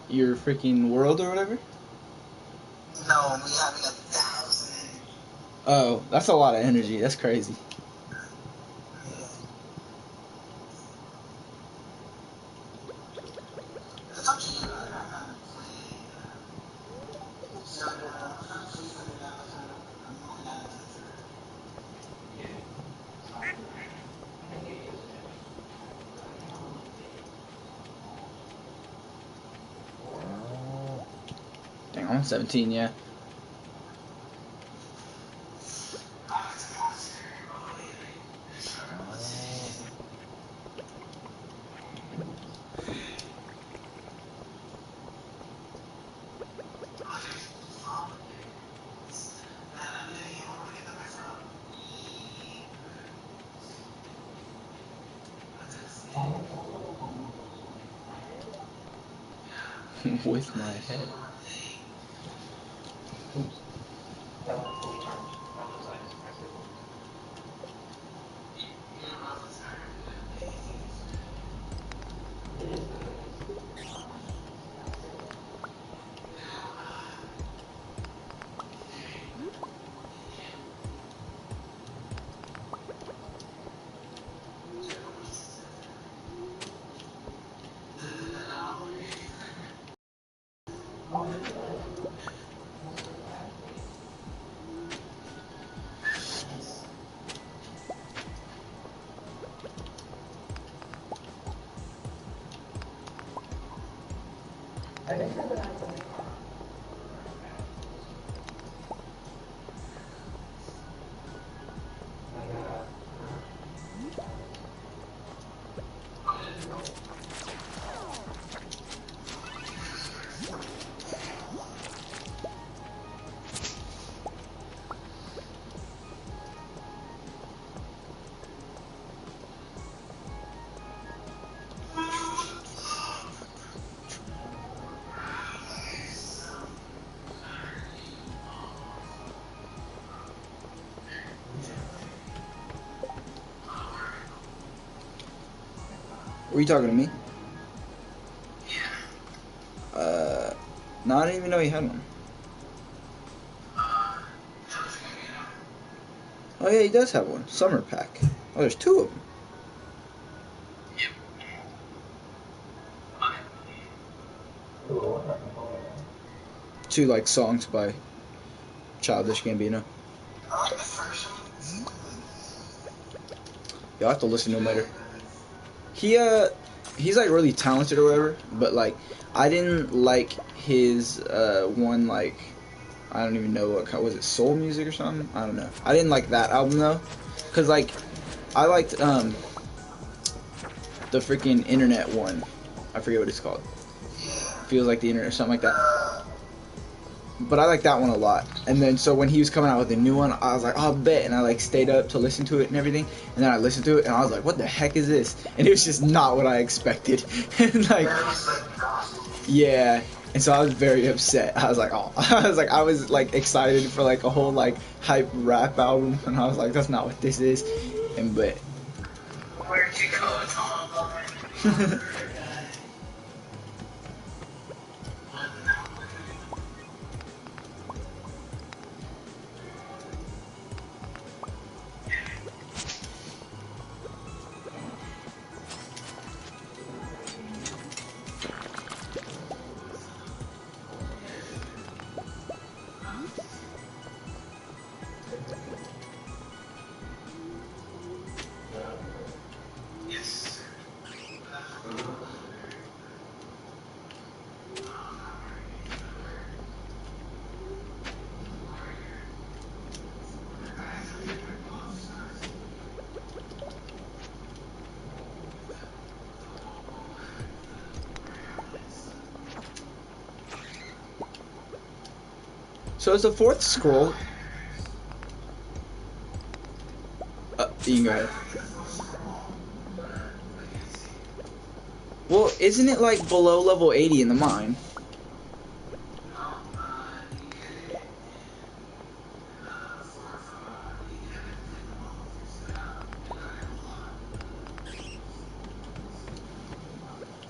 your freaking world or whatever? No, me having 1,000. Oh, that's a lot of energy. That's crazy. It's up to you. Dang, I'm 17, yeah. With my head. Were you talking to me? No, I didn't even know you had one. Oh yeah, he does have one. Summer pack. Oh, there's two of them. Two like songs by Childish Gambino. You'll have to listen to him later. He's like really talented or whatever, but like I didn't like his one like I don't even know what was it, soul music or something. I don't know. I didn't like that album though, cause like I liked the freaking internet one. I forget what it's called. Feels like the internet or something like that. But I like that one a lot. And then so when he was coming out with a new one, I was like, oh, bet. And I like stayed up to listen to it and everything. And then I listened to it and I was like, what the heck is this? And it was just not what I expected. And like, yeah. And so I was very upset. I was like, oh, I was like excited for like a whole like hype rap album. And I was like, that's not what this is. And but. Where'd you go, Tom? So it's the fourth scroll. You can go ahead. Well, isn't it like below level 80 in the mine?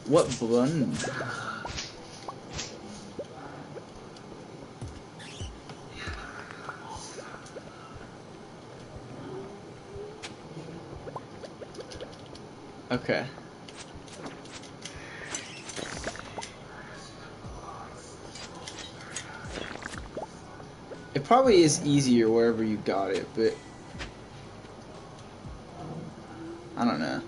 What bun? Okay. It probably is easier wherever you got it, but I don't know.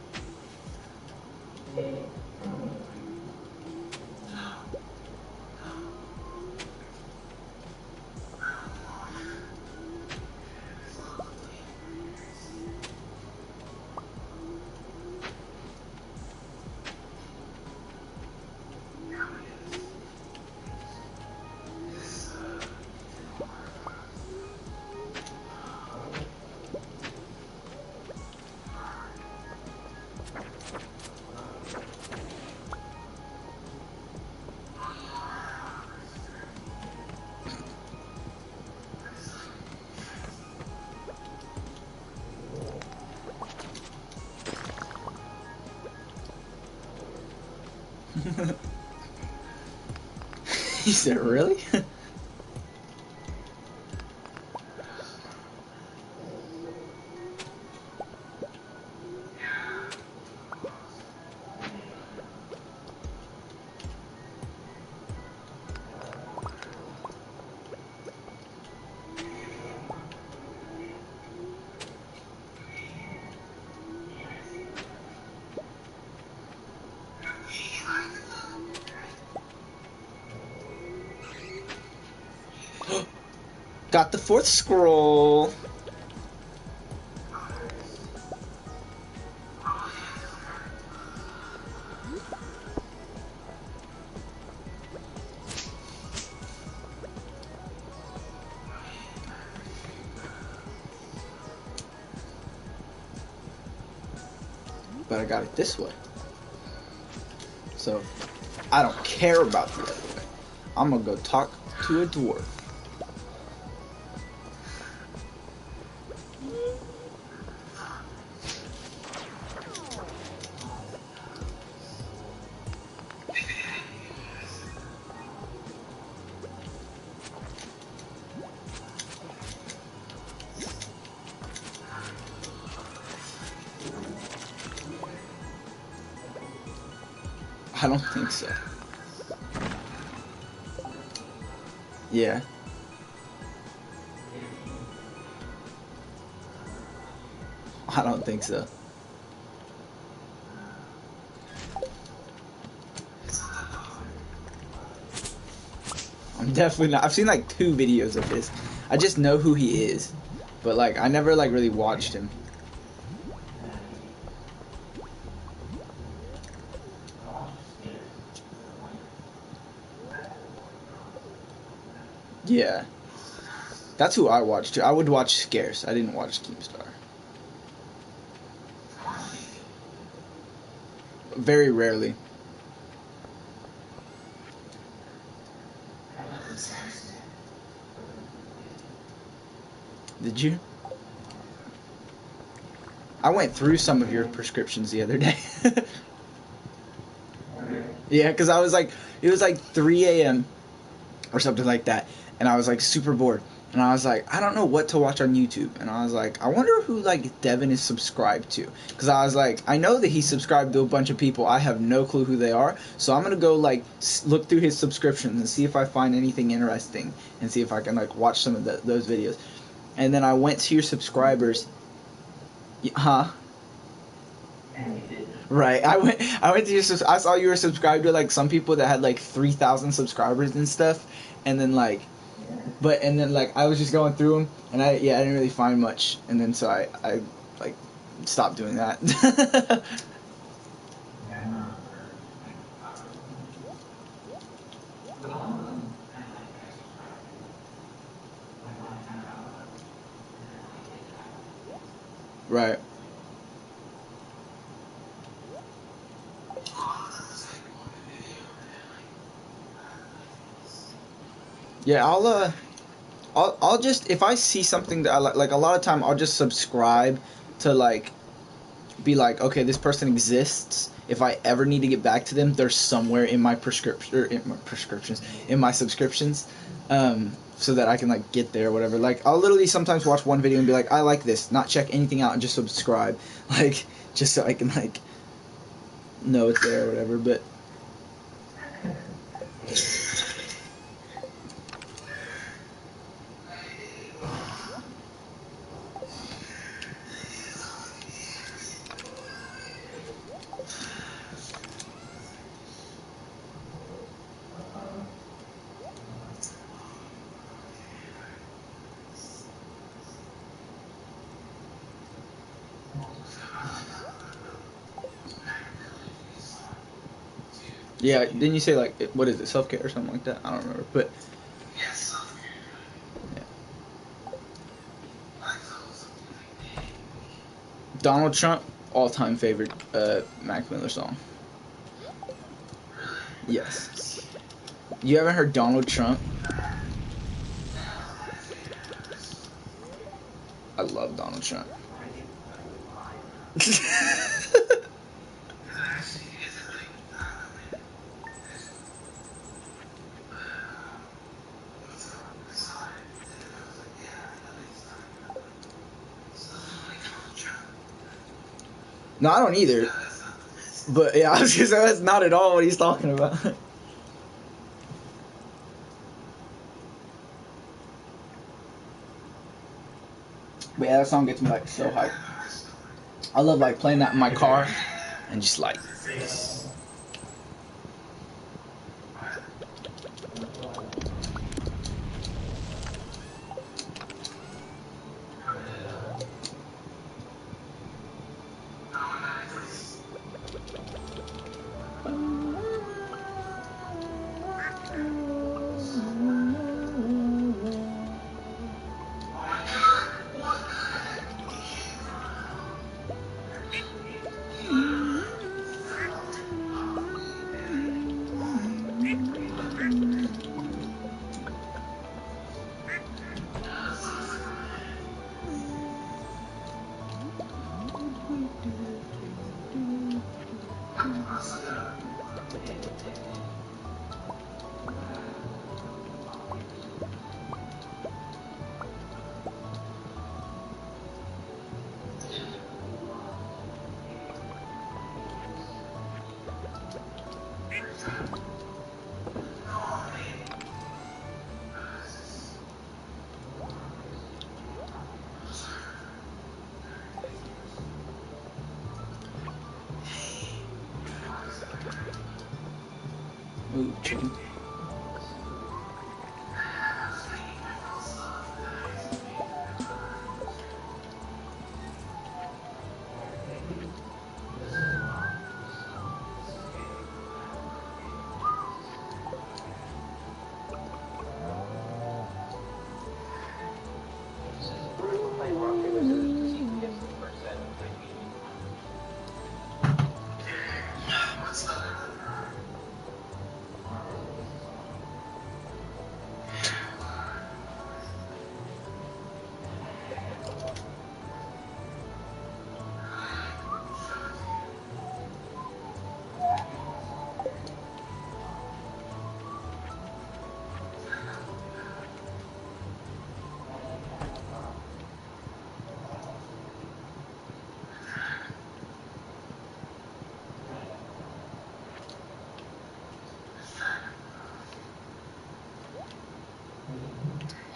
He said, really? Got the 4th scroll. But I got it this way. So, I don't care about the other way. I'm gonna go talk to a dwarf. I don't think so. Yeah. I don't think so. I'm definitely not. I've seen like 2 videos of his. I just know who he is. But like, I never like really watched him. Yeah. That's who I watched too. I would watch Scarce. I didn't watch Keemstar. Very rarely. Did you? I went through some of your prescriptions the other day. Yeah, because I was like, it was like 3 a.m. or something like that, and I was like super bored. And I was like, I don't know what to watch on YouTube. And I was like, I wonder who like Devin is subscribed to. Because I was like, I know that he's subscribed to a bunch of people. I have no clue who they are. So I'm gonna go like look through his subscriptions and see if I find anything interesting and see if I can like watch some of those videos. And then I went to your subscribers. Huh? Right. I went to your I saw you were subscribed to like some people that had like 3,000 subscribers and stuff. And then like like I was just going through them, and I didn't really find much, and then so I like stopped doing that. Right. Yeah, I'll just, if I see something that I like a lot of time I'll just subscribe to like be like, okay, this person exists. If I ever need to get back to them, they're somewhere in my in my subscriptions, so that I can like get there or whatever. Like I'll literally sometimes watch one video and be like, I like this, not check anything out and just subscribe, like just so I can like know it's there or whatever, but yeah, didn't you say like what is it, self-care or something like that? I don't remember, but Yes. yeah. Donald Trump, all-time favorite Mac Miller song. Yes. You haven't heard Donald Trump? I love Donald Trump. No, I don't either. But yeah, I was gonna say that's not at all what he's talking about. But yeah, that song gets me like so hyped. I love like playing that in my car and just like. Ooh, chicken.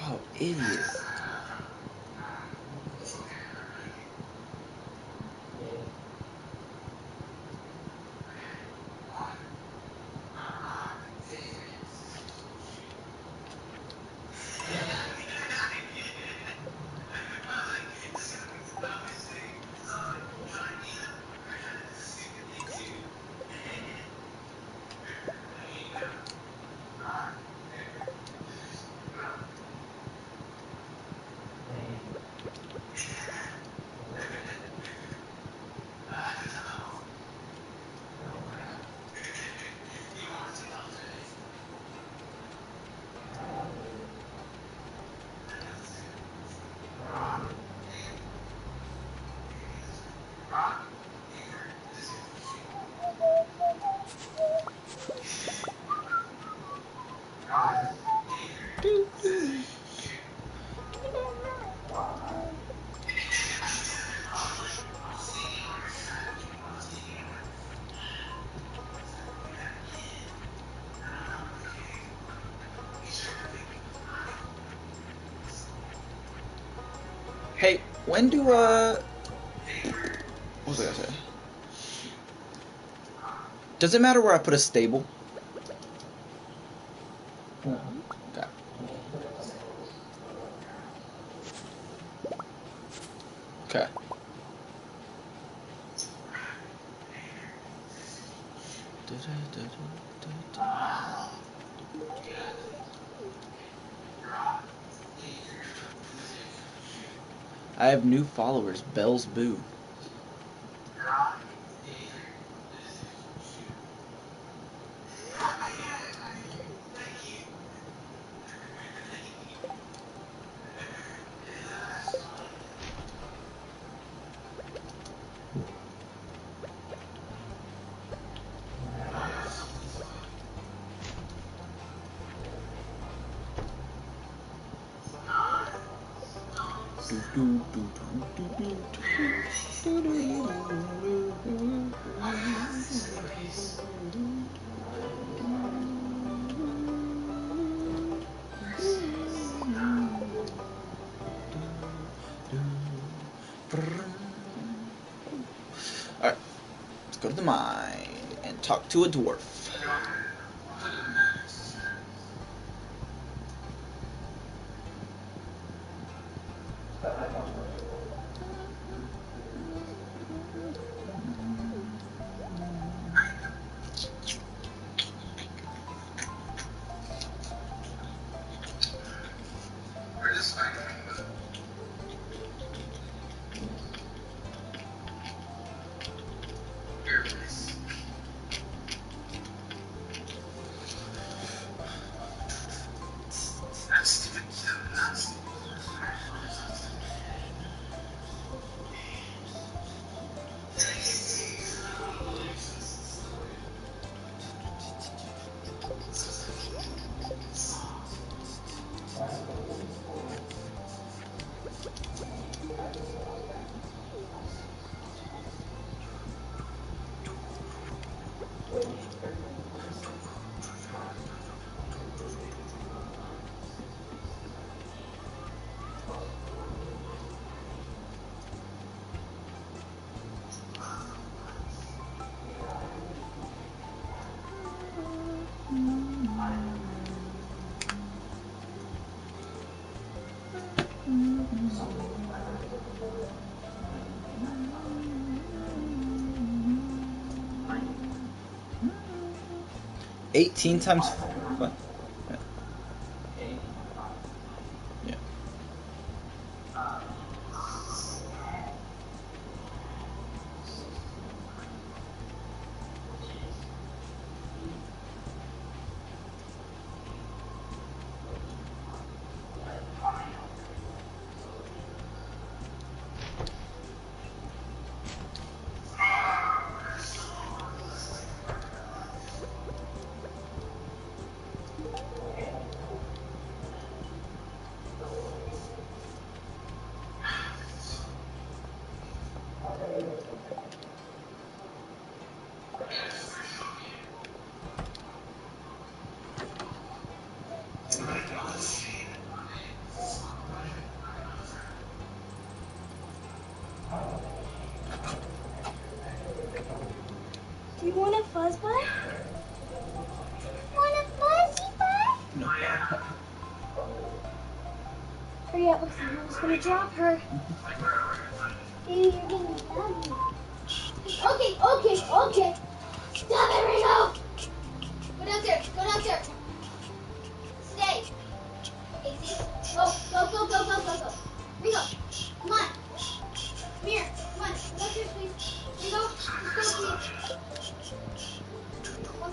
Oh, idiot. When do what was I gonna say? Does it matter where I put a stable? Okay. Okay. I have new followers, Bell's Boo. Alright, let's go to the mine and talk to a dwarf. We're just fine. Here, please. That's stupid. That's $18 times what? Yeah. Do you want a fuzz butt? Want a fuzzy butt? No. Hurry up, because Mama's gonna drop her. Baby, you're getting doggy. Okay. Stop it, Ringo! Go downstairs. Stay. Casey, go. Ringo, come on. Come here. Come on. Go downstairs, please. Ringo, let's go, please. 1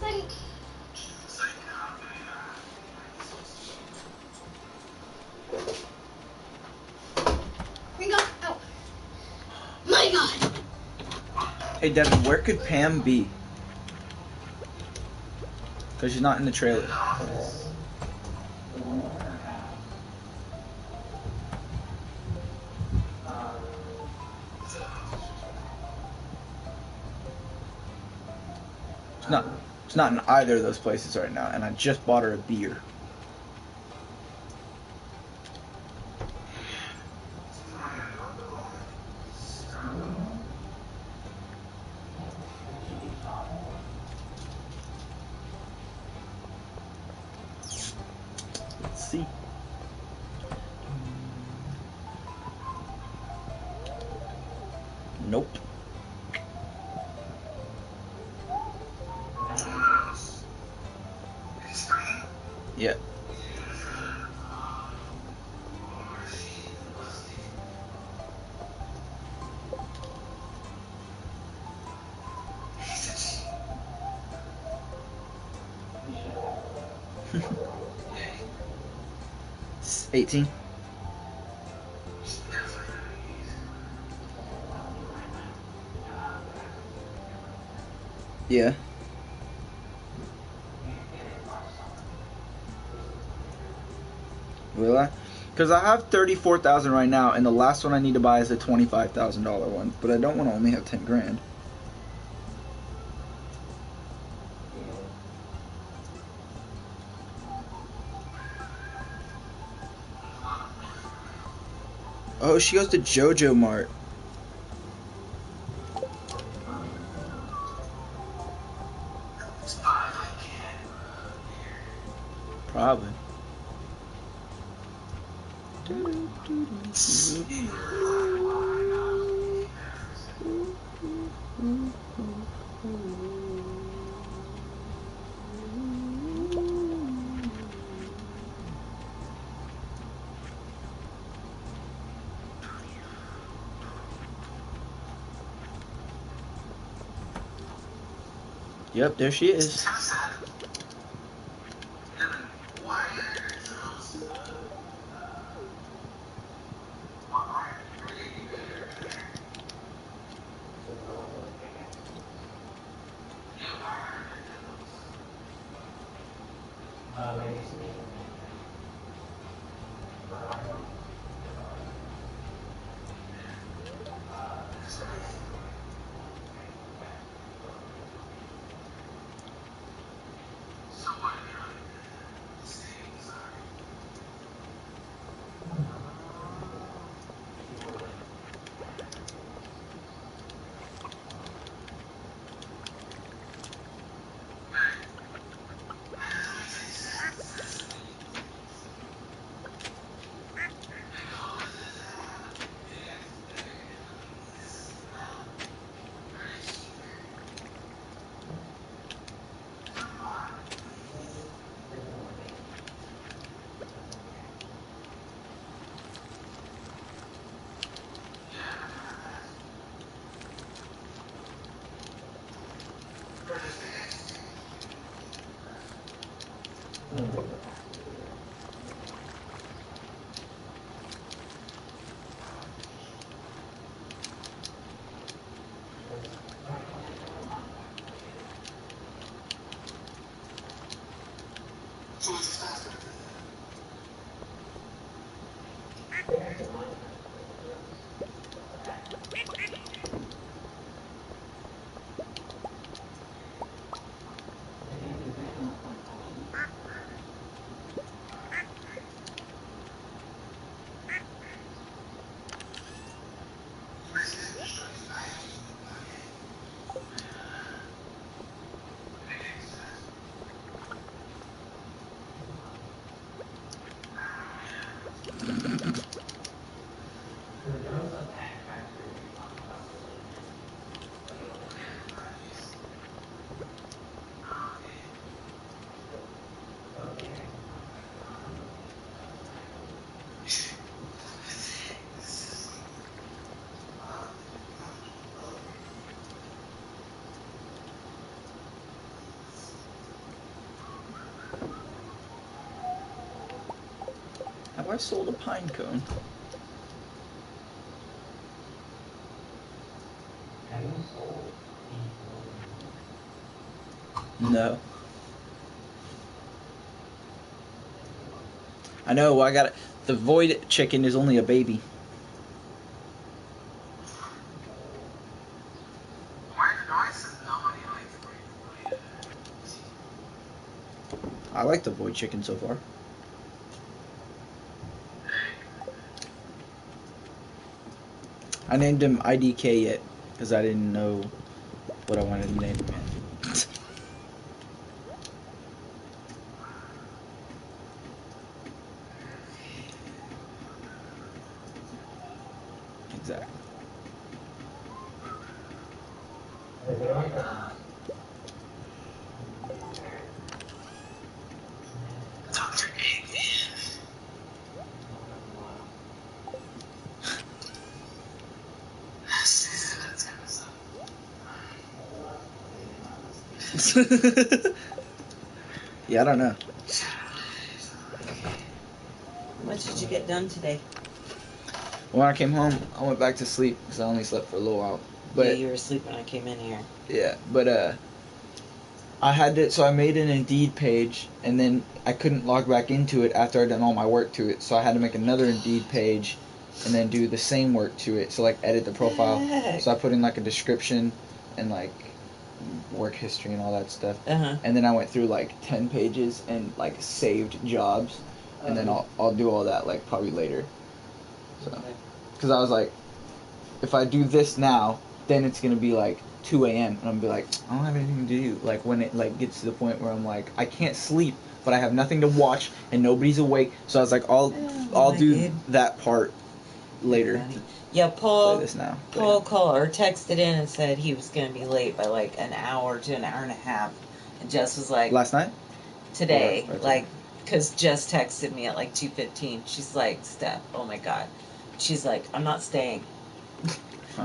second. Ringo, out. My God. Hey Devin, where could Pam be? Because she's not in the trailer. It's not in either of those places right now, and I just bought her a beer. see. Nope. Yeah. It's 18. Yeah. Will I? Because I have 34,000 right now, and the last one I need to buy is a $25,000 one. But I don't want to only have 10 grand. Oh, she goes to JoJo Mart. Probably. Yep, there she is. Have I sold a pine cone? No. I know, I got it. The void chicken is only a baby. I like the void chicken so far. I named him IDK yet, because I didn't know what I wanted to name him yet. Exactly. Dr. Eggman. Yeah, I don't know. What did you get done today? When I came home, I went back to sleep because I only slept for a little while. Yeah, But you were asleep when I came in here. yeah, but I had to. So I made an Indeed page, and then I couldn't log back into it after I'd done all my work to it. So I had to make another Indeed page, and then do the same work to it. So like edit the profile. Heck. So I put in like a description and like work history and all that stuff. Uh-huh. And then I went through like 10 pages and like saved jobs, and then I'll do all that like probably later. So, because I was like, if I do this now, then it's gonna be like 2 a.m. and I'm gonna be like, I don't have anything to do. Like when it like gets to the point where I'm like, I can't sleep, but I have nothing to watch and nobody's awake. So I was like, I'll do that part later. Yeah, Play Paul this now. called or texted in and said he was going to be late by like an hour to an hour and a half. And Jess was like, Last night? today, Or like, because Jess texted me at like 2:15. She's like, Steph, oh my God. She's like, I'm not staying.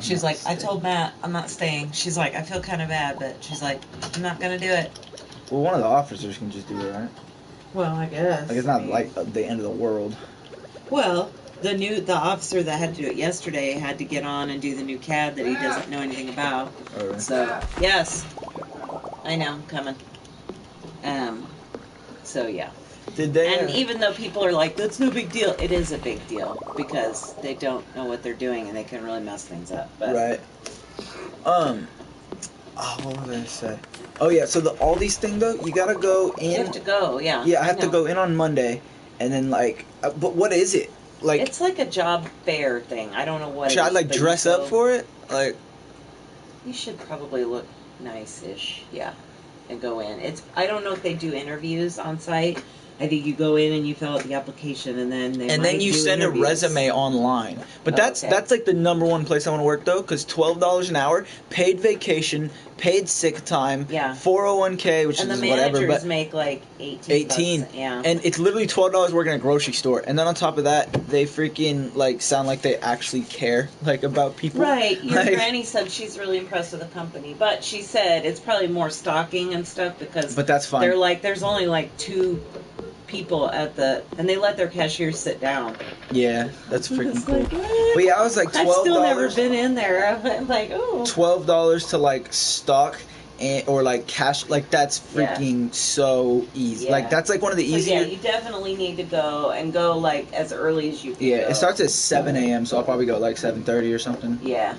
She's like, I told Matt I'm not staying. She's like, I feel kind of bad, but she's like, I'm not going to do it. Well, one of the officers can just do it, right? Well, I guess. Like it's not like the end of the world. Well, the officer that had to do it yesterday had to get on and do the new CAD that he doesn't know anything about. Oh, really? So yes, I know, I'm coming. So yeah. Did they? And even though people are like, that's no big deal, it is a big deal because they don't know what they're doing and they can really mess things up. But Right. Oh, what was I gonna say? Oh yeah, so the Aldi's thing though, you gotta go you in. have to go, yeah. Yeah, I have to know. go in on Monday, and then like, but what is it? Like, It's like a job fair thing. I don't know what. should I like but you dress up go- for it? Like, You should probably look nice-ish, yeah, and go in. I don't know if they do interviews on site. I think you go in and you fill out the application, and then they and might then you do send interviews. a resume online. But Oh, that's okay. like the number one place I want to work though, because $12 an hour, paid vacation, paid sick time, Yeah. 401k, which And the is whatever, managers but make like 18. 18. Bucks, yeah. And it's literally $12 working at a grocery store. And then on top of that, they freaking like sound like they actually care like about people. Right, your Like, granny said she's really impressed with the company, but she said it's probably more stocking and stuff because but that's fine. they're like there's only like 2 people and they let their cashiers sit down. Yeah, that's freaking It's cool. like, what? But yeah, I was like $12. I've still never been in there. I'm like, oh. $12 to like stock or like cash, like that's Yeah. freaking so easy. Yeah. Like that's like one of the So easier. yeah, you definitely need to go like as early as you can. Yeah, go. it starts at 7 a.m. So I'll probably go like 7:30 or something. Yeah,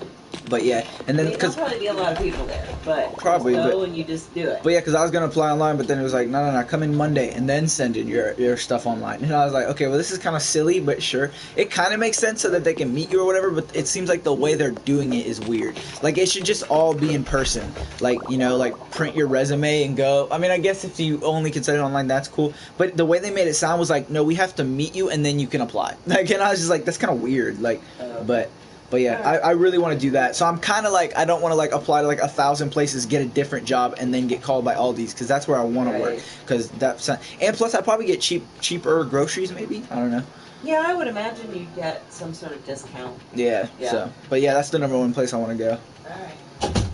But yeah, and then there'll because probably be a lot of people there, but Probably, just go but- and you just do it. But yeah, because I was gonna apply online, but then it was like, no, come in Monday and then send in your stuff online. And I was like, okay, well this is kind of silly, but sure. It kind of makes sense so that they can meet you or whatever. But it seems like the way they're doing it is weird. Like it should just all be in person. Like like print your resume and go. I mean, I guess if you only can send it online, that's cool. But the way they made it sound was like, no, we have to meet you and then you can apply. Like, and I was just like, that's kind of weird. Like, But yeah, I really want to do that. So I'm kind of like, I don't want to like apply to like 1,000 places, get a different job, and then get called by Aldi's because that's where I want to work. Right. Because that's and plus I probably get cheaper groceries maybe. I don't know. Yeah, I would imagine you'd get some sort of discount. Yeah. Yeah. So, but yeah, that's the number one place I want to go. All right.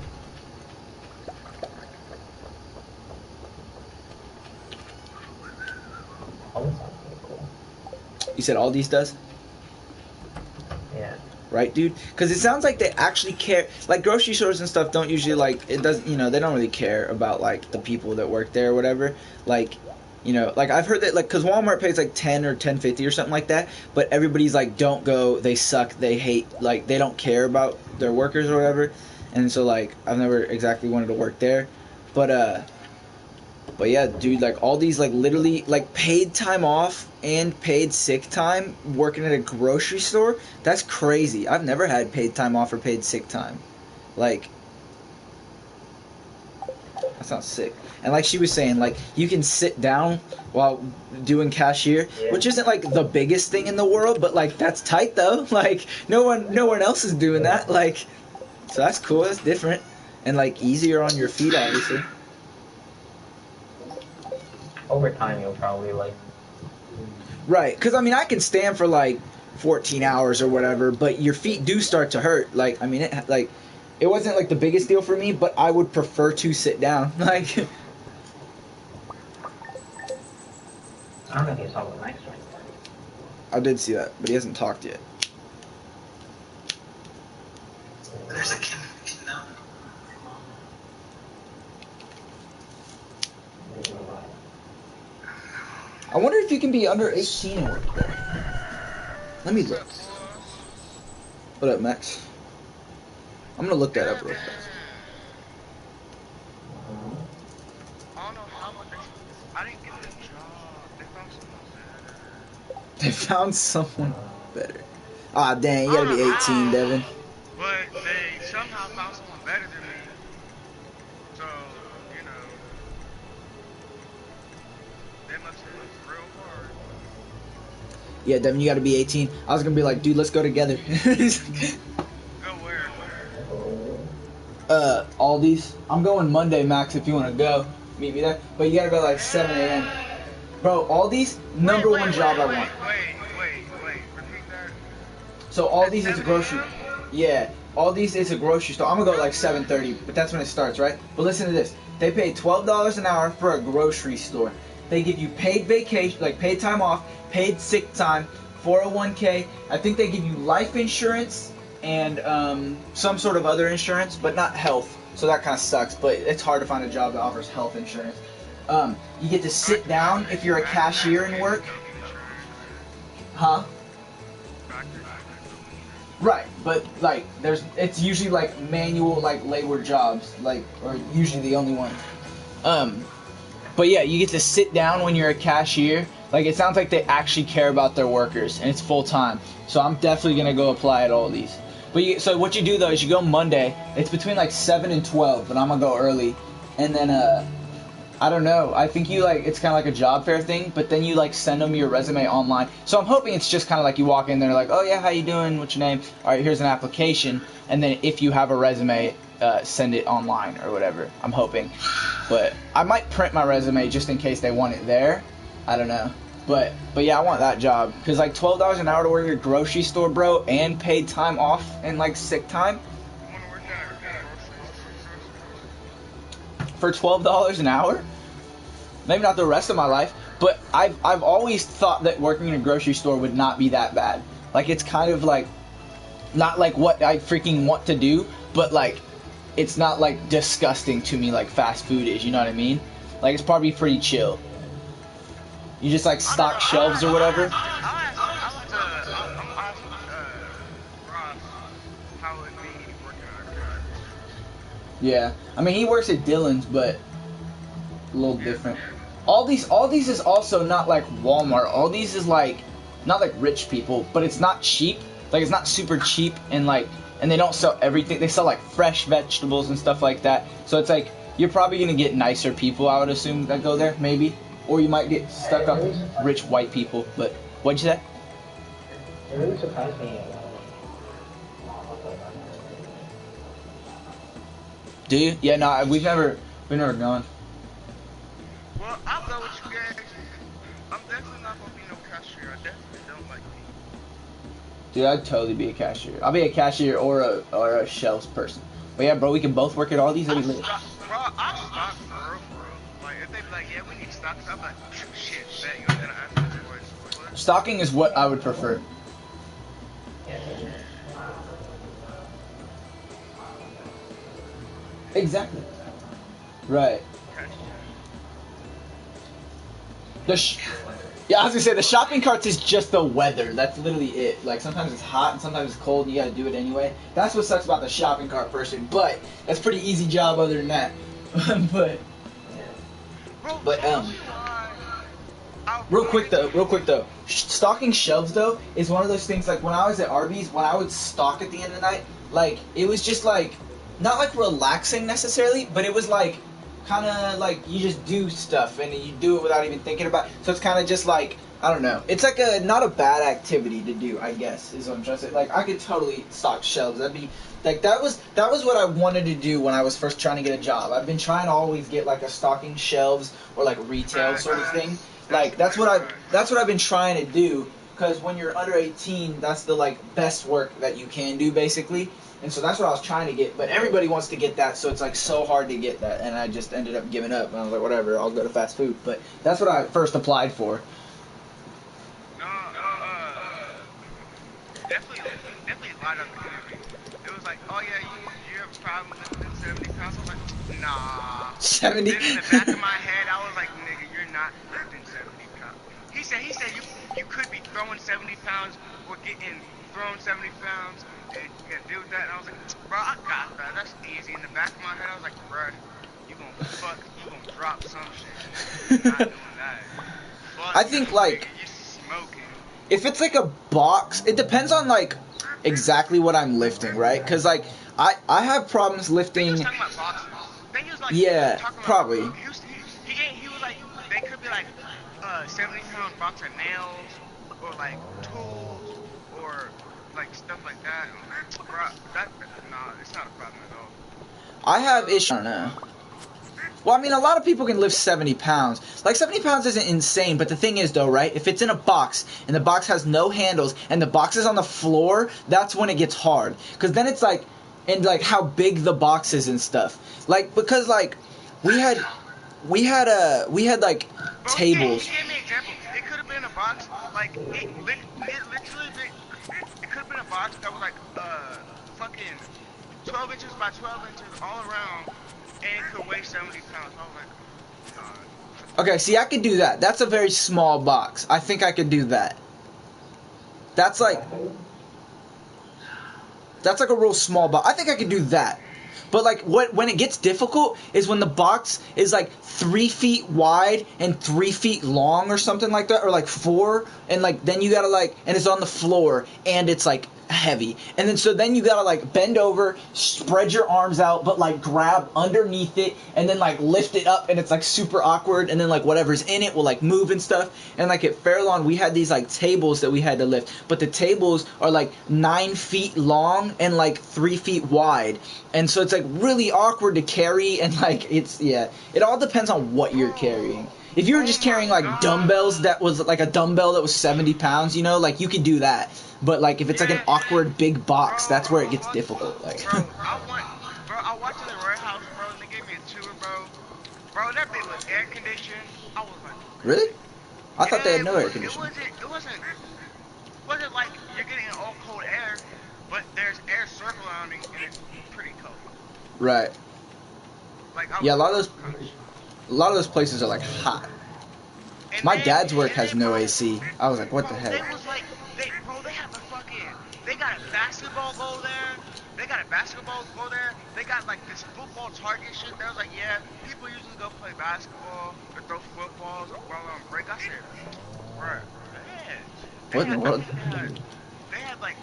You said Aldi's does? Yeah. Right, dude? Because it sounds like they actually care. Like grocery stores and stuff don't usually like it does. They don't really care about like the people that work there or whatever. Like, like I've heard that like because Walmart pays like 10 or 10.50 or something like that. But everybody's like, don't go. They suck. They hate. Like they don't care about their workers or whatever. And so like I've never exactly wanted to work there, but yeah, dude, like all these like literally like paid time off and paid sick time working at a grocery store, that's crazy. I've never had paid time off or paid sick time. Like That sounds sick. And like she was saying, like you can sit down while doing cashier, which isn't like the biggest thing in the world, but like that's tight though. Like no one else is doing that. Like so that's cool. That's different and like easier on your feet, obviously. Over time, you'll probably like. Right, because I mean I can stand for like 14 hours or whatever, but your feet do start to hurt. Like I mean, it wasn't like the biggest deal for me, but I would prefer to sit down. Like, I don't know if you saw what Mike's doing. I did see that, but he hasn't talked yet. There's a kid now. I wonder if you can be under 18 and work there. Let me look. What up, Max? I'm gonna look that up real fast. I don't know how much I didn't get the job. They found someone better. Ah, dang, you gotta be 18, Devin. But they somehow found someone better than me. So, you know, they must have looked real hard. Yeah, Devin, you gotta be 18. I was gonna be like, dude, let's go together. Go where? Aldi's. I'm going Monday, Max, if you wanna go. Meet me there. But you gotta go like 7 a.m. Bro, Aldi's, number one job I want. Wait. Repeat that. So Aldi's is a grocery. Yeah, Aldi's is a grocery store. I'm gonna go at like 7:30, but that's when it starts, right? But listen to this. They pay $12 an hour for a grocery store. They give you paid vacation, like paid time off, paid sick time, 401k. I think they give you life insurance and some sort of other insurance, but not health. So that kind of sucks. But it's hard to find a job that offers health insurance. You get to sit down if you're a cashier and work. Huh? Right, but like it's usually like manual like labor jobs, like or usually the only one. But yeah, you get to sit down when you're a cashier. Like it sounds like they actually care about their workers and it's full time. So I'm definitely gonna go apply at all these. But so what you do though is you go Monday. It's between like 7 and 12, but I'm gonna go early. And then I don't know. I think you like it's kind of like a job fair thing, but then you like send them your resume online. So I'm hoping it's just kind of like you walk in there like, oh yeah, how you doing? What's your name? All right, here's an application, and then if you have a resume, send it online or whatever. I'm hoping, but I might print my resume just in case they want it there. I don't know, but yeah, I want that job because like $12 an hour to work at a grocery store, bro, and paid time off and like sick time for $12 an hour. Maybe not the rest of my life, but I've always thought that working in a grocery store would not be that bad. Like it's kind of like not like what I freaking want to do, but like it's not like disgusting to me like fast food is, you know what I mean? Like it's probably pretty chill. You just like stock shelves or whatever. I'm asking Ross how it be working on a Yeah, I mean he works at Dillon's, but a little different. Aldi's is also not like Walmart. Aldi's is like not like rich people, but it's not cheap. Like it's not super cheap and they don't sell everything. They sell like fresh vegetables and stuff like that. So it's like you're probably gonna get nicer people, I would assume, that go there, maybe. Or you might get stuck up with rich white people. But what'd you say? It really surprised me. Do you? Yeah, no, we've never gone. Well, I'll go with you guys. I'm definitely not gonna be no cashier. I definitely don't like me. Dude, I'd totally be a cashier. I'll be a cashier or a shelves person. But yeah, bro, we can both work at Aldi's. That'd be lit. Bro, I stock for real. Like, if they be like, yeah, we need stock, I'm like, shit, bet you then I have to do it. Stocking is what I would prefer. Exactly. Right. Yeah, I was gonna say the shopping carts is just the weather. That's literally it. Like sometimes it's hot and sometimes it's cold and you gotta do it anyway. That's what sucks about the shopping cart person. But that's a pretty easy job other than that. but real quick though, stocking shelves though is one of those things. Like when I was at Arby's, when I would stock at the end of the night, like it was just like not like relaxing necessarily, but it was like kind of like you just do stuff and you do it without even thinking about it. So it's kind of just like, I don't know. It's like a not a bad activity to do, I guess, is what I'm trying to say. Like I could totally stock shelves. That'd be like that was what I wanted to do when I was first trying to get a job. I've been trying to always get like a stocking shelves or like retail sort of thing. Like that's what I've been trying to do, because when you're under 18, that's the like best work that you can do basically. And so that's what I was trying to get, but everybody wants to get that, so it's like so hard to get that, and I just ended up giving up. And I was like, whatever, I'll go to fast food. But that's what I first applied for. No, definitely light up the interview. It was like, oh yeah, you have a problem lifting 70 pounds? I was like, nah. 70. Then in the back of my head, I was like, nigga, you're not lifting 70 pounds. He said you could be throwing 70 pounds or getting thrown 70 pounds and you gotta deal with that. And I was like, bro, I got that. That's easy. In the back of my head, I was like, bro, you gonna drop some shit. You're not doing that. Fuck I think like nigga, you smoking. if it's like a box, it depends on like exactly what I'm lifting, right? Because like I have problems He lifting. was talking about boxes. Then he was like, Yeah, talking about, probably. he was like, they could be like 70-pound box of nails or like tools or like stuff like that. Bro, nah, it's not a problem at all. I have issues. I don't know. Well, I mean, a lot of people can lift 70 pounds. Like, 70 pounds isn't insane, but the thing is, though, right? If it's in a box, and the box has no handles, and the box is on the floor, that's when it gets hard. Because then it's, like, and, like, how big the box is and stuff. Like, because, like, we had, like, Bro, tables. he gave me an example. It could have been a box, like, it literally, it could have been a box that was, like, fucking 12 inches by 12 inches all around, and it could weigh 70 pounds. I was like, nah. Okay, see, I could do that. That's a very small box. I think I could do that. That's like a real small box. I think I could do that. But like when it gets difficult is when the box is like 3 feet wide and 3 feet long or something like that, or like 4, and like then you gotta like, and it's on the floor and it's like heavy, and then you gotta like bend over, spread your arms out, but like grab underneath it and then like lift it up, and it's like super awkward, and then like whatever's in it will like move and stuff. And like at Fairlawn we had these like tables that we had to lift, but the tables are like 9 feet long and like 3 feet wide, and so it's like really awkward to carry, and like it all depends on what you're carrying. If you were just carrying like dumbbells that was like a dumbbell that was 70 pounds, you know, like you could do that. But like if it's like an awkward big box, that's where it gets difficult. Like, Bro, I watched it in the warehouse, bro, and they gave me a tour, bro. Bro, that thing was air conditioned. I was like, really? I thought they had no air It conditioning. wasn't like you're getting all cold air, but there's air surrounding and it's pretty cold. Right. Like Yeah, a lot of those places are like hot. My dad's work has no AC. I was like, what the heck? They was like, they have a they got a basketball goal there. They got like this football target shit. They was like, yeah, people usually go play basketball or throw footballs while on break. I said, bruh, man. What in the world? They had like,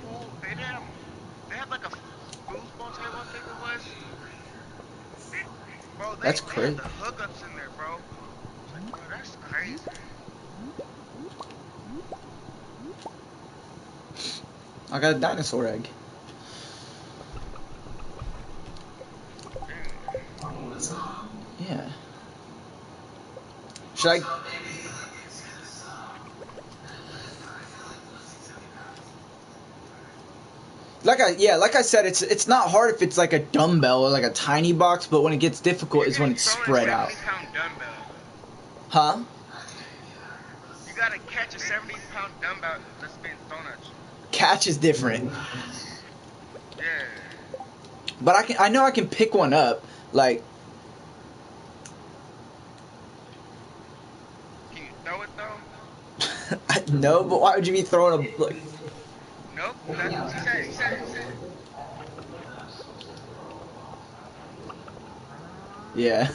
pool. They had like a foosball table, I think it was. Bro, That's they crazy. had the hookups in there, bro. I was like, bro, that's crazy. I got a dinosaur egg. Yeah. Should I? Like I said, it's not hard if it's like a dumbbell or like a tiny box, but when it gets difficult is when it's spread out. 70-pound dumbbell. Huh? You gotta catch a 70-pound dumbbell that's being thrown at you. Catch is different. Yeah. But I know I can pick one up. Like, Can you throw it though? no, but why would you be throwing a like? Nope. That's what he said. He said. Yeah. He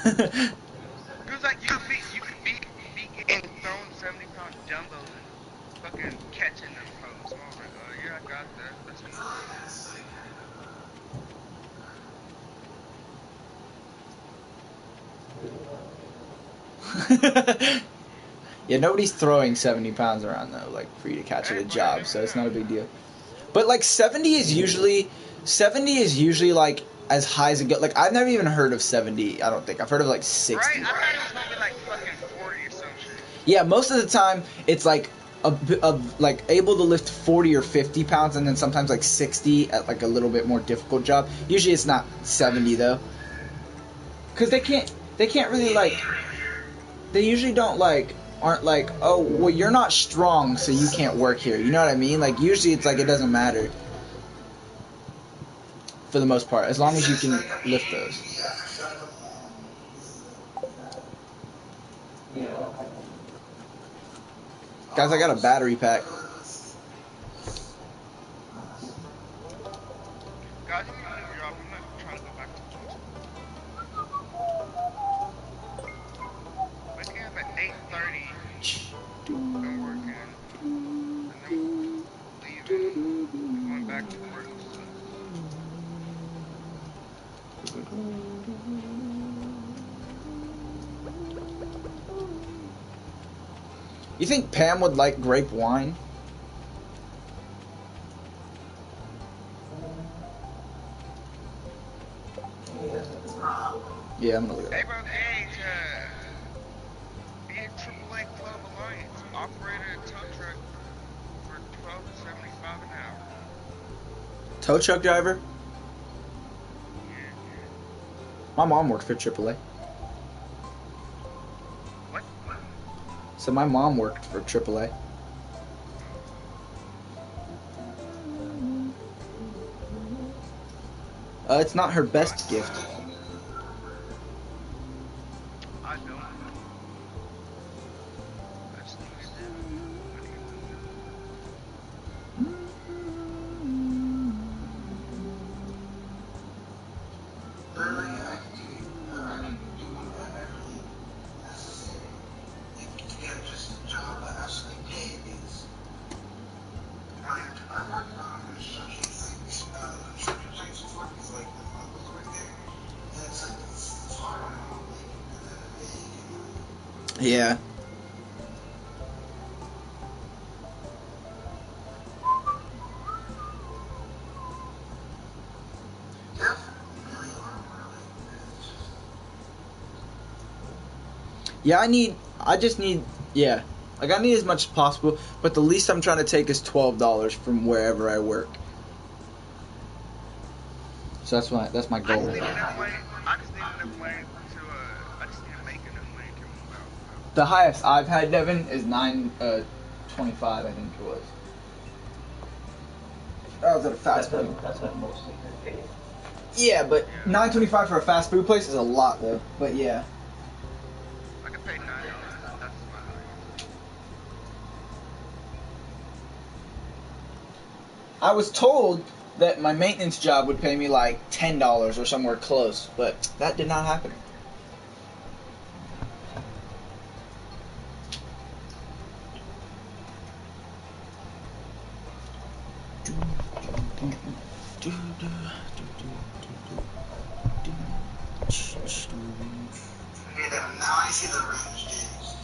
was like, you could be getting thrown 70-pound dumbbells and fucking catching them from. So I was like, yeah, I got that. That's easy. Yeah, nobody's throwing 70 pounds around though, like for you to catch at a job, so it's not a big deal. But like 70 is usually like as high as it goes. Like I've never even heard of 70. I don't think I've heard of like 60. Right? I thought it was gonna be like fucking 40 or some shit. Yeah, most of the time it's like like able to lift 40 or 50 pounds, and then sometimes like 60 at like a little bit more difficult job. Usually it's not 70 though, because they can't really like. They usually aren't like, oh, well, you're not strong, so you can't work here. You know what I mean? Like, usually it's like it doesn't matter. For the most part, as long as you can lift those. Guys, I got a battery pack. Guys, you can leave your job. I'm not trying to go back to work. Waking up at 8:30 and working. And then leaving. Going back to work. You think Pam would like grape wine? Yeah, I'm gonna look Hey, it up. bro, hey, be a AAA Club Alliance. Operator a tow truck for $12.75 an hour. Tow truck driver? Yeah. My mom worked for AAA. What? So my mom worked for AAA. It's not her best gift. I don't. That's Yeah. Yeah, I just need, yeah. Like, I need as much as possible, but the least I'm trying to take is $12 from wherever I work. So that's my I goal. just need enough money. I just need enough money to, I just need to make enough money to move out. The highest I've had, Devin, is 9.25, I think it was. That was at a fast food. That's what most people pay. Yeah, but Yeah. $9.25 for a fast food place is a lot, though. But yeah. I can pay $9. That's fine. I was told that my maintenance job would pay me like $10 or somewhere close, but that did not happen. Now I see the range days.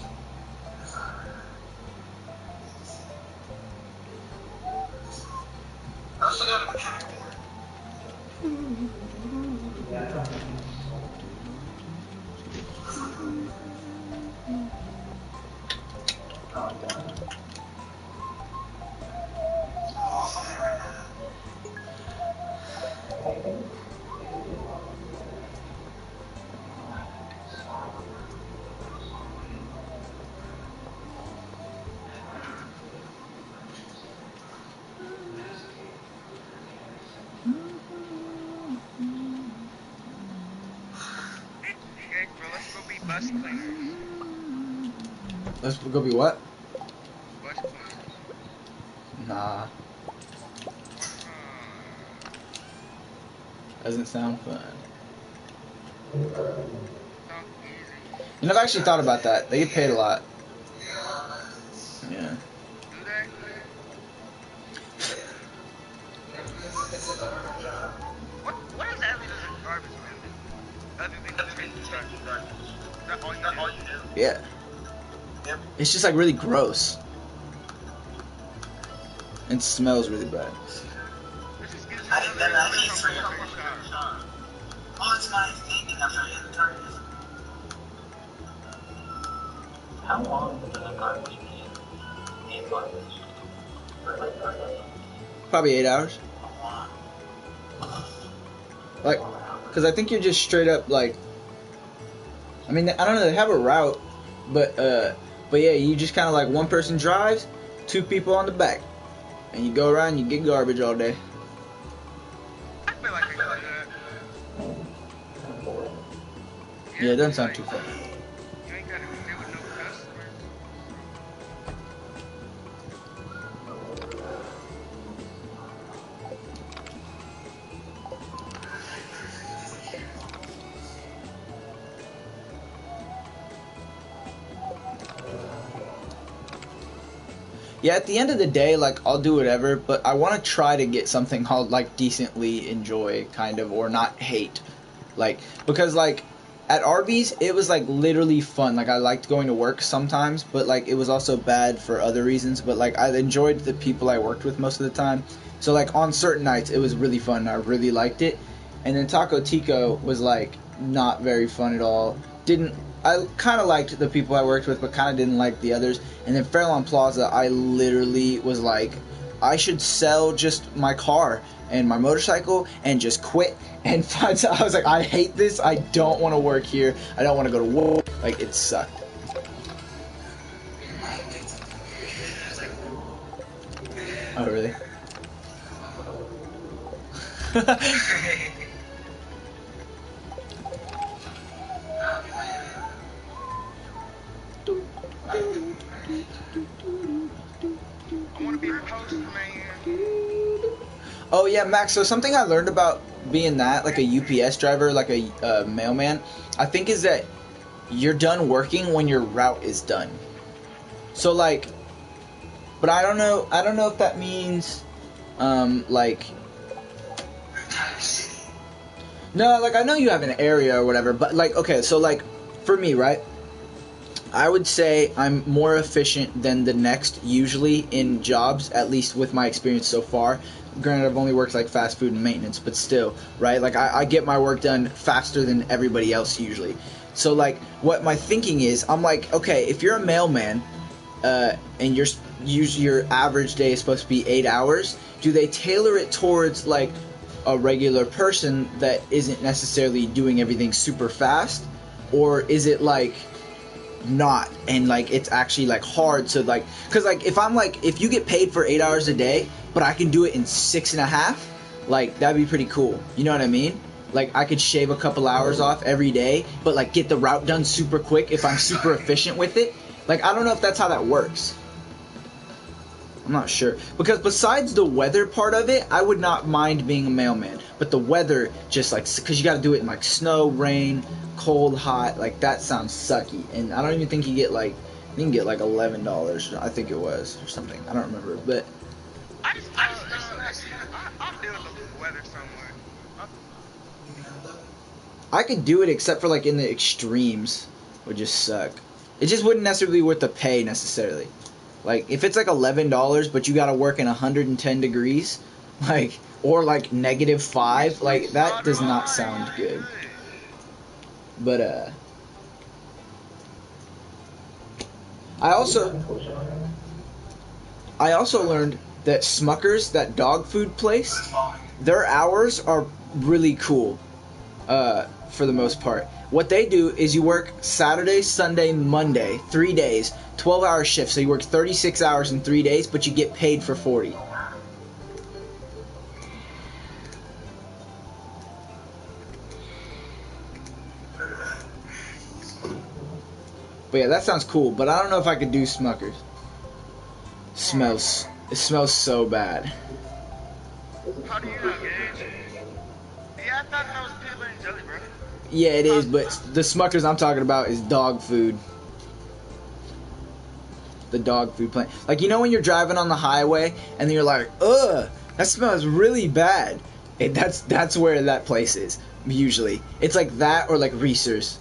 I also got a mechanical work. Okay, bro, let's go be bus cleaners. Let's go be what? Bus cleaners. Nah, doesn't sound fun. Sounds easy. You know, I've actually thought about that. They get paid a lot. Yeah. Do they? What exactly does a garbage man do? Other than clean the garbage. That's all you do? Yeah. Yep. It's just like really gross. And smells really bad. This just gives you I think that another actually place for to your take a shower. Oh, it's my thing after I hit the target. How long does a garbage can in garbage? For like garbage? Probably 8 hours. Like, because I think you're just straight up like. I mean, I don't know. They have a route, but yeah, you just kind of like one person drives, two people on the back, and you go around and you get garbage all day. I feel like I could do that. Yeah, it doesn't sound too fun. You ain't gotta deal with no customers. Yeah, at the end of the day, like, I'll do whatever, but I want to try to get something I'll, like, decently enjoy, kind of, or not hate. Like, because, like, at Arby's, it was, like, literally fun. Like, I liked going to work sometimes, but, like, it was also bad for other reasons. But, like, I enjoyed the people I worked with most of the time. So, like, on certain nights, it was really fun. I really liked it. And then Taco Tico was, like, not very fun at all. I kind of liked the people I worked with, but kind of didn't like the others. And then Fairlawn Plaza, I literally was like, I should sell just my car and my motorcycle and just quit and find I was like, I hate this. I don't want to work here. I don't want to go to work. Like, it sucked. Oh, really? I wanna be a postman. Oh yeah, Max. So something I learned about being that, like a UPS driver, like a mailman, I think is that you're done working when your route is done. So like, but I don't know if that means, like, no, like I know you have an area or whatever, but like, okay, so like, for me, right? I would say I'm more efficient than the next usually in jobs, at least with my experience so far. Granted, I've only worked like fast food and maintenance, but still, right? Like I get my work done faster than everybody else usually. So like, what my thinking is, I'm like, okay, if you're a mailman, and your average day is supposed to be 8 hours, do they tailor it towards like a regular person that isn't necessarily doing everything super fast, or is it like not, and like it's actually like hard to like, because like if you get paid for 8 hours a day but I can do it in 6.5, like that'd be pretty cool, you know what I mean? Like I could shave a couple hours off every day but like get the route done super quick if I'm super efficient with it. Like I don't know if that's how that works. I'm not sure, because besides the weather part of it, I would not mind being a mailman, but the weather, just like, because you got to do it in like snow, rain, cold, hot, like that sounds sucky. And I don't even think you can get like $11, I think it was, or something, I don't remember, but I'll deal with the weather somewhere. I could do it, except for like in the extremes would just suck. It just wouldn't necessarily be worth the pay necessarily. Like if it's like $11 but you gotta work in 110 degrees, like, or like -5, like that does not sound good. But I also learned that Smucker's, that dog food place, their hours are really cool, for the most part. What they do is you work Saturday, Sunday, Monday, 3 days, 12-hour shifts. So you work 36 hours in 3 days, but you get paid for 40. But yeah, that sounds cool, but I don't know if I could do Smucker's. It smells so bad. How do you know, Gage? Yeah, I thought that was peanut butter and jelly, bro. Yeah, it is, but the Smucker's I'm talking about is dog food. The dog food plant. Like, you know when you're driving on the highway and you're like, ugh, that smells really bad. That's where that place is, usually. It's like that or like Reese's.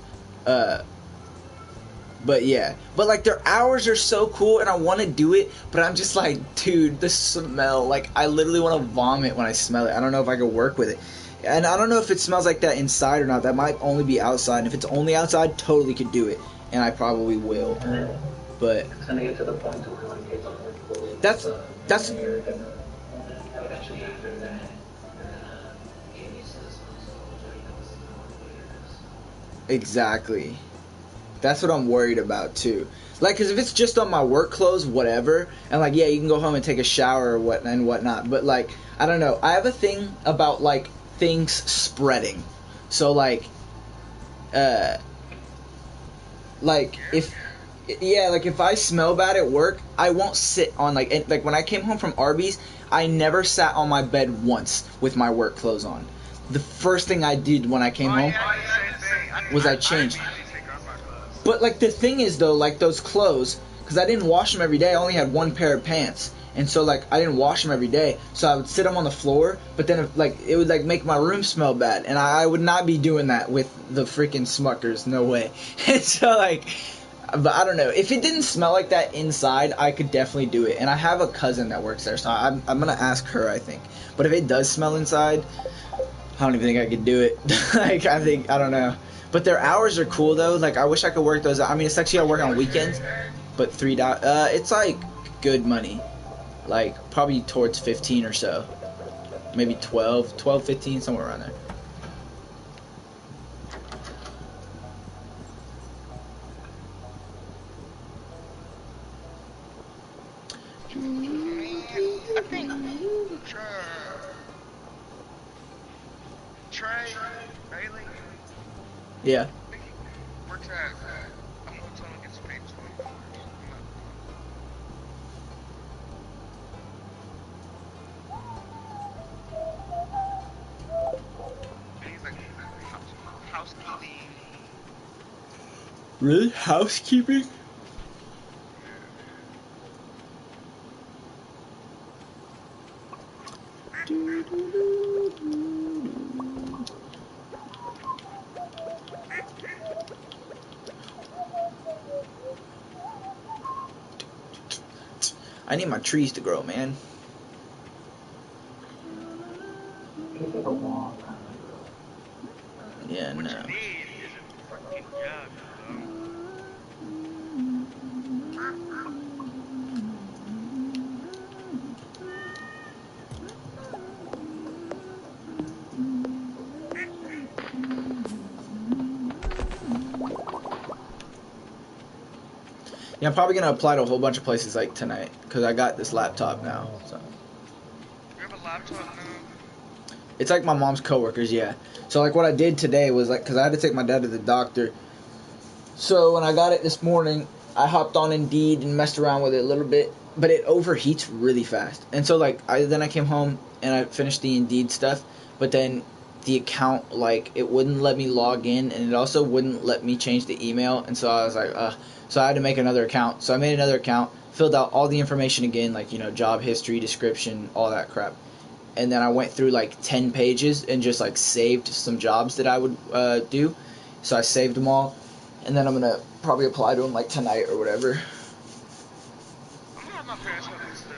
But yeah, but like their hours are so cool, and I want to do it, but I'm just like, dude, the smell. Like I literally want to vomit when I smell it. I don't know if I could work with it, and I don't know if it smells like that inside or not. That might only be outside. And if it's only outside, totally could do it, and I probably will. And then But it's gonna get to the point where like it's all like cool. that's You're gonna eventually after that. Amy says exactly. That's what I'm worried about too. Like, cause if it's just on my work clothes, whatever, and like, yeah, you can go home and take a shower or whatnot. But like, I don't know. I have a thing about like things spreading. So like if if I smell bad at work, I won't sit on like when I came home from Arby's, I never sat on my bed once with my work clothes on. The first thing I did when I came home was I changed. But like the thing is though, like those clothes, because I didn't wash them every day. I only had one pair of pants, and so like I didn't wash them every day. So I would sit them on the floor, but then it would like make my room smell bad, and I would not be doing that with the freaking Smuckers. No way. And so like, but I don't know. If it didn't smell like that inside, I could definitely do it. And I have a cousin that works there, so I'm gonna ask her, I think. But if it does smell inside, I don't even think I could do it. Like I don't know. But their hours are cool though. Like I wish I could work those. I mean, it's actually I work on weekends, but $3. It's like good money, like probably towards 15 or so, maybe 12, 15, somewhere around there. I think Trey Bailey. Yeah. I think he works at a hotel and gets paid $20. And he's like housekeeping. Really? Housekeeping? I need my trees to grow, man. It take a long time to grow. Yeah, What no. you need is a fucking job, Yeah, I'm probably gonna apply to a whole bunch of places like tonight because I got this laptop now. So You have a laptop now? it's like my mom's coworkers, yeah. So like what I did today was like, because I had to take my dad to the doctor. So when I got it this morning, I hopped on Indeed and messed around with it a little bit, but it overheats really fast. And so like then I came home and I finished the Indeed stuff, but then the account, like, it wouldn't let me log in, and it also wouldn't let me change the email. And so I was like, so I had to make another account. So I made another account, filled out all the information again, like, you know, job history, description, all that crap. And then I went through like 10 pages and just like saved some jobs that I would do. So I saved them all, and then I'm gonna probably apply to them like tonight or whatever. I'm gonna have my parents help us the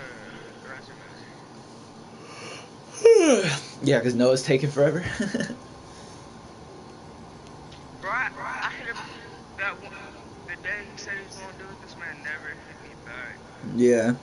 resumes. Yeah, because Noah's taking forever. Bro, I hit him that one, the day he said he was gonna do it. This man never hit me back. Yeah.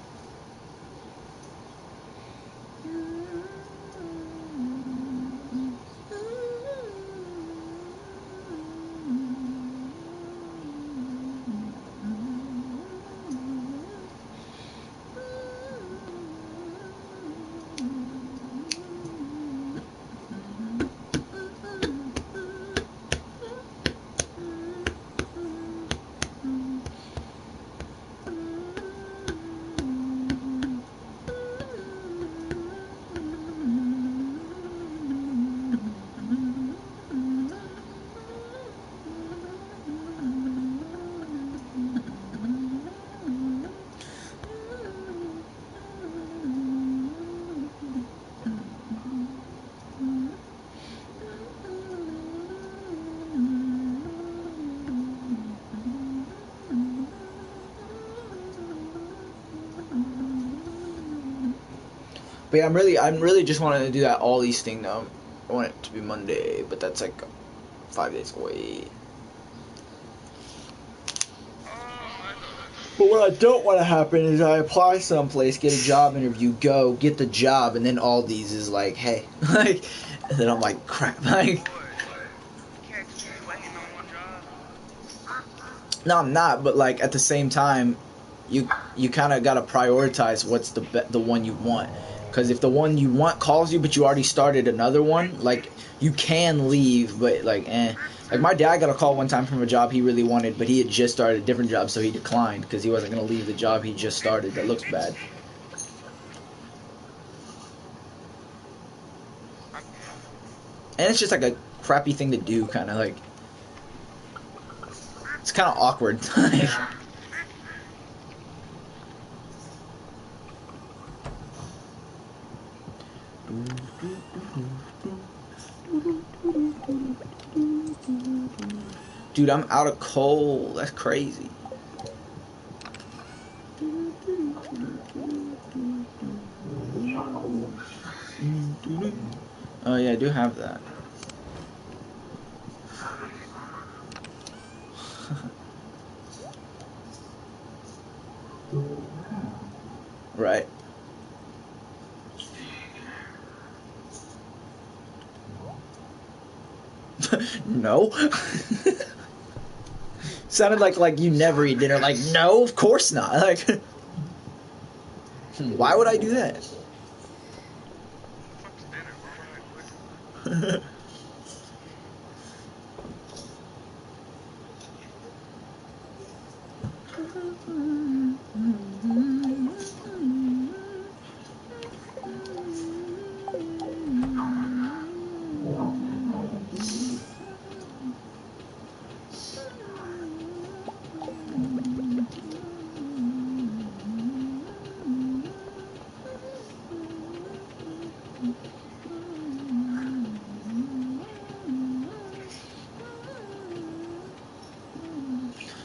But yeah, I'm really just wanting to do that all these thing now. I want it to be Monday, but that's like 5 days away. But what I don't want to happen is I apply someplace, get a job interview, go get the job, and then all these is like, hey, like, and then I'm like, crap, like. Can't just be waiting on one job. No, I'm not. But like at the same time, you kind of gotta prioritize what's the one you want. Because if the one you want calls you, but you already started another one, like you can leave, but like, eh. Like my dad got a call one time from a job he really wanted, but he had just started a different job, so he declined because he wasn't gonna leave the job he just started. That looks bad. And it's just like a crappy thing to do, kind of like. It's kind of awkward. Dude, I'm out of coal. That's crazy. Oh yeah, I do have that. Right. No. Sounded like you never eat dinner. Like, no, of course not. Like, why would I do that? Fuck's dinner? Why would I quit?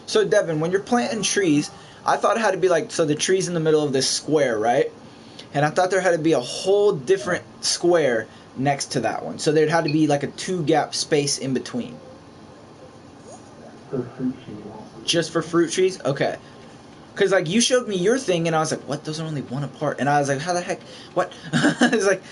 So, Devin, when you're planting trees, I thought it had to be like, so the tree's in the middle of this square, right? And I thought there had to be a whole different square next to that one. So there had to be like a 2-gap space in between. For fruit trees. Just for fruit trees? Okay. Because, like, you showed me your thing, and I was like, what? Those are only one apart. And I was like, how the heck? What? It's like...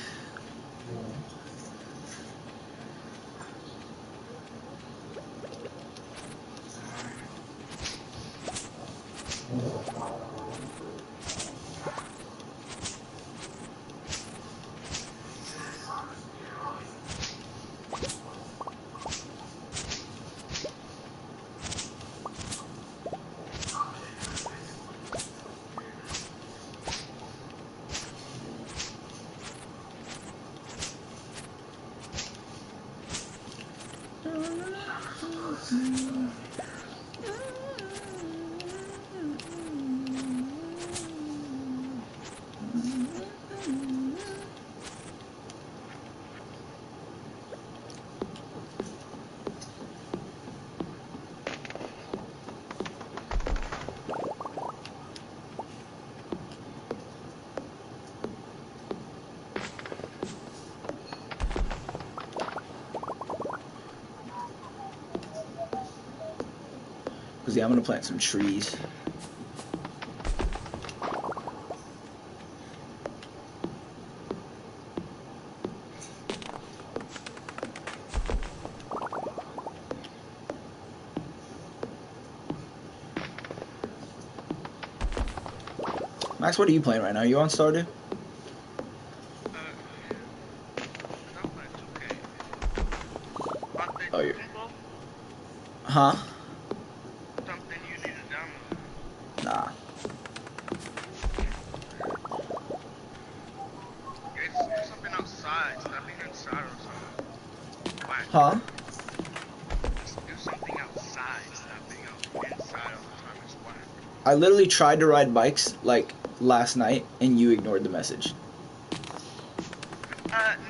Because, yeah, I'm going to plant some trees. Max, what are you playing right now? You on Stardew? Yeah. I'm playing 2K. Oh, you're... Huh? Something you need to download. Nah. It's something outside. Stepping inside or something. Whack. Huh? Do something outside. Stepping out inside all the time. It's whack. I literally tried to ride bikes, like, last night, and you ignored the message.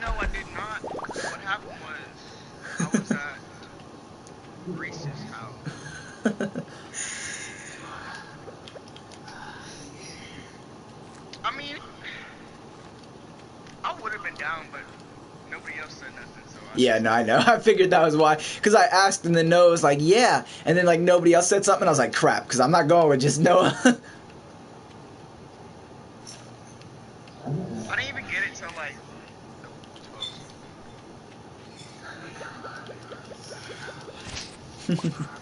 No, I did not. What happened was I was at Reese's house. I mean, been down, but nobody else said nothing, so Yeah, no, I know. I figured that was why. Because I asked and then Noah was like, yeah. And then like nobody else said something. I was like, crap, because I'm not going with just Noah. I didn't even get it till like the 12.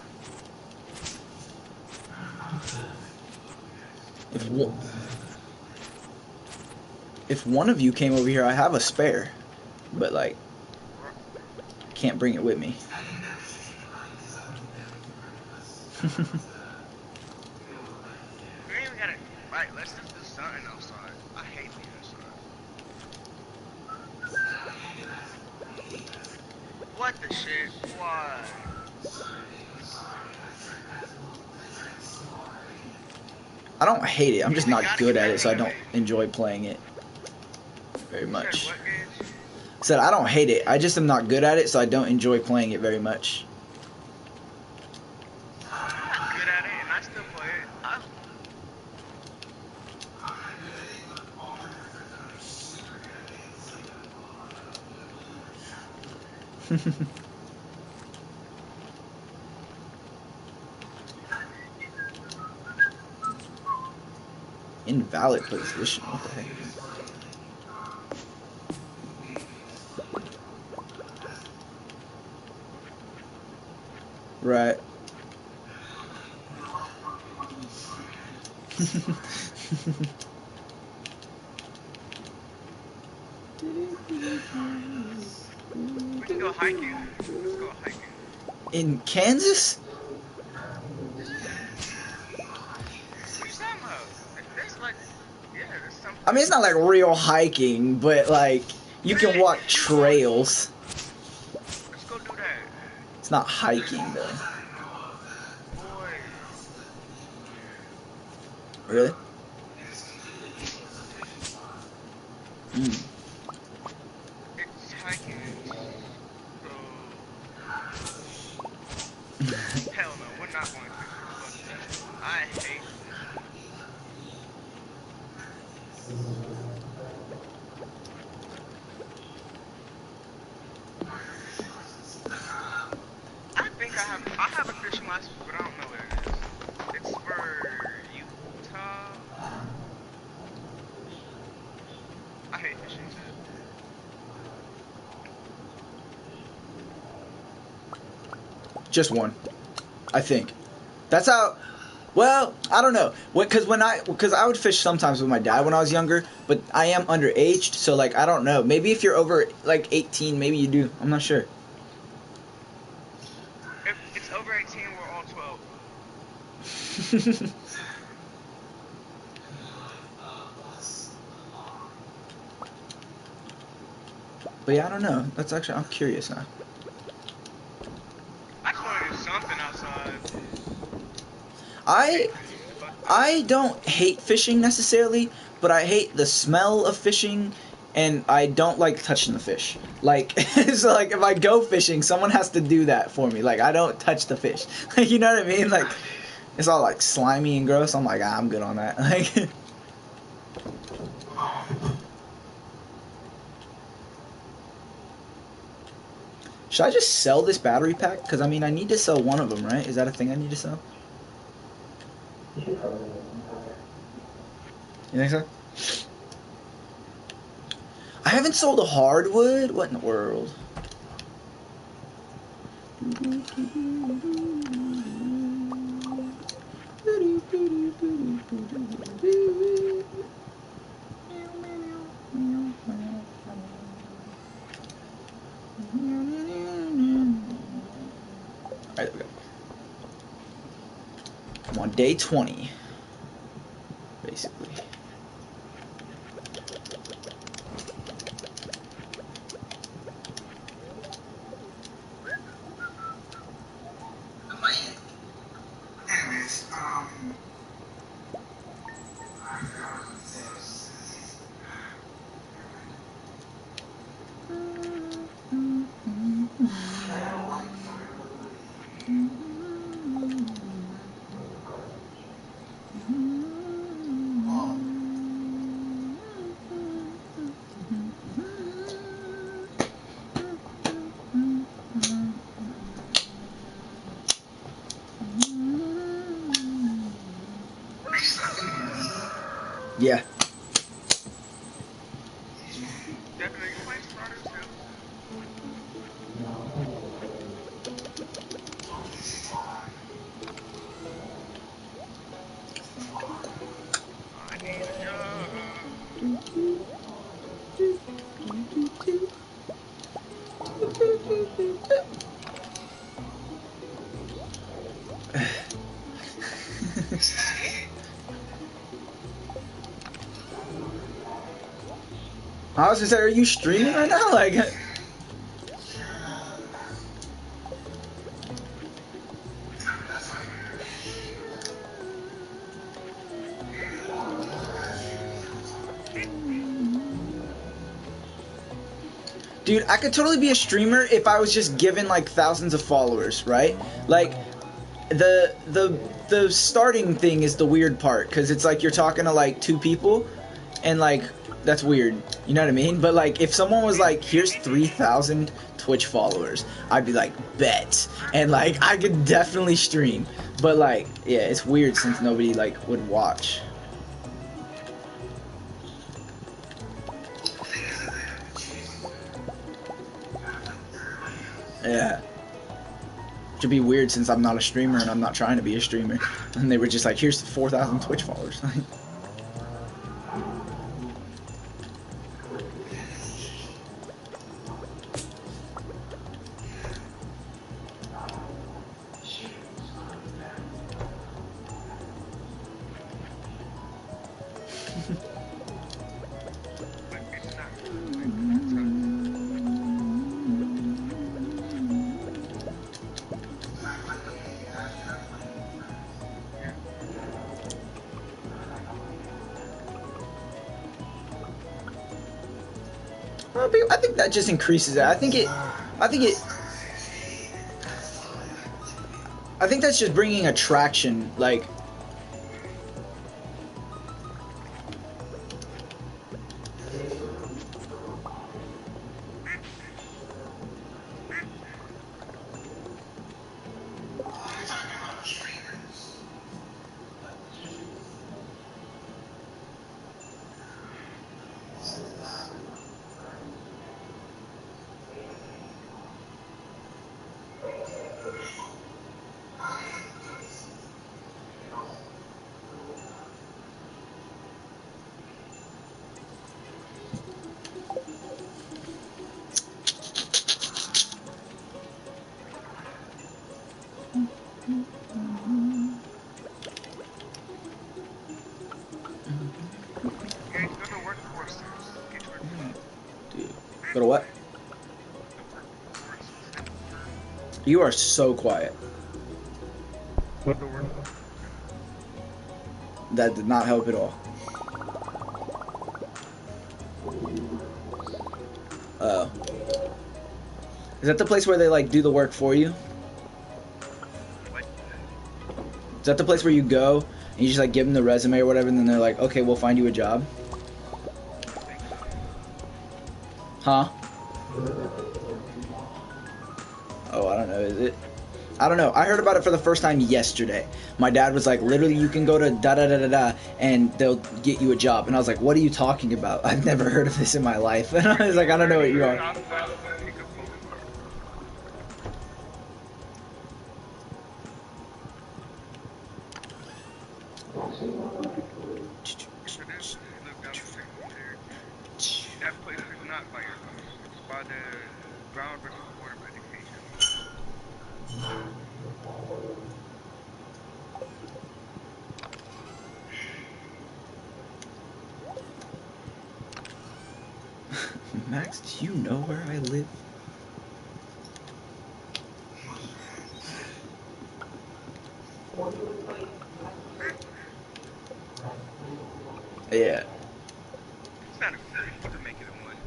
if, if one of you came over here, I have a spare. But like, can't bring it with me. We ain't even gotta, right, let's just do something outside. I hate being outside. What the shit? Why? I don't hate it. I'm just We not gotta good get at back it, to so I the don't base. enjoy playing it very You said much. what, Gage? Said I don't hate it. I just am not good at it, so I don't enjoy playing it very much. I'm not good at it, and I still play it. Invalid position. What the heck? Right. We can go hiking. Let's go hiking. In Kansas? What are you talking about? There's like, yeah, there's some I mean, it's not like real hiking, but like you can Man, walk you going? trails. Let's go do that. It's not hiking though. Boy. Really? Mm. It's hiking. So, hell no, we're not going fishing. Fuck that. I hate fishing. I have a fishing license, but I don't know where it is. It's for Utah. I hate fishing too. Just one, I think. That's how. Well, I don't know. Because I would fish sometimes with my dad when I was younger, but I am underaged, so like I don't know. Maybe if you're over like 18, maybe you do. I'm not sure. If it's over 18, we're all 12. But yeah, I don't know. That's actually I'm curious now. I just want to do something outside. I I hate fishing. Fuck that. I don't hate fishing necessarily, but I hate the smell of fishing, and I don't like touching the fish. Like, so like if I go fishing, someone has to do that for me. Like I don't touch the fish. Like you know what I mean? Like it's all like slimy and gross. I'm like, I'm good on that. Like, should I just sell this battery pack? Because I mean, I need to sell one of them, right? Is that a thing I need to sell? You think so? I haven't sold a hardwood. What in the world? Alright, there we go. I'm on day 20, basically. Anyways, Yeah. Definitely play Stardew too. I need a job. I was gonna say, are you streaming right now? Like, dude, I could totally be a streamer if I was just given like thousands of followers, right? Like, the starting thing is the weird part because it's like you're talking to like two people, and like that's weird. You know what I mean? But like, if someone was like, "Here's 3,000 Twitch followers," I'd be like, "Bet," and like I could definitely stream. But like, yeah, it's weird since nobody like would watch. Yeah. Should be weird since I'm not a streamer and I'm not trying to be a streamer. And they were just like, here's 4,000 Twitch followers. Like it's not like it's not. Well, I think that just increases it. I think that's just bringing attraction. Like, Yeah, go to workforce. Get to workforce. dude, go to what? The workforce. You are so quiet. What the workforce? That did not help at all. Oh. Is that the place where they like do the work for you? What? Is that the place where you go and you just like give them the resume or whatever, and then they're like, okay, we'll find you a job? Huh? Oh, I don't know. Is it? I don't know. I heard about it for the first time yesterday. My dad was like, literally, you can go to da da da da da, and they'll get you a job. And I was like, what are you talking about? I've never heard of this in my life. And I was like, I don't know what you are. That place is not by your house. It's by the Brown versus Board of Education. Max, do you know where I live? Yeah. It's not a three. You can make it a one.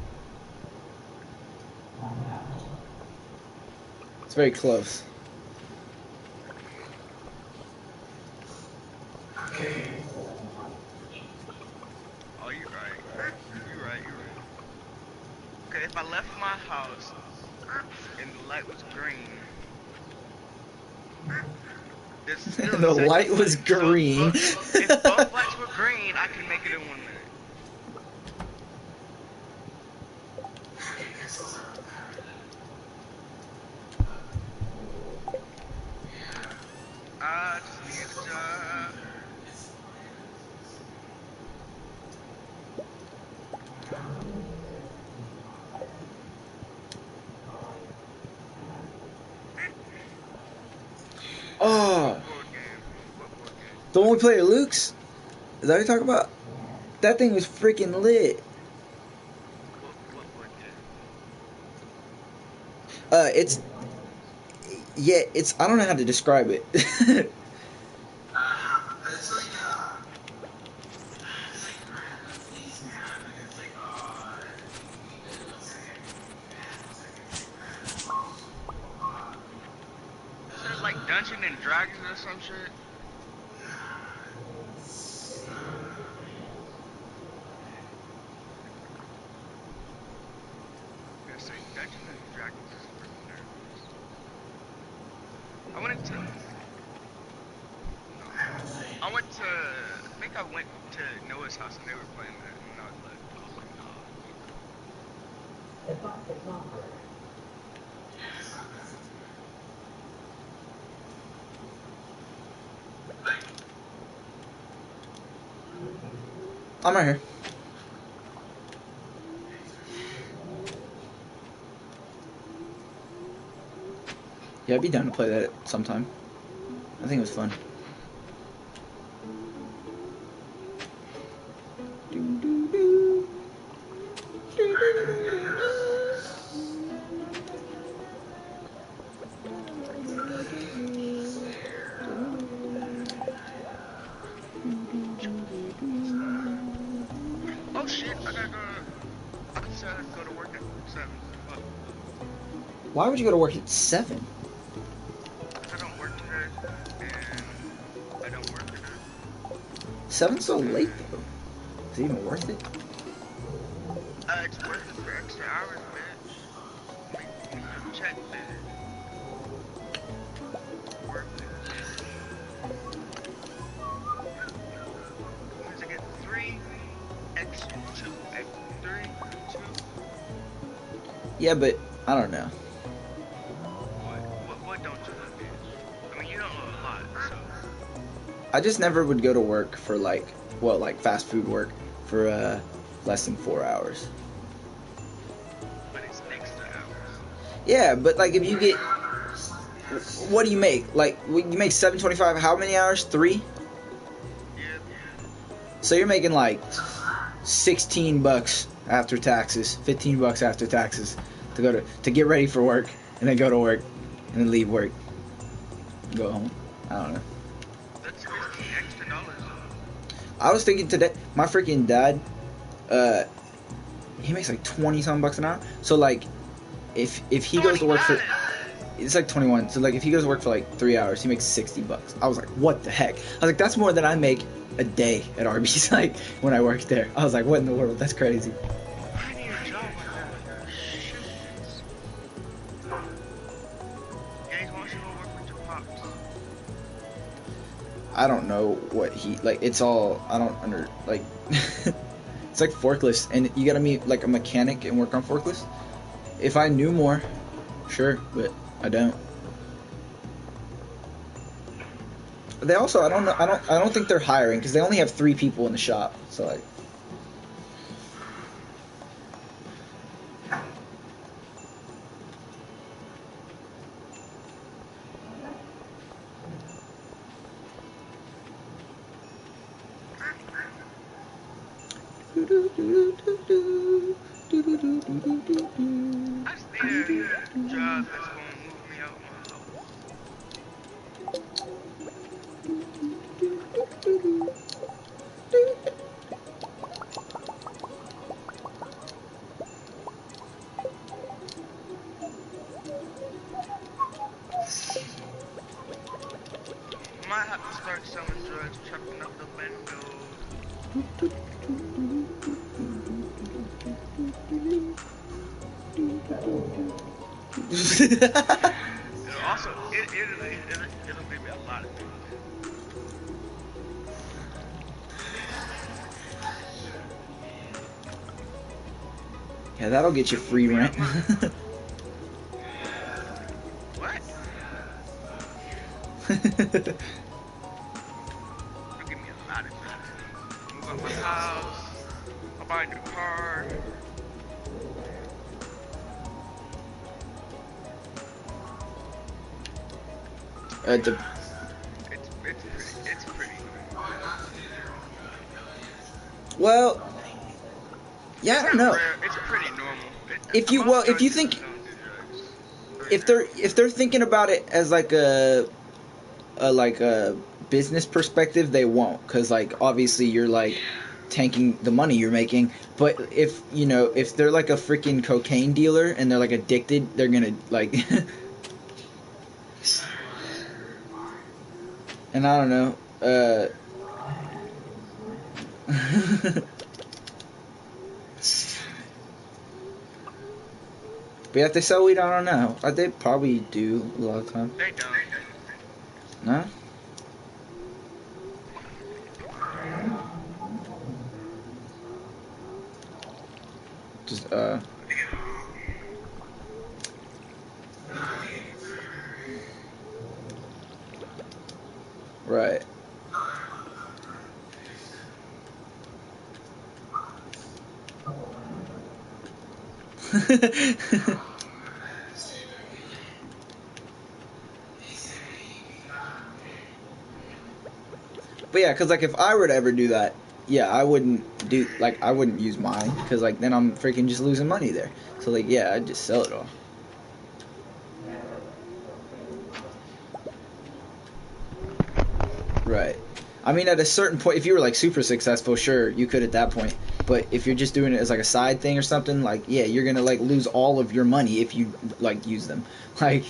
It's very close. Oh, you're right. You're right. You're right. Okay, if I left my house and the light was green, there's still The a second light was green. So, if both lights were green, I can make it a in 1 minute. I just need a job. Oh, What board game? What board game? the one we played at Luke's? Is that what you're talking about? That thing was freaking lit. What board game? It's yeah, it's I don't know how to describe it. It's like, these man, it's like, Is it like Dungeons and Dragons or some shit? I say Dungeons and Dragons is for nerds. I went to. No. I went to. I think I went to Noah's house and they were playing that, and I was like, nah. I'm right here. Yeah, I'd be down to play that sometime. I think it was fun. Oh shit! I gotta go. I decided to go to work at 7. Fuck. Why would you go to work at 7? Cause I don't work today, and I don't work today. 7's so late though. Is it even worth it? It's worth it for extra hours, bitch. When you check this. Worth it. Means I get 3 extra 2 extra 3 2. Yeah, but I don't know. What don't you know, bitch? I mean, you don't know a lot, so. I just never would go to work for like fast food work for less than 4 hours. But it's extra hours. Yeah, but like if you get, what do you make? Like you make $7.25. How many hours? 3. Yeah. So you're making like $16 after taxes, $15 after taxes to get ready for work, and then go to work, and then leave work, go home. I don't know. That's basically extra dollars. I was thinking today, my freaking dad, he makes like 20-something bucks an hour. So like, if he goes to work for, it's like 21. So like, if he goes to work for like 3 hours, he makes $60. I was like, what the heck? I was like, that's more than I make a day at Arby's. Like when I worked there, I was like, what in the world? That's crazy. I need a job like that. Shit. Games wants you to work with your pops. I don't know what he like. It's all I don't under like. It's like forklifts, and you gotta meet like a mechanic and work on forklifts. If I knew more, sure, but I don't. They also I don't know I don't think they're hiring because they only have 3 people in the shop. So like. I just need a job that's gonna move me out my house. Might have to start selling drugs, chucking up the windows. It'll also, it'll give me a lot of things. Yeah, that'll get you free rent. What? It'll give me a lot of time. Move out my house. I'll buy a new car. The, It's pretty. well, yeah, It's I don't not know. rare. It's pretty normal. If you Most drug if you dealers think don't do drugs. if they're thinking about it as like a business perspective, they won't, because like obviously you're like tanking the money you're making. But if you know, if they're like a freaking cocaine dealer and they're like addicted, they're gonna like and I don't know, but if they sell weed, I don't know. They probably do a lot of time. They don't. No? Just right. But yeah, because like if I were to ever do that, yeah, I wouldn't use mine, because like then I'm freaking just losing money there. So like yeah, I'd just sell it all. Right. I mean, at a certain point, if you were like super successful, sure, you could at that point. But if you're just doing it as like a side thing or something, like yeah, you're gonna like lose all of your money if you like use them. Like,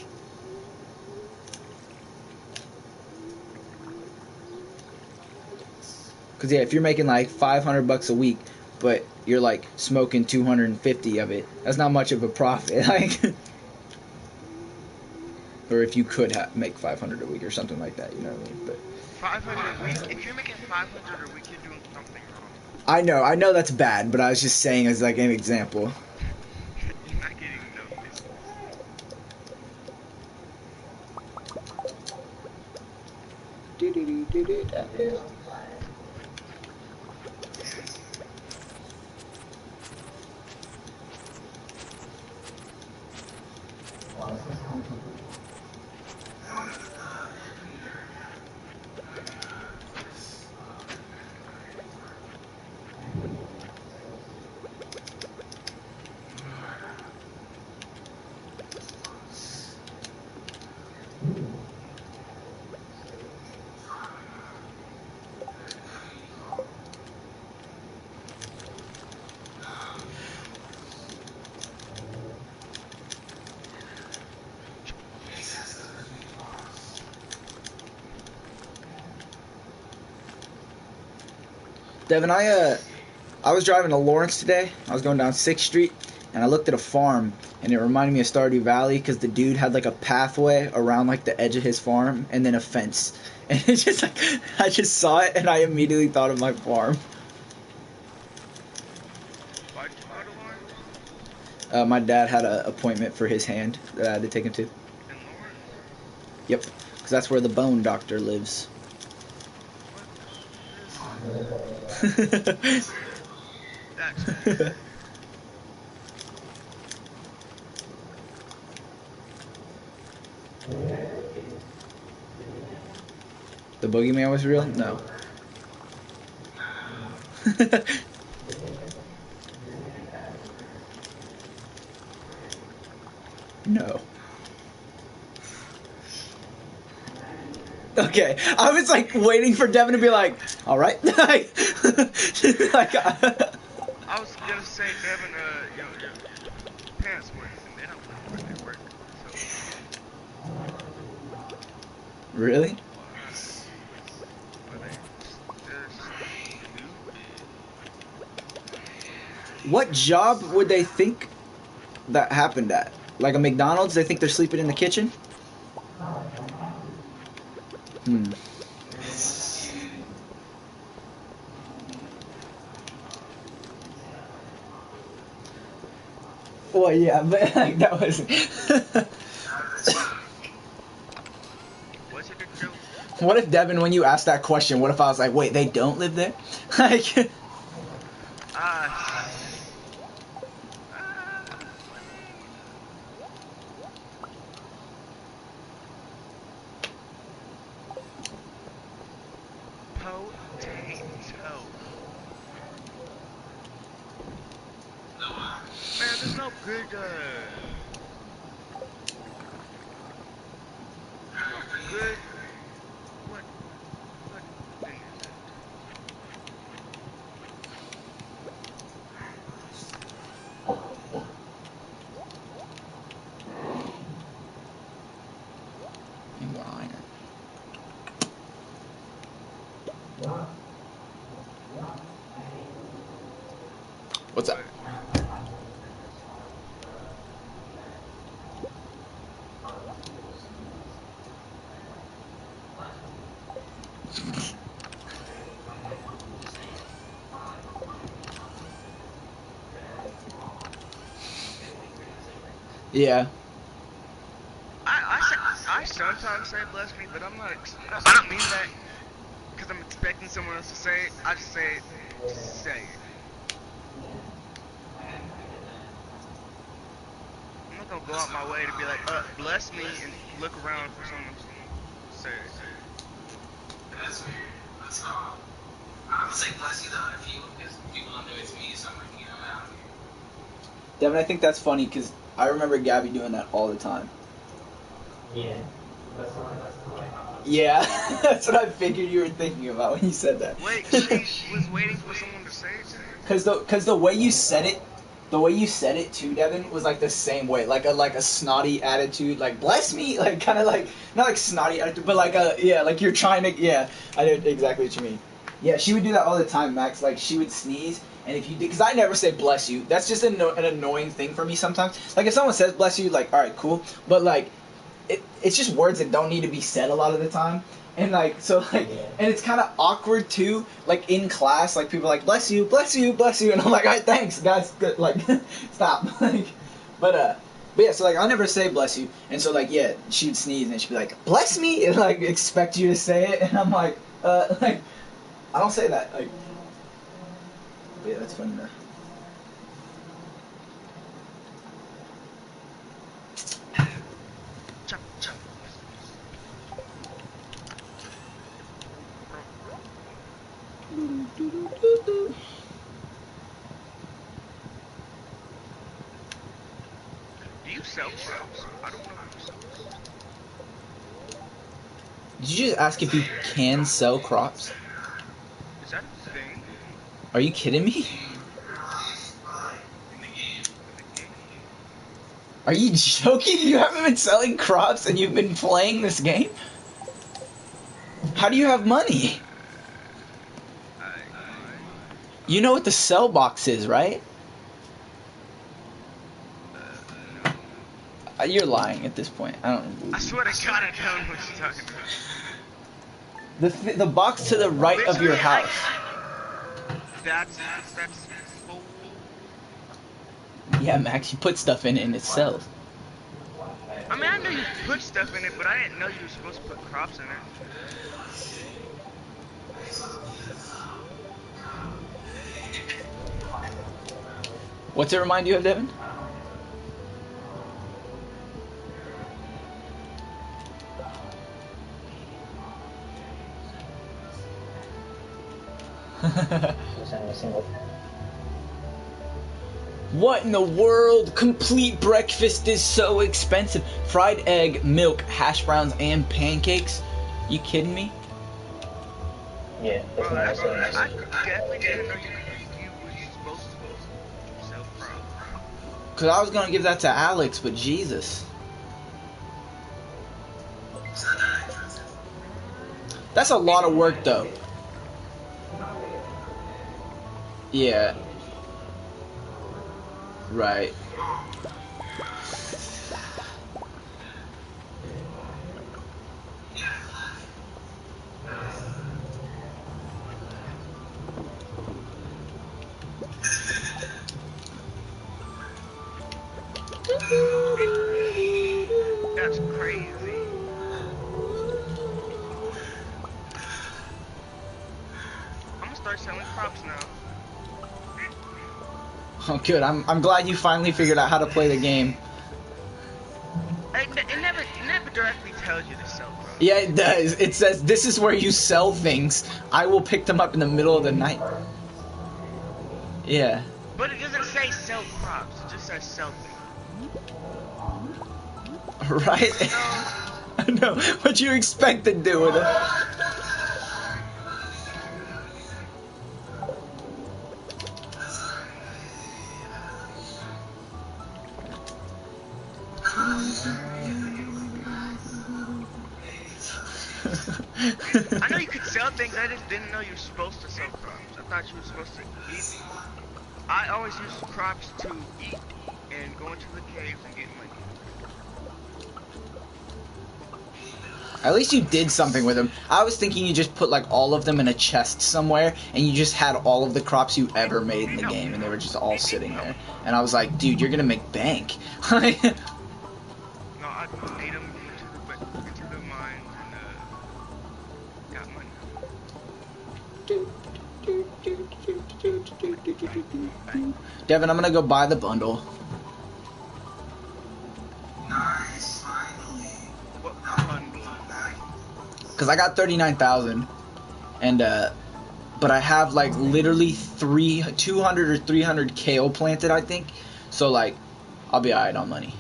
because yeah, if you're making like $500 a week, but you're like smoking 250 of it, that's not much of a profit. Like, or if you could make 500 a week or something like that, you know what I mean? But 500 a week. If you're making 500 a week, you're doing something wrong. I know that's bad, but I was just saying as like an example. You're not getting no business. Devin, I was driving to Lawrence today. I was going down 6th Street, and I looked at a farm, and it reminded me of Stardew Valley, because the dude had like a pathway around like the edge of his farm, and then a fence. And it's just like, I just saw it, and I immediately thought of my farm. Why'd you go to Lawrence? My dad had an appointment for his hand that I had to take him to. In Lawrence? Yep, because that's where the bone doctor lives. That's weird. The boogeyman was real? No. No. Okay, I was like waiting for Devin to be like, all right. Like, I was gonna say, Devin, your parents work, and they don't know where they work. So. Really? But they're stupid. What job would they think that happened at? Like a McDonald's? They think they're sleeping in the kitchen? Hmm. Well, yeah, but like that was. Was it a joke? What if Devin, when you asked that question, what if I was like, wait, they don't live there? Like, Ah, well, you know. Potato. Man, there's no good, no good, what, what thing is it? need more iron. What's up? What? Yeah. I sometimes say bless me, but I'm not, I don't mean that because I'm expecting someone else to say it. I just say it to say it. I'm not gonna go out my way to be like, bless me, and look around for someone to say it. That's weird. That's I'm gonna say bless you to other people because people don't do it to me, so I'm like, I'm out of here. Devin, I think that's funny because I remember Gabby doing that all the time. Yeah. That's the way. Yeah, that's what I figured you were thinking about when you said that. Wait, she was waiting for someone to say it to her? Cause the way you said it, too, Devin, was like the same way, like a snotty attitude, like bless me, like kind of like not like snotty attitude, but like like you're trying to, yeah, I know exactly what you mean. Yeah, she would do that all the time, Max. Like she would sneeze, and if you did, because I never say bless you. That's just an annoying thing for me sometimes. Like if someone says bless you, like all right, cool, but like it's just words that don't need to be said a lot of the time. And like so like and it's kind of awkward too, like in class, like people are like bless you, bless you, bless you, and I'm like, all right, thanks, guys, good, like stop. Like, but yeah, so like I never say bless you, and so like yeah, she'd sneeze and she'd be like bless me, and like expect you to say it, and I'm like like I don't say that, like, but yeah, that's funny enough. Chop, chop. Do you sell crops? I don't know if you sell crops. Did you just ask if you can sell crops? Is that a thing Are you kidding me? in the game? Are you joking? You haven't been selling crops and you've been playing this game? How do you have money? I mine. You know what the sell box is, right? No. You're lying at this point. I don't believe I you. swear to God, I don't know what you're talking about. The box to the right of your Literally, house. that's full. Yeah, Max, you put stuff in it and it sells. I mean, I knew you put stuff in it, but I didn't know you were supposed to put crops in it. What's it remind you of, Devin? What in the world? Complete breakfast is so expensive. Fried egg, milk, hash browns, and pancakes? You kidding me? Yeah, Bro, I definitely didn't know you were supposed to sell crops. Because I was going to give that to Alex, but Jesus. That's a lot of work, though. Yeah. Right. That's crazy. I'm gonna start selling crops now. Oh, good. I'm glad you finally figured out how to play the game. It never directly tells you to sell crops. Yeah, it does. It says this is where you sell things. I will pick them up in the middle of the night. Yeah. But it doesn't say sell crops. It just says sell things. Right? I know. What you expect to do with it? I know you could sell things. I just didn't know you were supposed to sell crops. I thought you were supposed to eat. I always use crops to eat and go into the caves and get money. At least you did something with them. I was thinking you just put like all of them in a chest somewhere, and you just had all of the crops you ever made in the game, and they were just all sitting there. And I was like, dude, you're gonna make bank. No, I ate them into the mines and got money. Devin, I'm gonna go buy the bundle. Nice, finally. What bundle? Cause I got 39,000, and but I have like literally 200 or 300 kale planted, I think. So like, I'll be alright on money.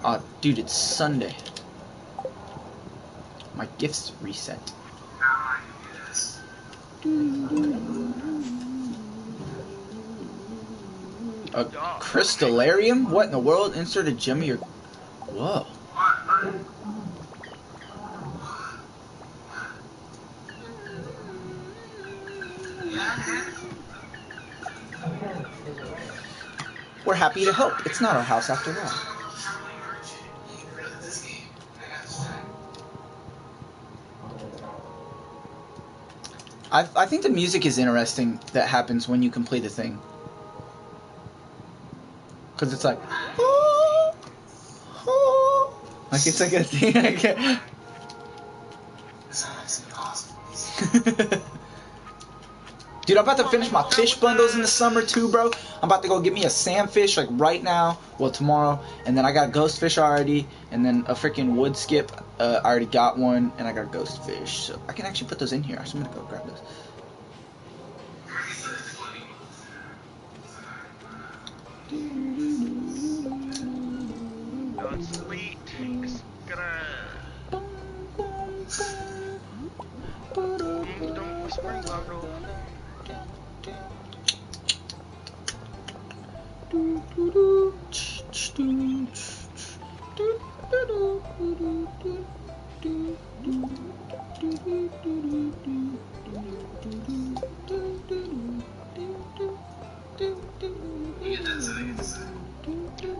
Oh, dude, it's Sunday. My gifts reset. A crystallarium? What in the world? Insert a gem of your... Whoa. We're happy to help. It's not our house after all. I think the music is interesting that happens when you complete a thing. Because it's like... Like it's like a thing. Dude, I'm about to finish my fish bundles in the summer too, bro. I'm about to go get me a sandfish like right now, well tomorrow, and then I got ghost fish already, and then a freaking wood skip. I already got one, and I got ghost fish, so I can actually put those in here. I'm gonna go grab those. No, it's sweet. It's gonna. Don't spring bundle.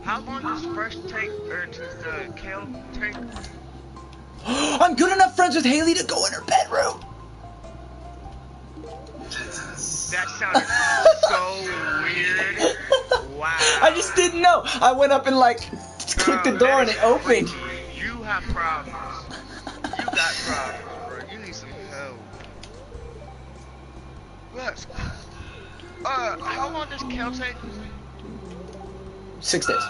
How long does fresh take, or does the kale take? I'm good enough friends with Haley to go in her bedroom. That sounded so weird. Wow. I just didn't know. I went up and like clicked the door and it opened. You have problems. You got problems, bro. You need some help. Let's. How long does kale take? 6 days.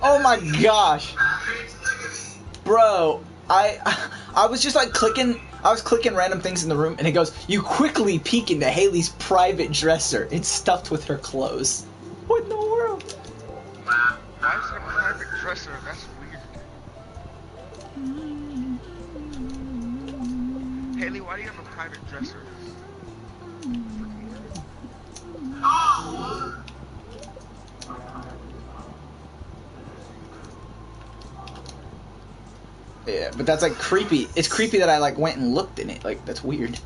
Oh my gosh. Bro, I was just like clicking, I was clicking random things in the room and it goes, you quickly peek into Haley's private dresser. It's stuffed with her clothes. What in the world? Why is it a private dresser? That's weird. Haley, why do you have a private dresser? Yeah, but that's like creepy. It's creepy that I like went and looked in it. Like, that's weird.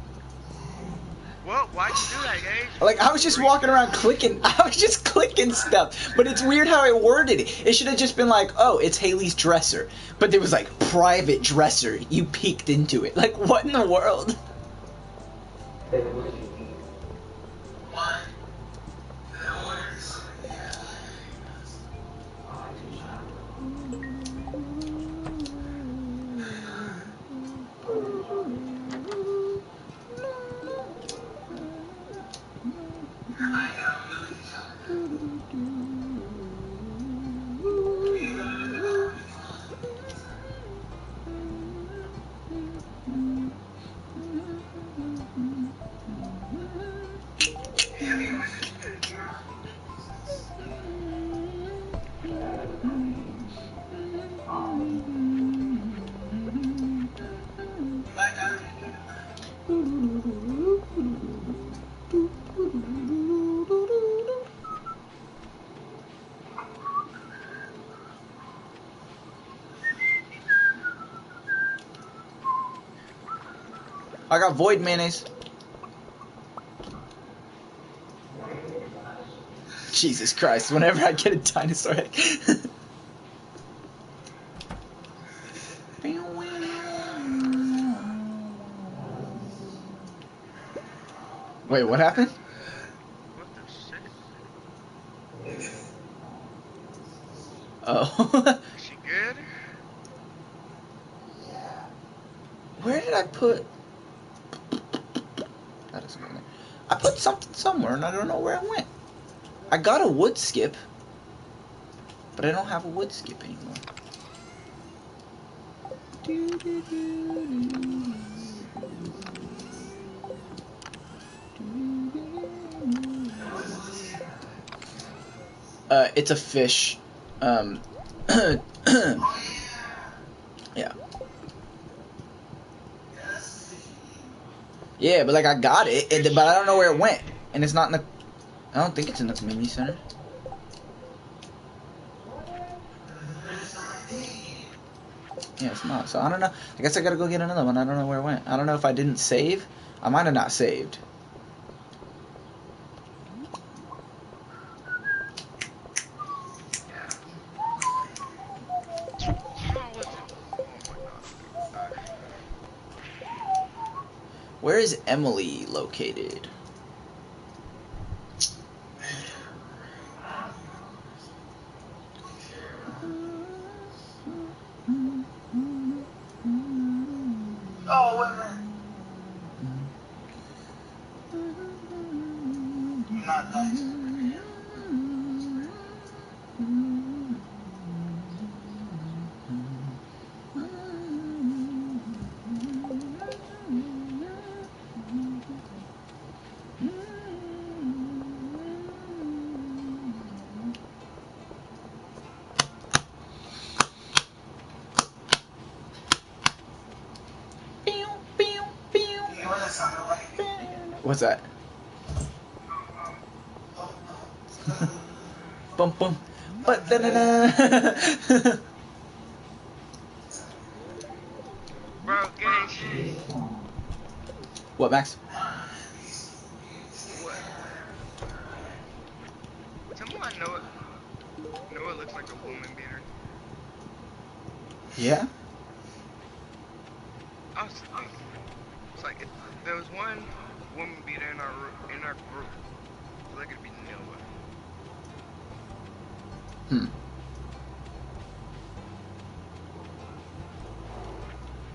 Well, why'd you do that, Gage? Like, I was just walking around clicking. I was just clicking stuff. But it's weird how it worded it. It should have just been like, oh, it's Haley's dresser. But there was like, private dresser. You peeked into it. Like, what in the world? What? That works. I got really I got void mayonnaise. Jesus Christ, whenever I get a dinosaur egg. Wait, what happened? What the shit? Oh. Is she good? Where did I put... That doesn't go in there. I put something somewhere and I don't know where it went. I got a wood skip, but I don't have a wood skip anymore. It's a fish. Yeah. Yeah, but like I got it, but I don't know where it went, and it's not in the. I don't think it's in the community center. Yeah, it's not. So I don't know. I guess I gotta go get another one. I don't know where it went. I don't know if I didn't save. I might have not saved. How is it? Oh my god, I'm gonna die. Where is Emily located? Oh, wait a minute. Not nice. You know what that sounded like? What's that? Bum bum. But da da da. Bro, Gage. What, Max? What? Someone know it looks like a woman beater. Yeah. I was thinking, it's like there was one woman beater in our group. So that could be Noah.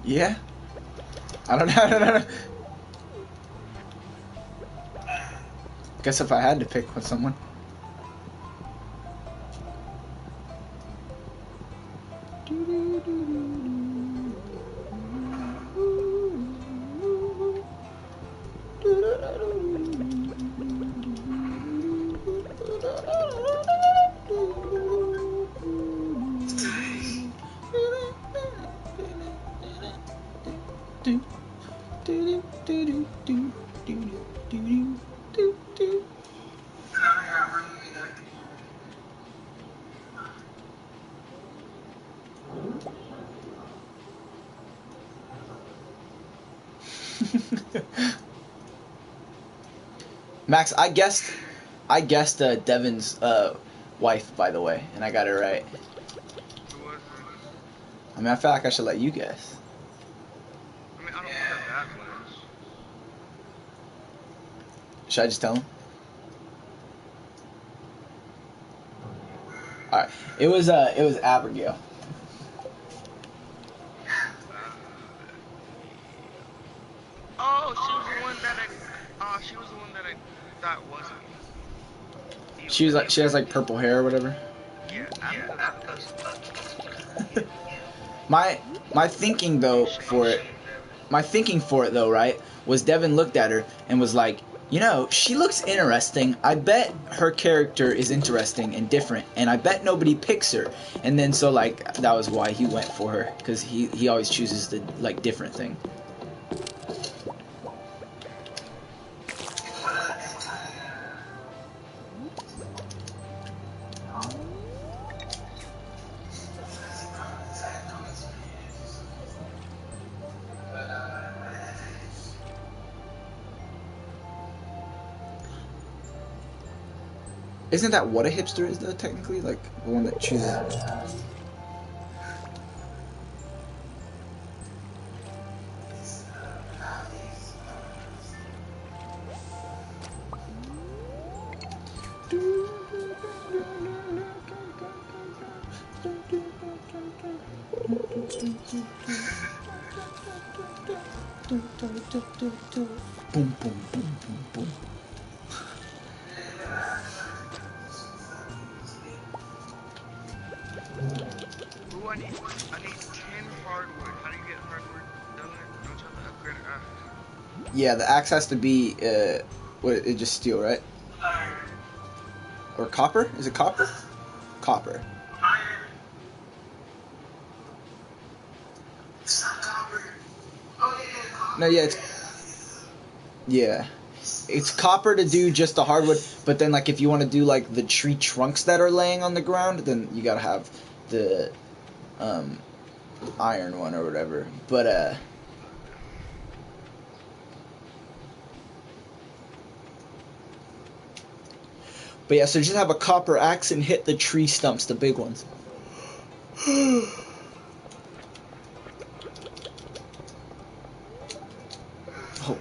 Yeah. I don't know. I don't know. Guess if I had to pick with someone. Max, I guessed Devin's wife, by the way, and I got it right. Who was it? I mean, I feel like I should let you guess. I mean, I don't care that much. Should I just tell him? All right. It was Abigail. Oh, she was the one that she was the one that I thought wasn't. She has like purple hair or whatever. Yeah, Abigail's My thinking though for it, right, was Devin looked at her and was like, you know, she looks interesting. I bet her character is interesting and different, and I bet nobody picks her. And then so like that was why he went for her, because he always chooses the like different thing. Isn't that what a hipster is, though, technically? Like, the one that chooses... Boom, boom, boom, boom, boom. Ooh, I need 10 hardwood. How do you get hardwood? Don't you have to upgrade it? Yeah, the axe has to be, it just steel, right? Or copper? Is it copper? Copper. It's not copper. Oh, yeah, copper. No, yeah, it's copper to do just the hardwood, but then like if you want to do like the tree trunks that are laying on the ground, then you gotta have the iron one or whatever. But yeah, so just have a copper axe and hit the tree stumps, the big ones. Oh.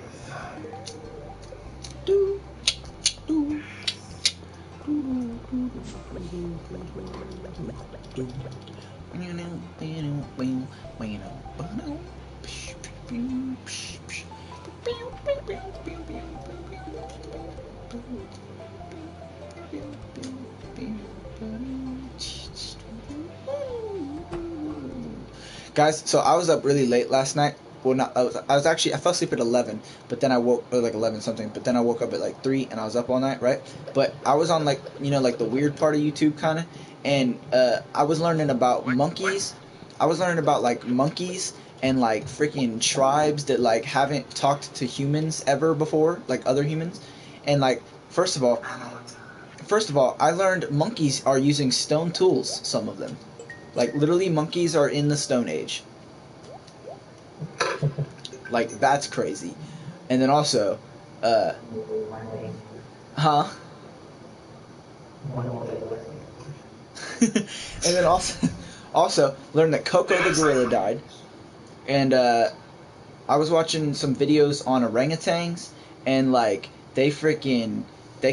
Guys, so I was up really late last night. Well, not I was actually I fell asleep at 11, but then I woke or like 11 something. But then I woke up at like 3, and I was up all night, right? But I was on like like the weird part of YouTube kind of, and I was learning about monkeys. I was learning about like monkeys and like freaking tribes that like haven't talked to humans ever before, like other humans, and like first of all, I learned monkeys are using stone tools. Some of them. Like, literally, monkeys are in the Stone Age. Like, that's crazy. And then also, huh? And then also, learned that Coco the gorilla died. And, I was watching some videos on orangutans, and, like, they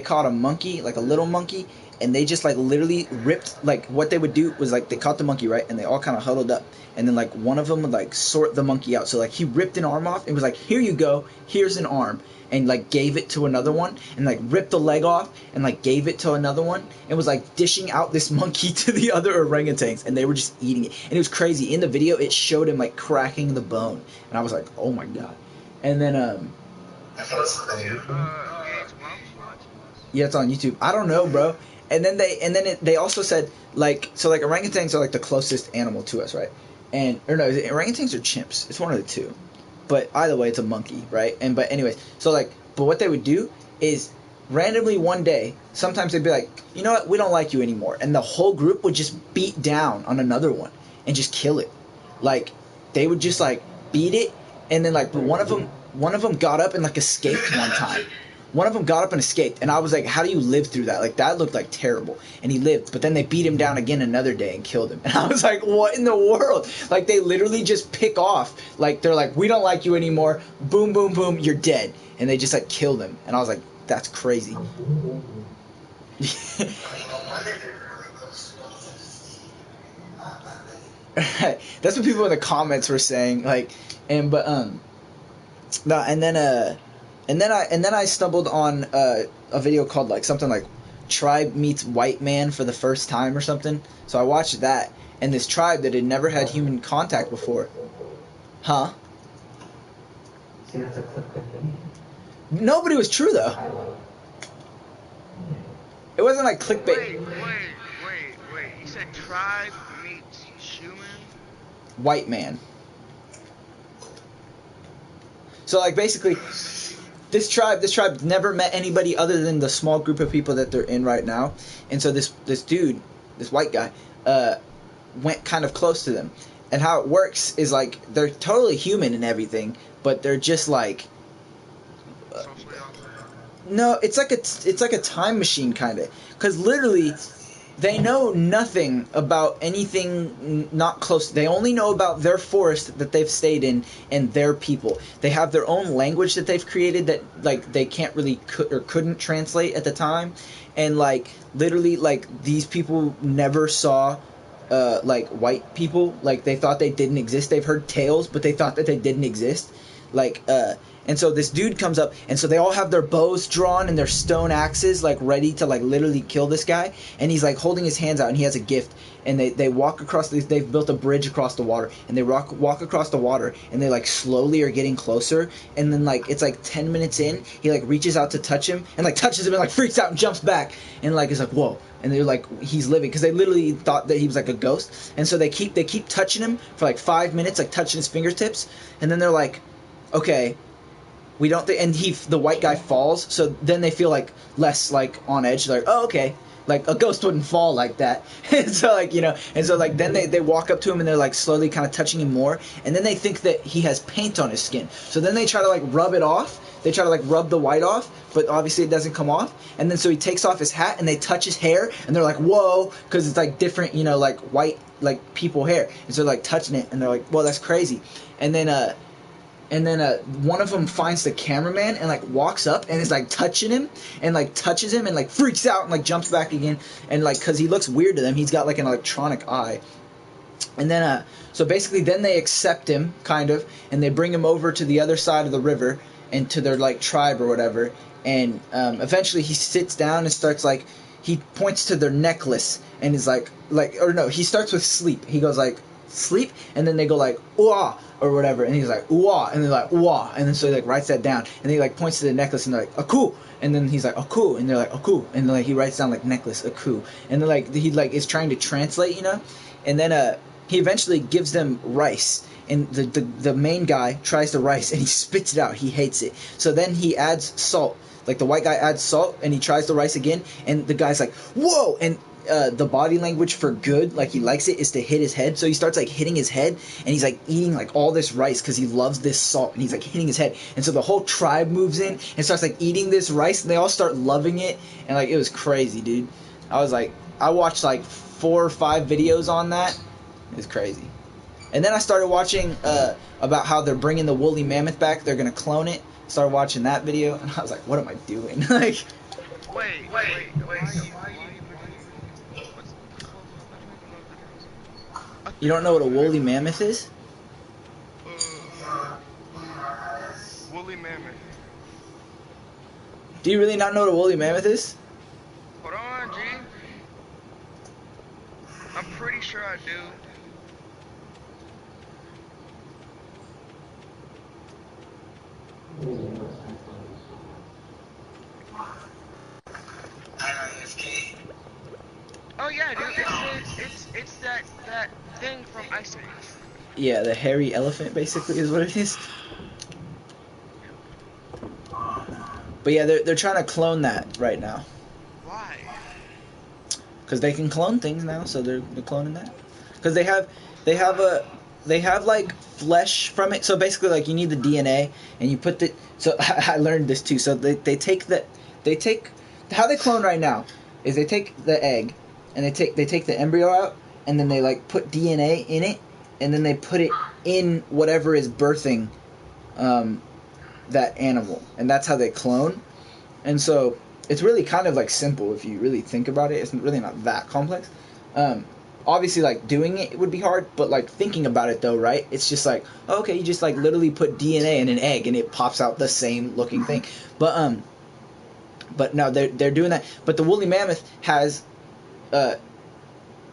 caught a monkey, like a little monkey, and they just like literally ripped, like what they would do was like they caught the monkey, right, and they all kind of huddled up, and then like one of them would like sort the monkey out. So like he ripped an arm off and was like, here you go, here's an arm, and like gave it to another one, and like ripped the leg off and like gave it to another one, and was like dishing out this monkey to the other orangutans, and they were just eating it. And it was crazy. In the video it showed him like cracking the bone, and I was like, oh my god. And then yeah, it's on YouTube. I don't know, bro. And then they also said like, so like orangutans are like the closest animal to us, right? And or no, orangutans are chimps. It's one of the two. But either way, it's a monkey, right? And but anyways, so like, but what they would do is randomly one day, sometimes they'd be like, you know what, we don't like you anymore, and the whole group would just beat down on another one and just kill it. Like they would just like beat it, and then like, but one of them got up and like escaped one time. one of them got up and escaped, and I was like, how do you live through that? Like, that looked like terrible. And he lived, but then they beat him down again another day and killed him. And I was like, what in the world? Like, they literally just pick off. Like, they're like, we don't like you anymore. Boom, boom, boom, you're dead. And they just, like, killed him. And I was like, that's crazy. That's what people in the comments were saying. Like, and then I stumbled on a video called like something like Tribe Meets White Man for the first time or something. So I watched that, and this tribe that had never had human contact before. Huh? See, that's a clickbait video. No, but it was true though. It wasn't like clickbait. Wait. You said tribe meets human? White man. So like basically, this tribe never met anybody other than the small group of people that they're in right now, and so this dude, this white guy, went kind of close to them, and how it works is like they're totally human and everything, but they're just like. No, it's like a time machine kind of, because literally, they know nothing about anything not close. They only know about their forest that they've stayed in and their people. They have their own language that they've created that like they can't really couldn't translate at the time, and like literally like these people never saw like white people. Like they thought they didn't exist. They've heard tales, but they thought that they didn't exist. Like and so this dude comes up, and so they all have their bows drawn and their stone axes, like, ready to, like, literally kill this guy. And he's, like, holding his hands out, and he has a gift. And they walk across, they've built a bridge across the water. And they walk across the water, and they, like, slowly are getting closer. And then, like, it's, like, 10 minutes in, he, like, reaches out to touch him, and, like, touches him, and, like, freaks out and jumps back. And, like, is like, whoa. And they're like, he's living, because they literally thought that he was, like, a ghost. And so they keep touching him for, like, 5 minutes, like, touching his fingertips. And then they're like, okay, we don't think, and the white guy falls, so then they feel like less like on edge. They're like, oh, okay, like a ghost wouldn't fall like that. And so like, you know, and so like then they walk up to him, and they're like slowly kind of touching him more, and then they think that he has paint on his skin, so then they try to like rub it off. They try to like rub the white off, but obviously it doesn't come off. And then so he takes off his hat, and they touch his hair, and they're like, whoa, because it's like different, you know, like white like people hair, and so they're like touching it, and they're like, well, that's crazy. And then one of them finds the cameraman and like walks up and is like touching him and like touches him and like freaks out and like jumps back again, and like because he looks weird to them, he's got like an electronic eye. And then so basically then they accept him kind of, and they bring him over to the other side of the river and to their like tribe or whatever. And eventually he sits down and starts like, he points to their necklace and is like or no, he starts with sleep. He goes like, sleep, and then they go like, ooh, or whatever, and he's like, ooh, and they're like, ooh, and then so he like writes that down, and then he like points to the necklace, and they're like, aku, and then he's like, aku, and they're like, aku, and then like he writes down like necklace, aku, and then like he like is trying to translate, you know, and then he eventually gives them rice, and the main guy tries the rice, and he spits it out, he hates it, so then he adds salt, like the white guy adds salt, and he tries the rice again, and the guy's like, whoa, and the body language for good, like he likes it, is to hit his head. So he starts like hitting his head, and he's like eating like all this rice because he loves this salt, and he's like hitting his head. And so the whole tribe moves in and starts like eating this rice, and they all start loving it. And like it was crazy, dude. I watched like 4 or 5 videos on that. It was crazy. And then I started watching about how they're bringing the woolly mammoth back. They're gonna clone it. Started watching that video, and I was like, what am I doing? Like, Wait. you don't know what a woolly mammoth is? Woolly mammoth. Do you really not know what a woolly mammoth is? Hold on, G. I'm pretty sure I do. Oh yeah, dude. It's that thing from Ice Age. Yeah, the hairy elephant basically is what it is. But yeah, they're trying to clone that right now. Why? Because they can clone things now, so they're cloning that. Because they have they have like flesh from it. So basically, like you need the DNA, and you put the. So I learned this too. So they take how they clone right now is they take the egg, and they take the embryo out, and then they like put DNA in it, and then they put it in whatever is birthing that animal, and that's how they clone. And so it's really kind of like simple if you really think about it. It's really not that complex. Obviously, like doing it would be hard, but like thinking about it though, right? It's just like, okay, you just like literally put DNA in an egg and it pops out the same looking thing. But no, they're doing that. But the woolly mammoth has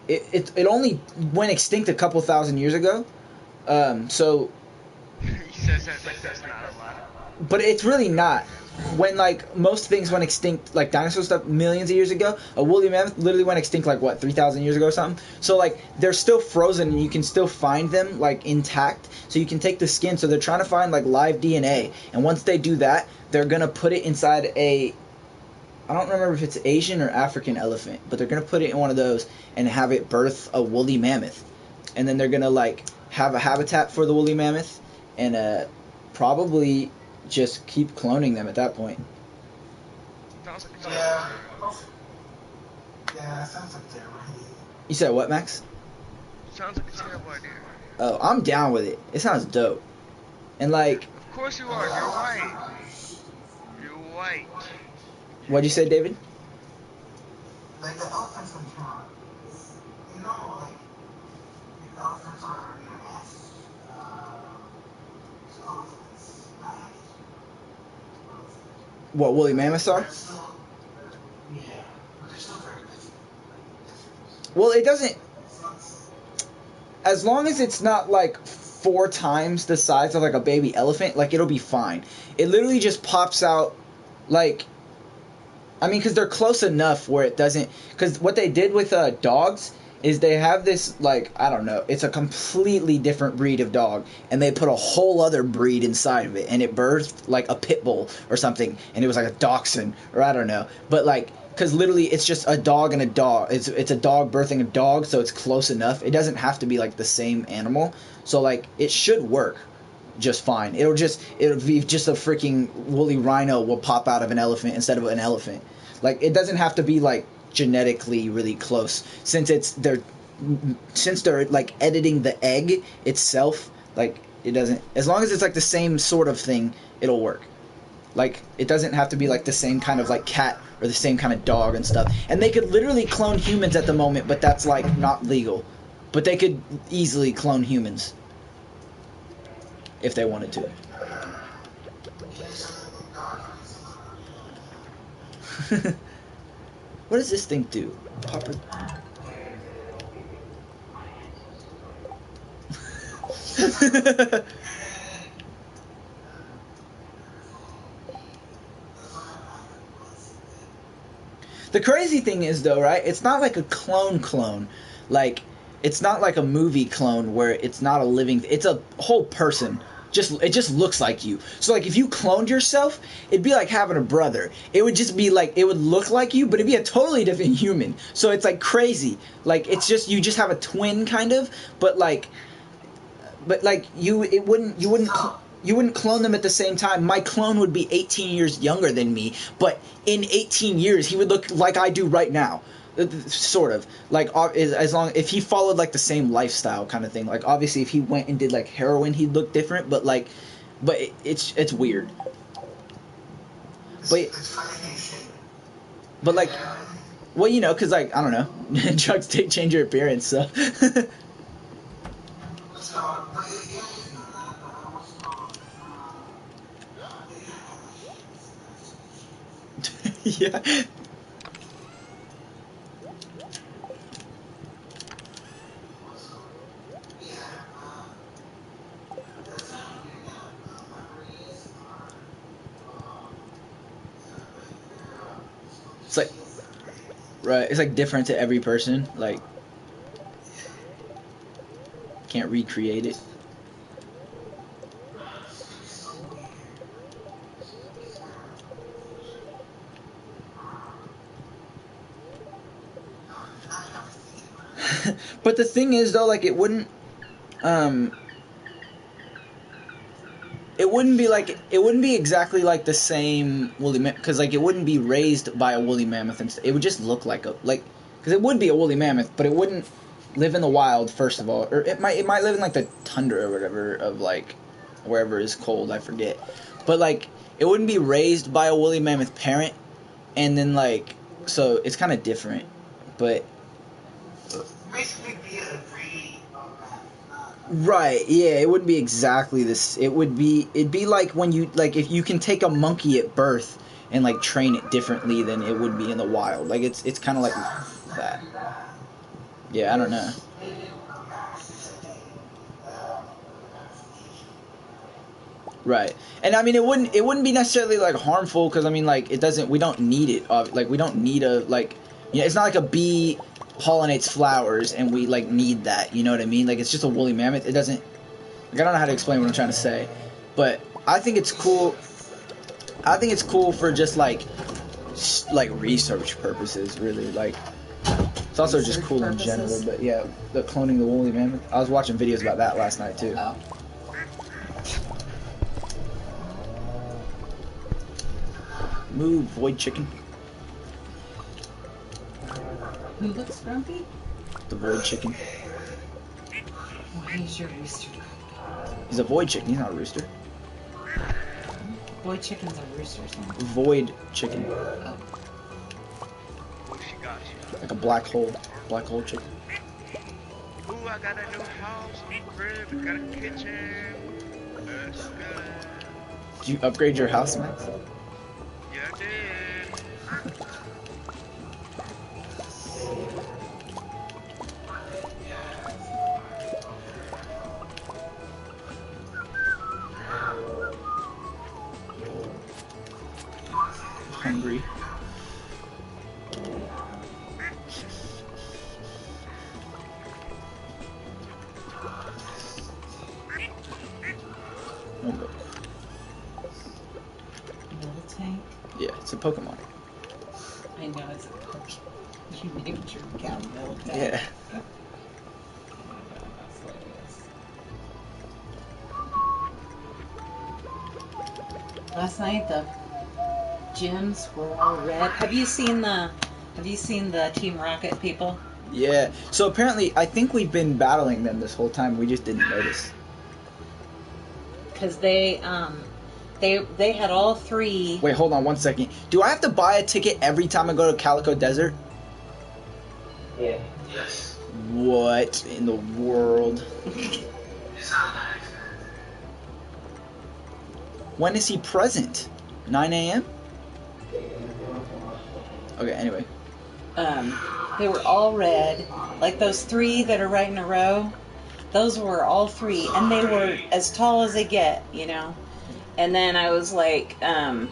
it only went extinct a couple thousand years ago. So He says that like that's not a lot. but it's really not. When like most things went extinct, like dinosaur stuff, millions of years ago, a woolly mammoth literally went extinct like what 3,000 years ago or something. So like they're still frozen and you can still find them like intact. So you can take the skin. So they're trying to find like live DNA, and once they do that, they're gonna put it inside a. I don't remember if it's Asian or African elephant, but they're gonna put it in one of those and have it birth a woolly mammoth, and then they're gonna like have a habitat for the woolly mammoth, and probably just keep cloning them at that point. Sounds like a Yeah. terrible Yeah, that sounds like terrible. You said what, Max? idea. Sounds like a terrible idea. Oh, I'm down with it. It sounds dope. And like, Of course you are. You're white. You're white. what'd you say, David? Like the elephants in town. You know, like the elephants are elephants. What woolly mammoths are? They're still, yeah, but they're still very different. Well, it doesn't. As long as it's not like 4 times the size of like a baby elephant, like it'll be fine. It literally just pops out, like. I mean, because they're close enough where it doesn't. Because what they did with dogs is they have this, like, I don't know, it's a completely different breed of dog, and they put a whole other breed inside of it, and it birthed like a pit bull or something, and it was like a dachshund, or I don't know. But like, because literally it's just a dog and a dog. It's a dog birthing a dog, so it's close enough. It doesn't have to be like the same animal. So like, it should work just fine. It'll be just a freaking woolly rhino will pop out of an elephant instead of an elephant. Like it doesn't have to be like genetically really close since they're like editing the egg itself. Like it doesn't, as long as it's like the same sort of thing, it'll work. Like it doesn't have to be like the same kind of like cat or the same kind of dog and stuff. And they could literally clone humans at the moment, but that's like not legal. But they could easily clone humans if they wanted to. What does this thing do? Pop it. The crazy thing is though, right? It's not like a clone. Like it's not like a movie clone where it's not a living. It's a whole person. It just looks like you. So like if you cloned yourself, it'd be like having a brother. It would just be like it would look like you, but it'd be a totally different human. So it's like crazy. Like it's just you just have a twin kind of, but like you wouldn't clone them at the same time. My clone would be 18 years younger than me, but in 18 years he would look like I do right now. Sort of like as long if he followed like the same lifestyle kind of thing. Like obviously if he went and did like heroin, he'd look different. But like, it's weird. But like, well, you know, because like I don't know, drugs change your appearance. So yeah. It's like, right, it's like different to every person. Like, can't recreate it. But the thing is, though, like, it wouldn't, it wouldn't be exactly like the same woolly mammoth, because like it wouldn't be raised by a woolly mammoth, and it would just look like because it would be a woolly mammoth, but it wouldn't live in the wild, first of all, or it might live in like the tundra or whatever of like wherever is cold, I forget, but like it wouldn't be raised by a woolly mammoth parent, and then like so it's kind of different, but Basically, be a breed of that. right, yeah, it wouldn't be exactly this. It'd be like when you like if you can take a monkey at birth and like train it differently than it would be in the wild. Like it's kind of like that. Yeah, I don't know. Right, and I mean it wouldn't be necessarily like harmful because I mean like it doesn't we don't need it like we don't need a like it's not like a bee pollinates flowers and we like need that, you know what I mean, like it's just a woolly mammoth. It doesn't like I don't know how to explain what I'm trying to say, but I think it's cool. I think it's cool for just like research purposes, really. Like it's also just Research cool purposes? in general. But yeah, the cloning the woolly mammoth. I was watching videos about that last night too. Oh. Move, void chicken. Who looks grumpy? The void chicken. Oh, he's your rooster. He's a void chicken. He's not a rooster. Boy, chicken's a rooster or something. Void chicken, Oh. What she got you? like a black hole chicken. Ooh, I got a new house, new crib, got a kitchen. That's good. Did you upgrade your house, Max? Yeah, I did. Hungry. Milk. Miltank? Yeah, it's a Pokemon. I know it's a Pokemon. You named your cow Miltank. Yeah. That's hilarious. Last night the gyms were all red. Have you seen the Team Rocket people? Yeah. So apparently, I think we've been battling them this whole time. We just didn't notice. Because they had all three. Wait, hold on 1 second. Do I have to buy a ticket every time I go to Calico Desert? Yeah. Yes. What in the world? It's not that expensive. When is he present? 9 a.m.? Okay, anyway. They were all red. Like those three that are right in a row. Those were all three, and they were as tall as they get, you know. And then I was like, and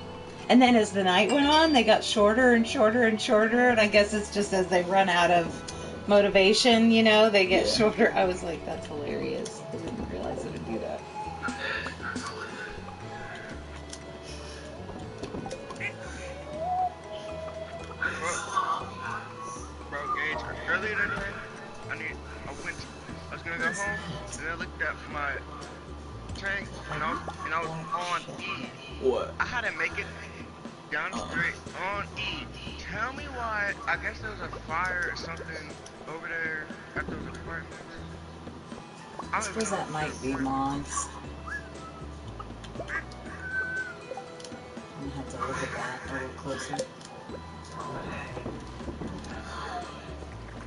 then as the night went on, they got shorter and shorter and shorter. And I guess it's just as they run out of motivation, you know, they get shorter. I was like, that's hilarious. I didn't realize it would do that. Bro, Gage, earlier today, I was gonna go home, and I looked at my tank, and I was on E. What? I had to make it down the street on E. Tell me why, I guess there was a fire or something over there at those apartments. I suppose that might be mods. I'm gonna have to look at that a little closer.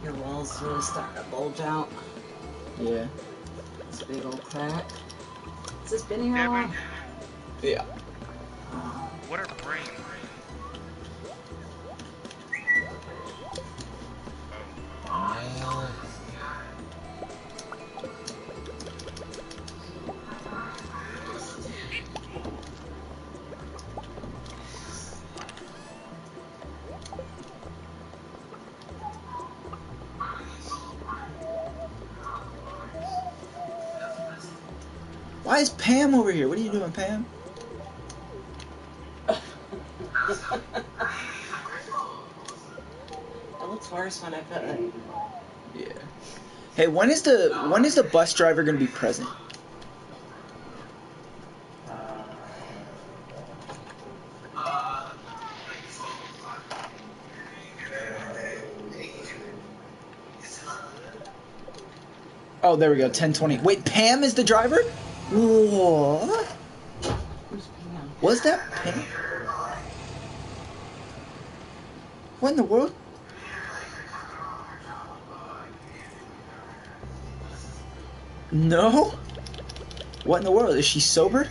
Your wall's really starting to bulge out. Yeah. It's a big old crack. Has this been here Devin, long? Yeah. what are brains? Why is Pam over here? What are you doing, Pam? It looks worse when I put it. Yeah. Hey, when is the bus driver gonna be present? Oh, there we go. 10:20. Wait, Pam is the driver? What? Who's Pam? Was that Pam? What in the world? No? What in the world? Is she sober?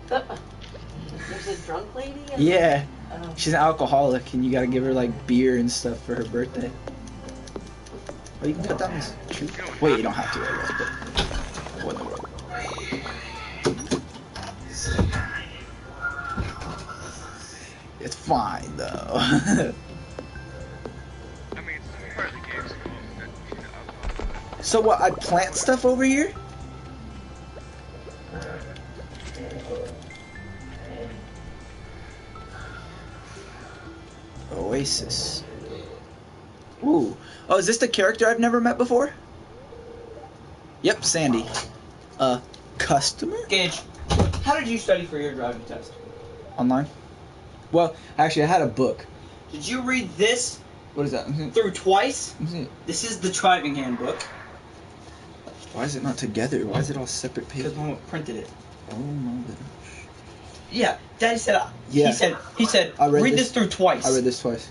There's a drunk lady? Yeah. Oh. She's an alcoholic, and you gotta give her, like, beer and stuff for her birthday. Oh, you can cut down this tree. Wait, you don't have to, I guess, but... What in the world? It's fine, though. I mean, it's part of the game, so you know, alcohol. So what, I plant stuff over here? Oasis. Ooh. Oh, is this the character I've never met before? Yep, Sandy. Customer? Gage, how did you study for your driving test? Online? Well, actually, I had a book. Did you read this What is that? through twice? Why This is the driving handbook. is it not together? Why is it all separate Because paper? Mama printed it. Oh my gosh. Yeah, Daddy said. Yeah. He said. I read Read this- this through twice. I read this twice.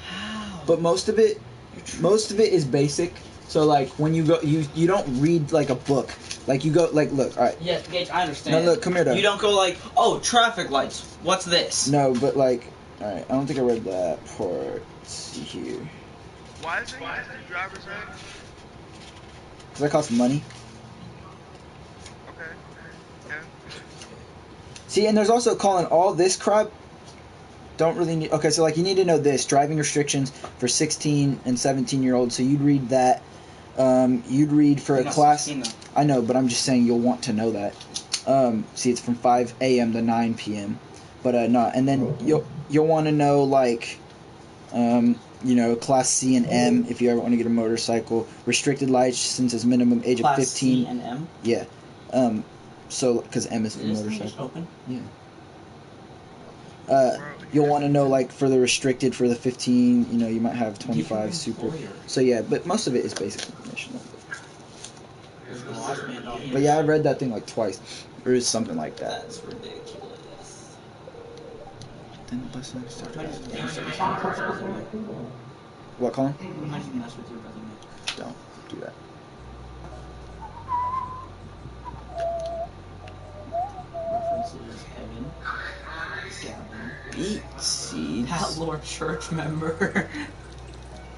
How? But most of it is basic. So like when you go, you don't read like a book. Like you go, like look, all right. Yeah, Gage, I understand. No, look, come here, though. You don't go like, oh, traffic lights. What's this? No, but like, all right. I don't think I read that part. Let's see here. Why is it used to driver's ed? Cause that costs money. Okay. Yeah. See, and there's also calling all this crap. Don't really need. Okay, so like you need to know this driving restrictions for 16 and 17-year-olds. So you'd read that. You'd read for a You're not class. 16 though. I know, but I'm just saying you'll want to know that. See, it's from 5 a.m. to 9 p.m. But no, and then you'll want to know like, you know, class C and M if you ever want to get a motorcycle. Restricted license minimum age Class of 15. C and M. Yeah. So because M is for Is this thing just motorcycle. open? You'll want to know like for the restricted for the 15. You know, you might have 25 You super. employer. So yeah, but most of it is basic information. There's the last man down here. But yeah, I read that thing like twice, or something like that. That's ridiculous. Then the bus next Might started. just mess with your resume. What, Colin? Might just mess with your resume. Don't do that. References, Evan, Gavin, Beat seeds. Pat Lord church member.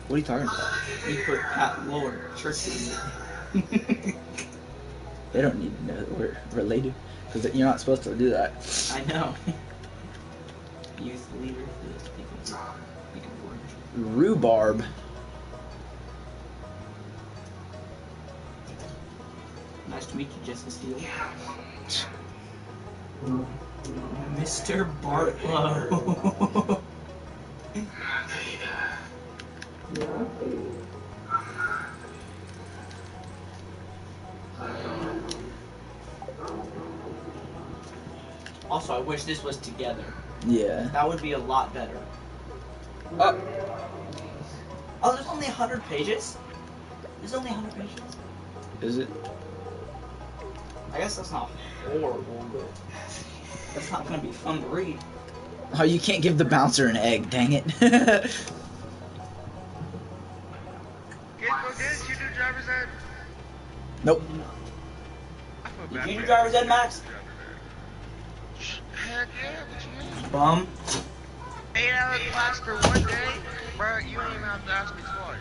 What are you talking about? You put Pat Lord church member. They don't need to know that we're related, because you're not supposed to do that. I know. Youth leader for this speaking of Rhubarb. Nice to meet you, Jessica Steele. Mr. Bartlow. Also, I wish this was together. Yeah. That would be a lot better. Oh, Oh, there's only 100 pages? There's only 100 pages? is it? I guess that's not horrible, but that's not gonna be fun to read. Oh, you can't give the bouncer an egg, dang it. Didn't you do driver's ed? Nope. I feel Did bad you for do driver's ed, Max? Heck yeah, what you mean? Bum. 8-hour class for one day? Bro, you ain't even have to ask me twice.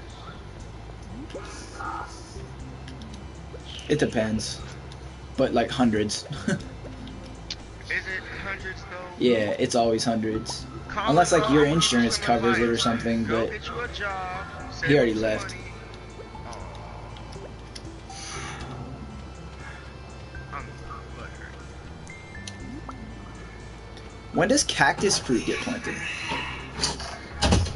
It depends. But like hundreds. Is it hundreds though? Yeah, it's always hundreds. Unless like your insurance covers it or something, Go but get you a job, save he already some left. money. Aw. I'm butthurt. When does cactus fruit get planted?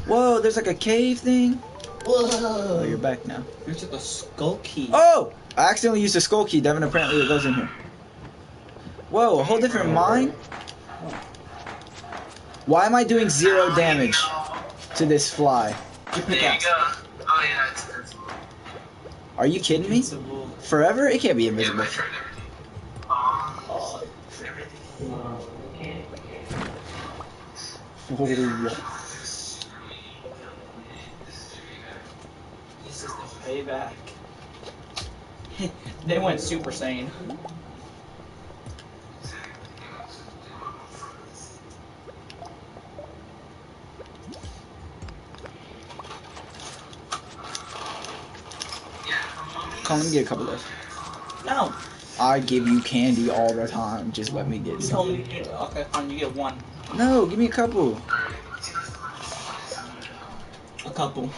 Whoa, there's like a cave thing. Oh, you're back now. You took a skull key. Oh! I accidentally used a skull key. Devin, apparently it goes in here. Whoa, a whole different mine? Why am I doing 0 damage to this fly? Your There you pickaxe. go. Oh yeah, that's Are you kidding me? Invincible. Forever? It can't be Yeah, invisible. my trigger. Oh, Everything. Oh, this is the payback. They went Super Saiyan. Colin, let me get a couple of. No, I give you candy all the time. Just let me get you told some. me. Okay, fine. You get one. No, give me a couple. A couple.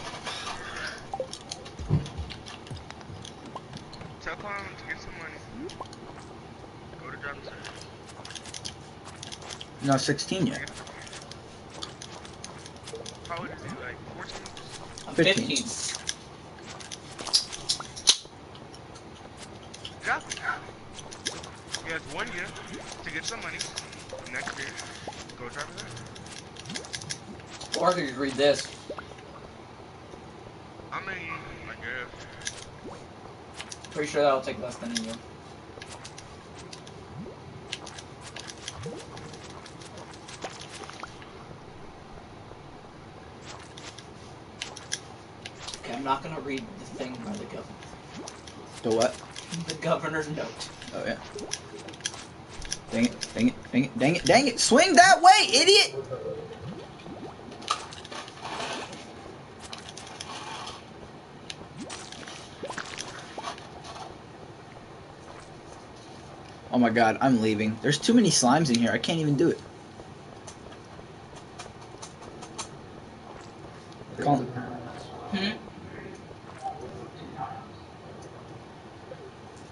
Tell Colin to get some money. Go to driving center. Not 16 yet. How old is he? Like 14? I'm 15. 15. Exactly. He has 1 year to get some money. Next year, go drive it out. Or I could just read this. I mean, I guess. Pretty sure that'll take less than a year. Okay, I'm not gonna read the thing by the governor. The what? The governor's note. Oh, yeah. Dang it, dang it, dang it, dang it, dang it. Swing that way, idiot! Oh my god, I'm leaving. There's too many slimes in here. I can't even do it. Colin.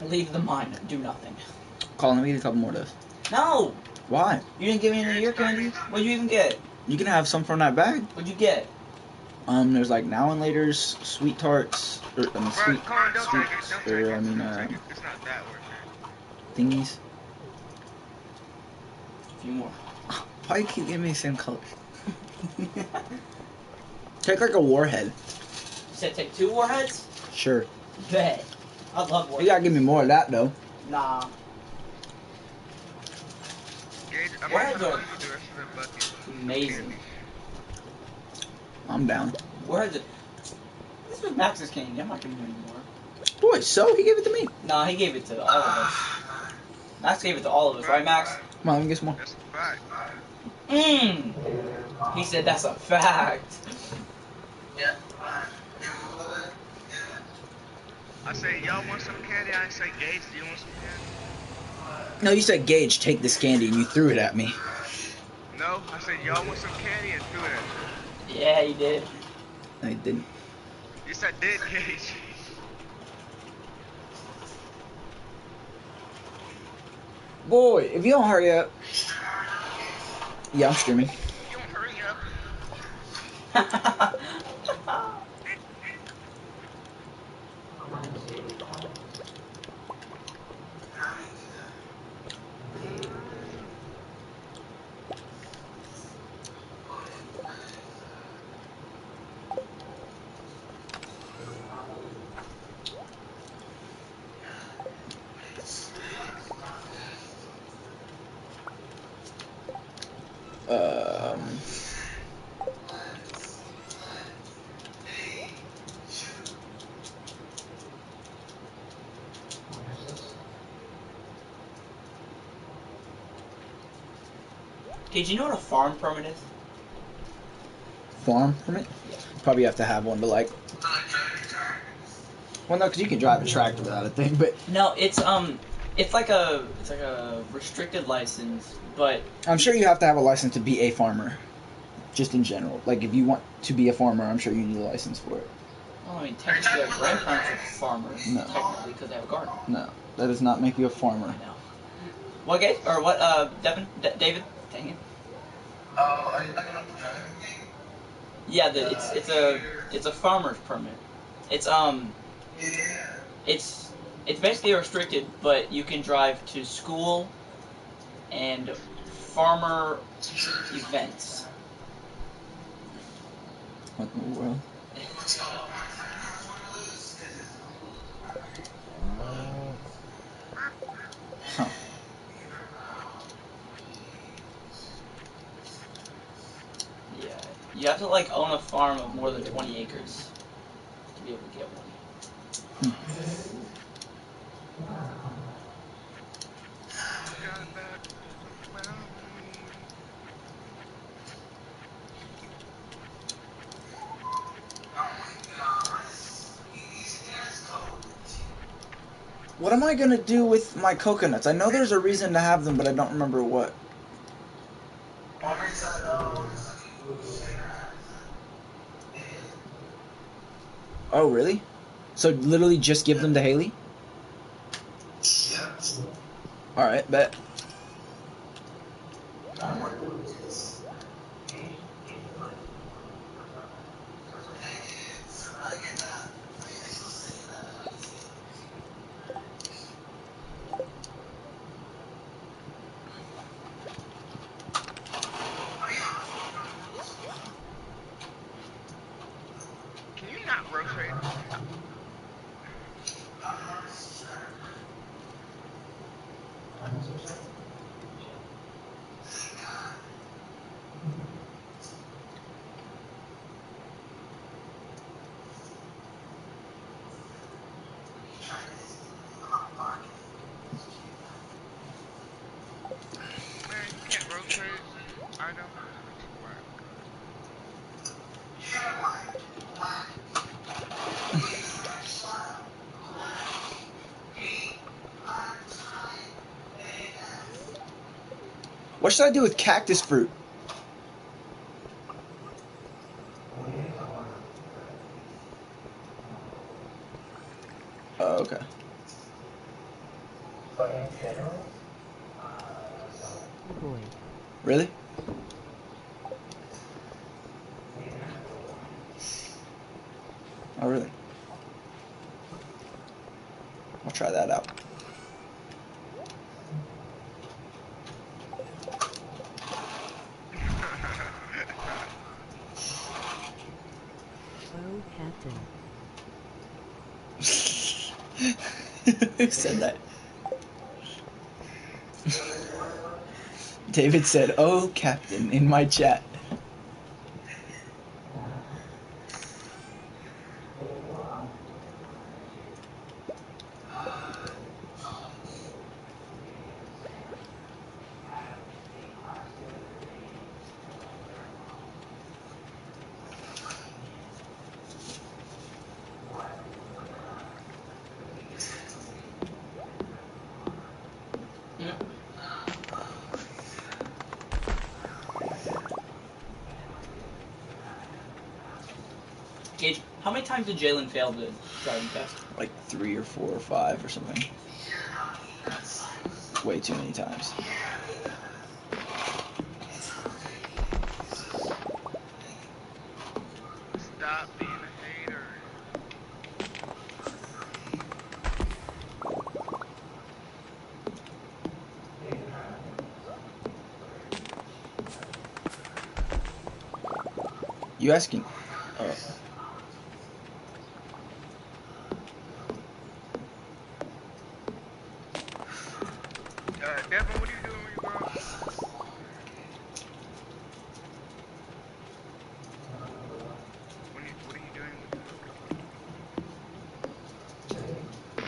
Leave the mine. Do nothing. Colin, let me get a couple more of those. No! Why? You didn't give me any of your candy? What'd you even get? You can have some from that bag. What'd you get? There's like now and later's, sweet tarts, or Bro, sweet, Colin, don't sweet, take it. Don't take or it. I mean, Don't take it. It's not that worth it. thingies. A few more. Why you keep giving me the same colors? Take like a warhead. You said take 2 warheads? Sure. Bet. I love You warheads. gotta give me more of that though. Nah. Gage, I Where might is have it? to give you the rest of the bucket. Amazing. I'm down. Warheads are... This was Max's candy. I'm not giving you any more. Boy, so he gave it to me. Nah, he gave it to all of us. Max gave it to all of us, right, Max? Come on, let me get some more. That's a fact. Mmm. He said that's a fact. Yeah. I say, y'all want some candy? I say, Gage, do you want some candy? No, you said Gage, take this candy, and you threw it at me. No, I said, y'all want some candy and threw it at you. Yeah, he did. I didn't. Yes, I did, Gage. Boy, if you don't hurry up. Yeah, I'm streaming. You don't hurry up. Did you know what a farm permit is? Farm permit? Probably have to have one to like. Well, no, because you can drive a tractor without a thing, but No, it's like a restricted license, but I'm sure you have to have a license to be a farmer. Just in general. Like, if you want to be a farmer, I'm sure you need a license for it. well, I mean, technically our grandparents are farmers, No. technically, because they have a garden. No, that does not make you a farmer. I know. What, Gabe? Or what, Devin? David? Dang it. Oh, Yeah, it's a farmer's permit. It's it's basically restricted, but you can drive to school and farmer events. What in the world? Huh. Yeah, you have to like own a farm of more than 20 acres to be able to get one. Got back around me. What am I gonna do with my coconuts? I know there's a reason to have them, but I don't remember what. Oh, really? So literally just give them to Haley? Alright, bet. Can you not rotate? Man, you can't rotate items. That's whack. What should I do with cactus fruit? Oh, okay. Really? Oh, really? I'll try that out. Oh, Captain. Who said that? David said, "Oh, Captain," in my chat. Gage, how many times did Jalen fail the driving test? Like 3 or 4 or 5 or something. Way too many times. Stop being a hater. You asking? Devin, what are you doing when you grow up? What are you doing when you grow up?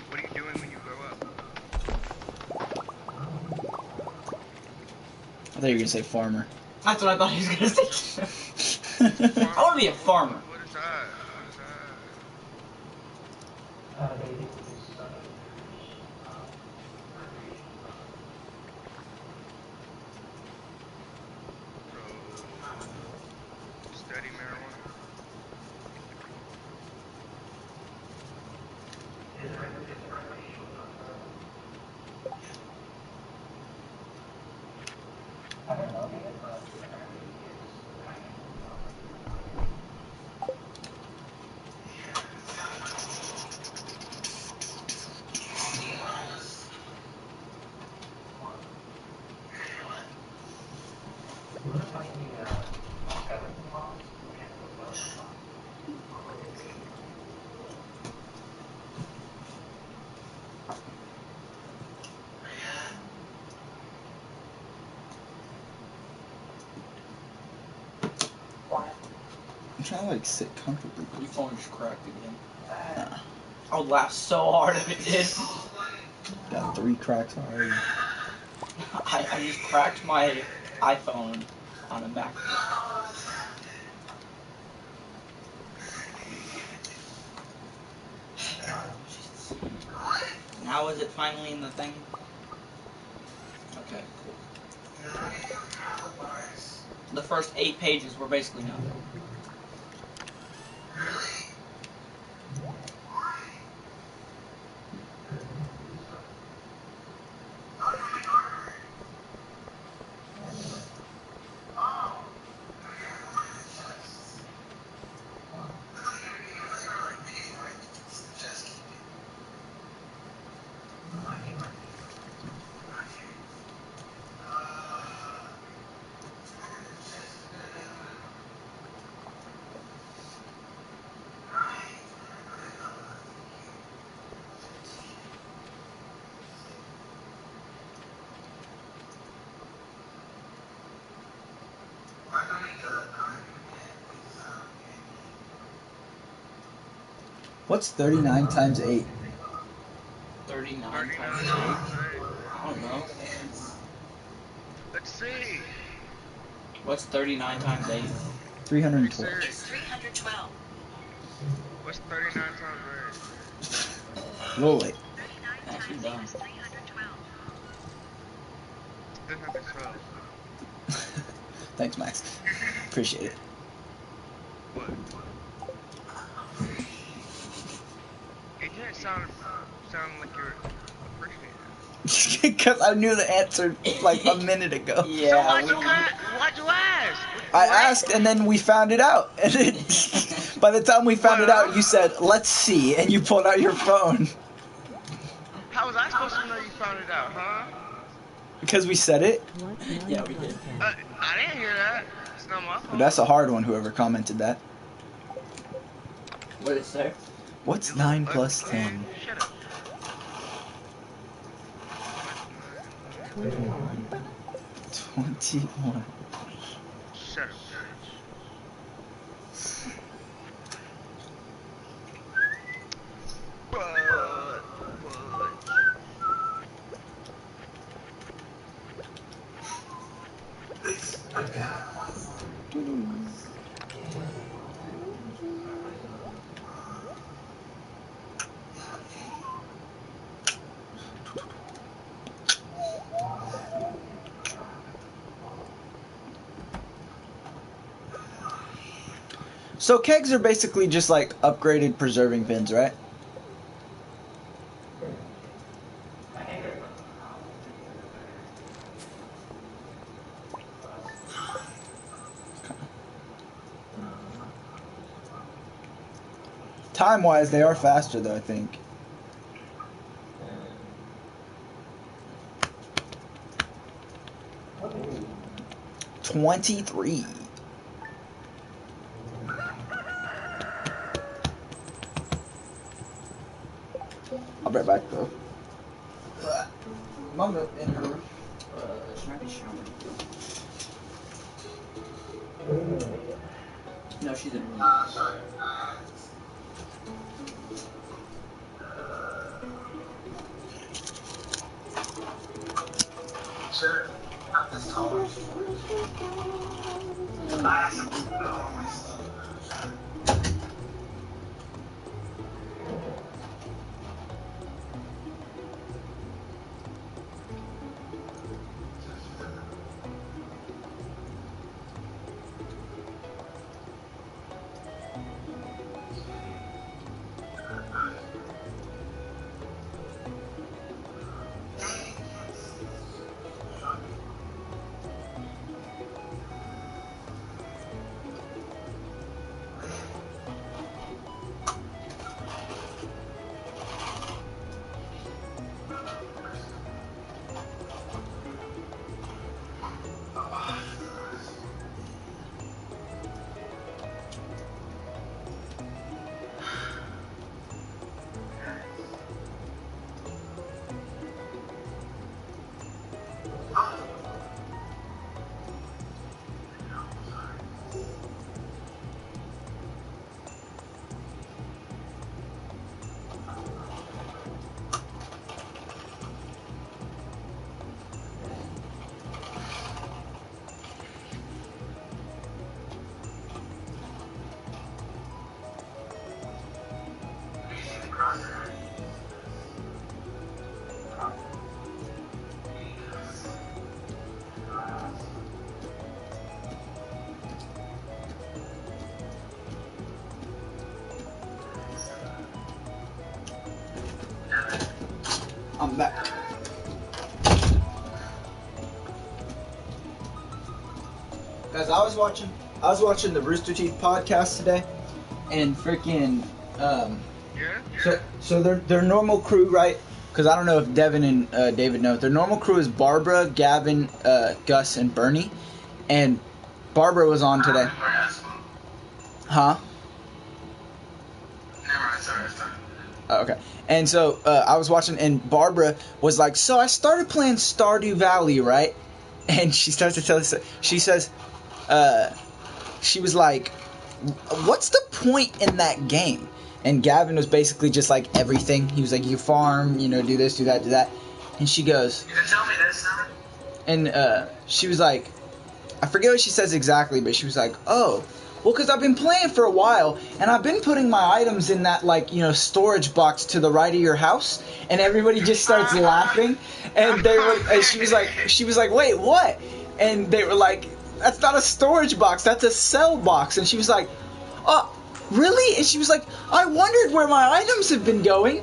What are you doing when you grow up? I thought you were gonna say farmer. That's what I thought he was gonna say. I want to be a farmer. What is that? What is that? So, study marijuana? trying to like sit comfortably. Your phone just cracked again. Nah, I would laugh so hard if it did. got 3 cracks already. I just cracked my iPhone on a Mac. Now is it finally in the thing? Okay, cool. The first 8 pages were basically nothing. What's 39 times 8? 39 39 times 8? times 8. I don't know. Let's see. What's 39 times 8? 312. It's 312. What's 39 times Roll it. That's you're dumb. 312. Thanks, Max. Appreciate it. What? It didn't sound like you're appreciating it. Because I knew the answer like a minute ago. Yeah. So why'd you ask? I What? asked and then we found it out. And by the time we found it out, you said, "Let's see," and you pulled out your phone. How was I supposed to know you found it out, huh? Because we said it. Yeah, we did. I didn't hear that. It's not my fault. That's a hard one, whoever commented that. What did it say? What's 9 plus 10? Shut up. 21. Shut up, bitch. So kegs are basically just like upgraded preserving pins, right? Time-wise, they are faster, though, I think. $23. I'll be right back, though. Mama in her room. She might be showering. No, she's in her room. Sure. Not this tall. I'm back. Guys, I was watching the Rooster Teeth podcast today, and freaking Yeah. so their normal crew, right? Because I don't know if Devin and David know. Their normal crew is Barbara, Gavin, Gus, and Bernie, and Barbara was on today. Huh? Okay. And so I was watching, and Barbara was like, "So I started playing Stardew Valley, right?" And she starts to tell us. She says, she was like, "What's the point in that game?" And Gavin was basically just like everything. He was like, "You farm, do this, do that, do that." And she goes, You can tell me this now. and she was like, I forget what she says exactly, but she was like, "Oh, well, because I've been playing for a while, and I've been putting my items in that, storage box to the right of your house," and everybody just starts laughing, and she was like, "Wait, what?" And they were like, "That's not a storage box, that's a cell box," and she was like, "Oh, really?" And she was like, "I wondered where my items have been going."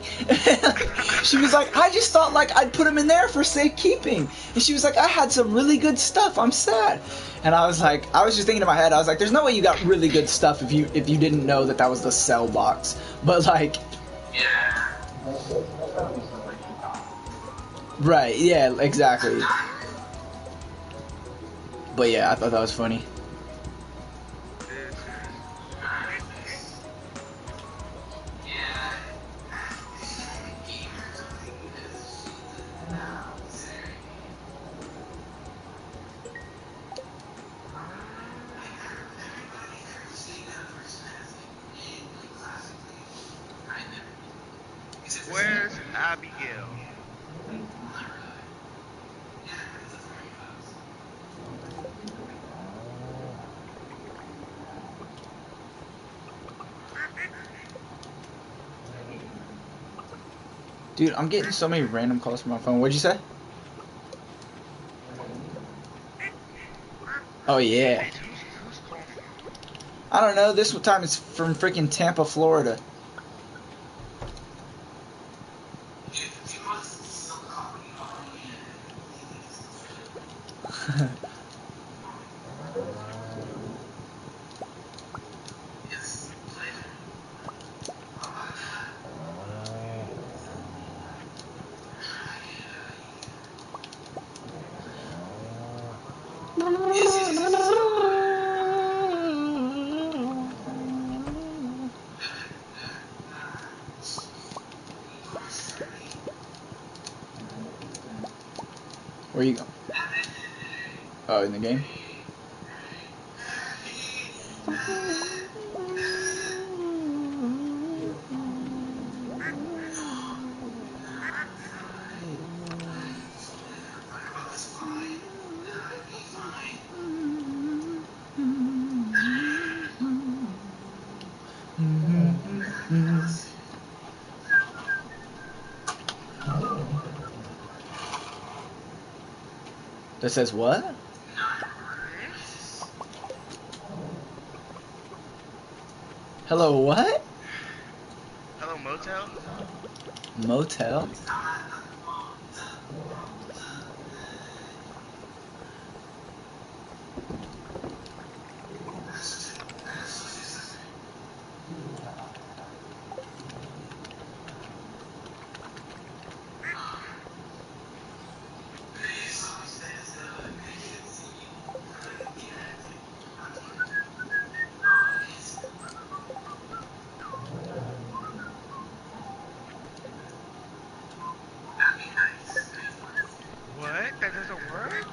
She was like, "I just thought I'd put them in there for safekeeping." And she was like, "I had some really good stuff. I'm sad." And I was just thinking in my head, I was like, "There's no way you got really good stuff if you didn't know that was the cell box." But Yeah. right, yeah, exactly. But yeah, I thought that was funny. Where's Abigail? Dude, I'm getting so many random calls from my phone. What'd you say? Oh yeah. Wait, who's calling? I don't know. This time it's from freaking Tampa, Florida. Where you go? Oh, in the game? That says what? Hello, what? Hello, motel? Motel? What? That doesn't work?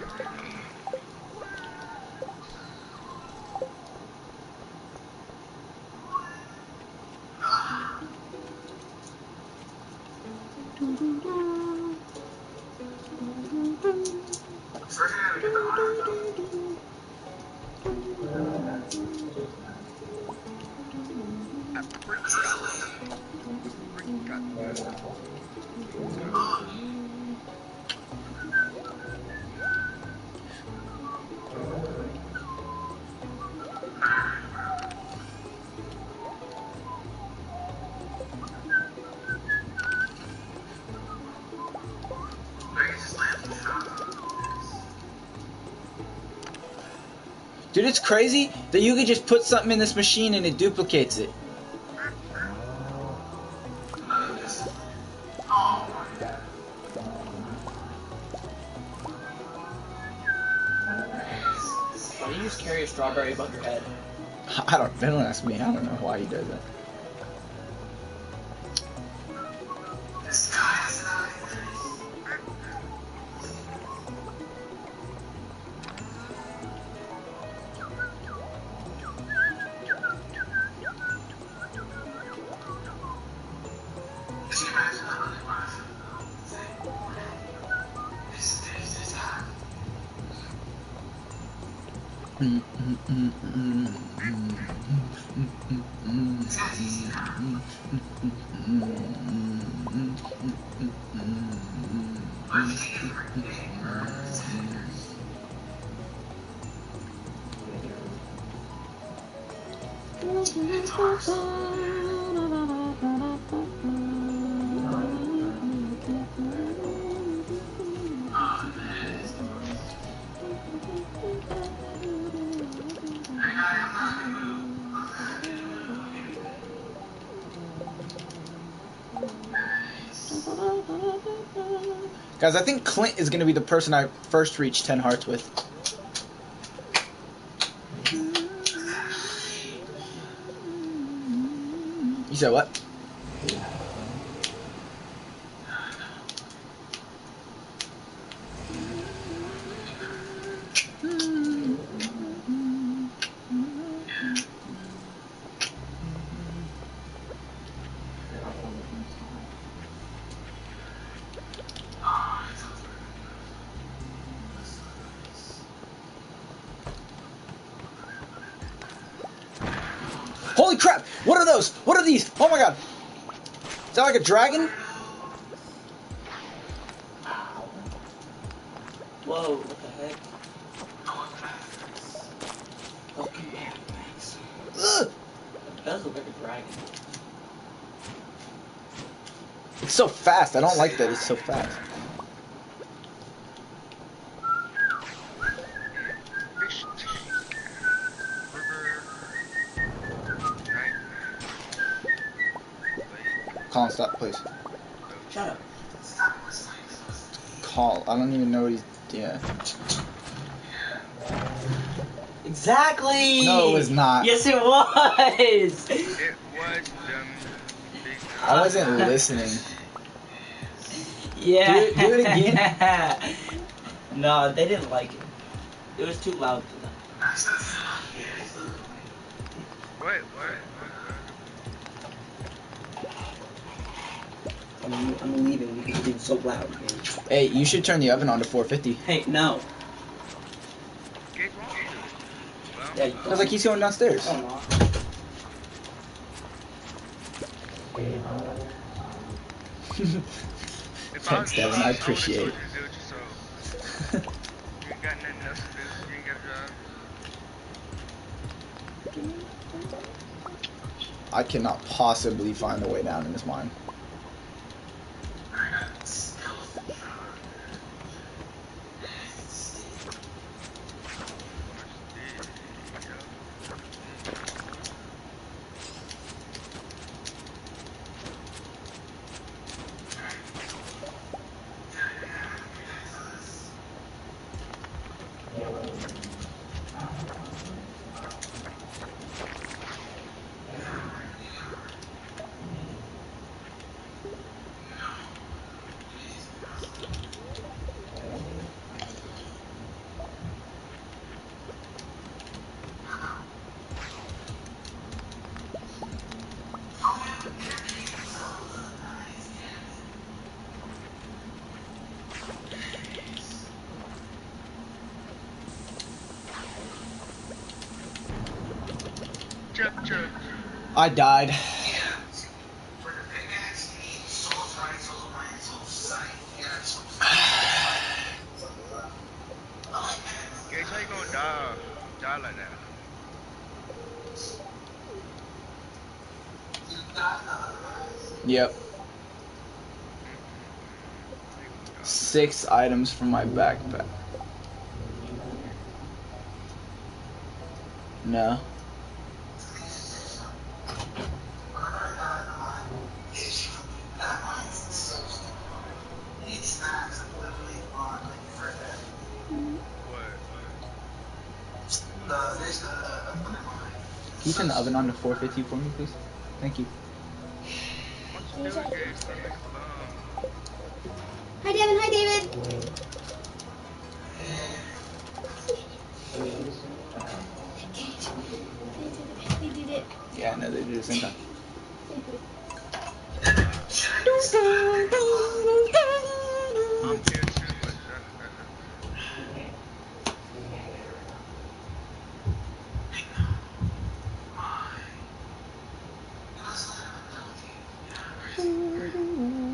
Bring freaking got this. Dude, it's crazy that you could just put something in this machine and it duplicates it. Why do you just carry a strawberry above your head? Don't ask me. I don't know why he does that. Guys, I think Clint is going to be the person I first reach 10 hearts with. You said what? Holy crap! What are those? What are these? Oh my god! Is that like a dragon? Whoa, what the heck? Fucking backpacks. Ugh! It does look like a dragon. It's so fast. I don't like that it's so fast. Fish, river, night, lake. Colin, stop, please. Shut up. Call. I don't even know what he's. Yeah. Exactly! No, it was not. Yes, it was! It was dumb. Big I wasn't listening. Yeah. Do it again. No, they didn't like it. It was too loud for them. What? I'm leaving because it's being so loud. Hey, you should turn the oven on to 450. Hey, no. Guess what? Yeah, you I was like, he's going downstairs. Oh, no. If Thanks, Devin. I appreciate it. You ain't got nothing else to do. You ain't got a job. I cannot possibly find the way down in this mine. Chug, chug. I died. I like that. Yep. They gonna die. 6 items from my backpack. No. What? Can you turn the oven on to 450 for me, please? Thank you. Why don't you do it again? Stop making fun. Hi, Devin. Hi, David. They did it. Yeah, no, they do the same time. I'm here too, but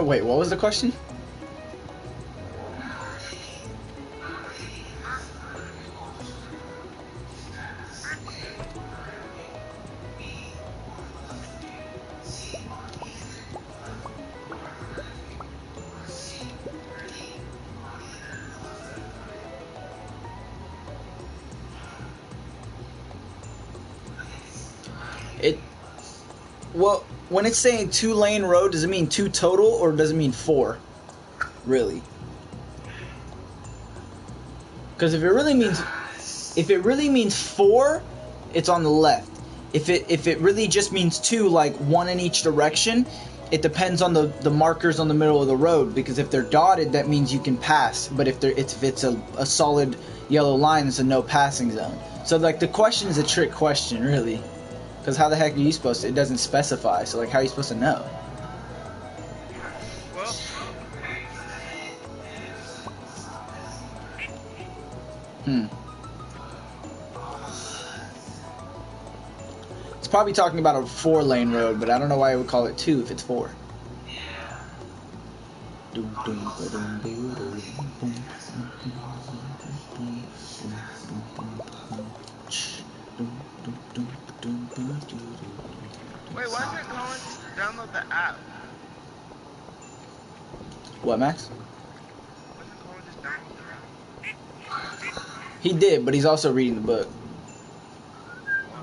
Wait, what was the question? Well, when it's saying 2-lane road, does it mean 2 total or does it mean 4? Really? Because if it really means 4, it's on the left. If it really just means 2, like 1 in each direction, it depends on the markers on the middle of the road. Because if they're dotted, that means you can pass. But if it's a solid yellow line, it's a no passing zone. So like the question is a trick question, really. Because how the heck are you supposed to? It doesn't specify. So like, how are you supposed to know? well, It's probably talking about a 4-lane road, but I don't know why I would call it 2 if it's 4. wait, why isn't Colin just download the app? What, Max? Why doesn't Colin just download the app? He did, but he's also reading the book. Why?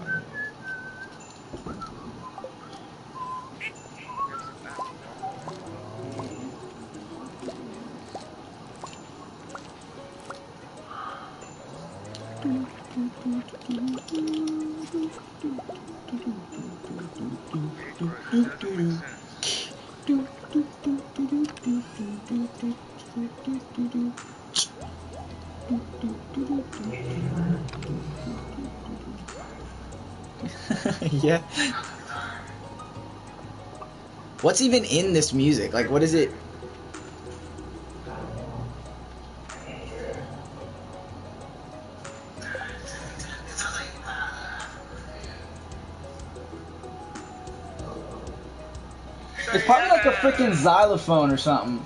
He has an app. Wait, bro, this doesn't make sense. Yeah. What's even in this music? Like, what is it? So It's probably like a yeah. freaking xylophone or something.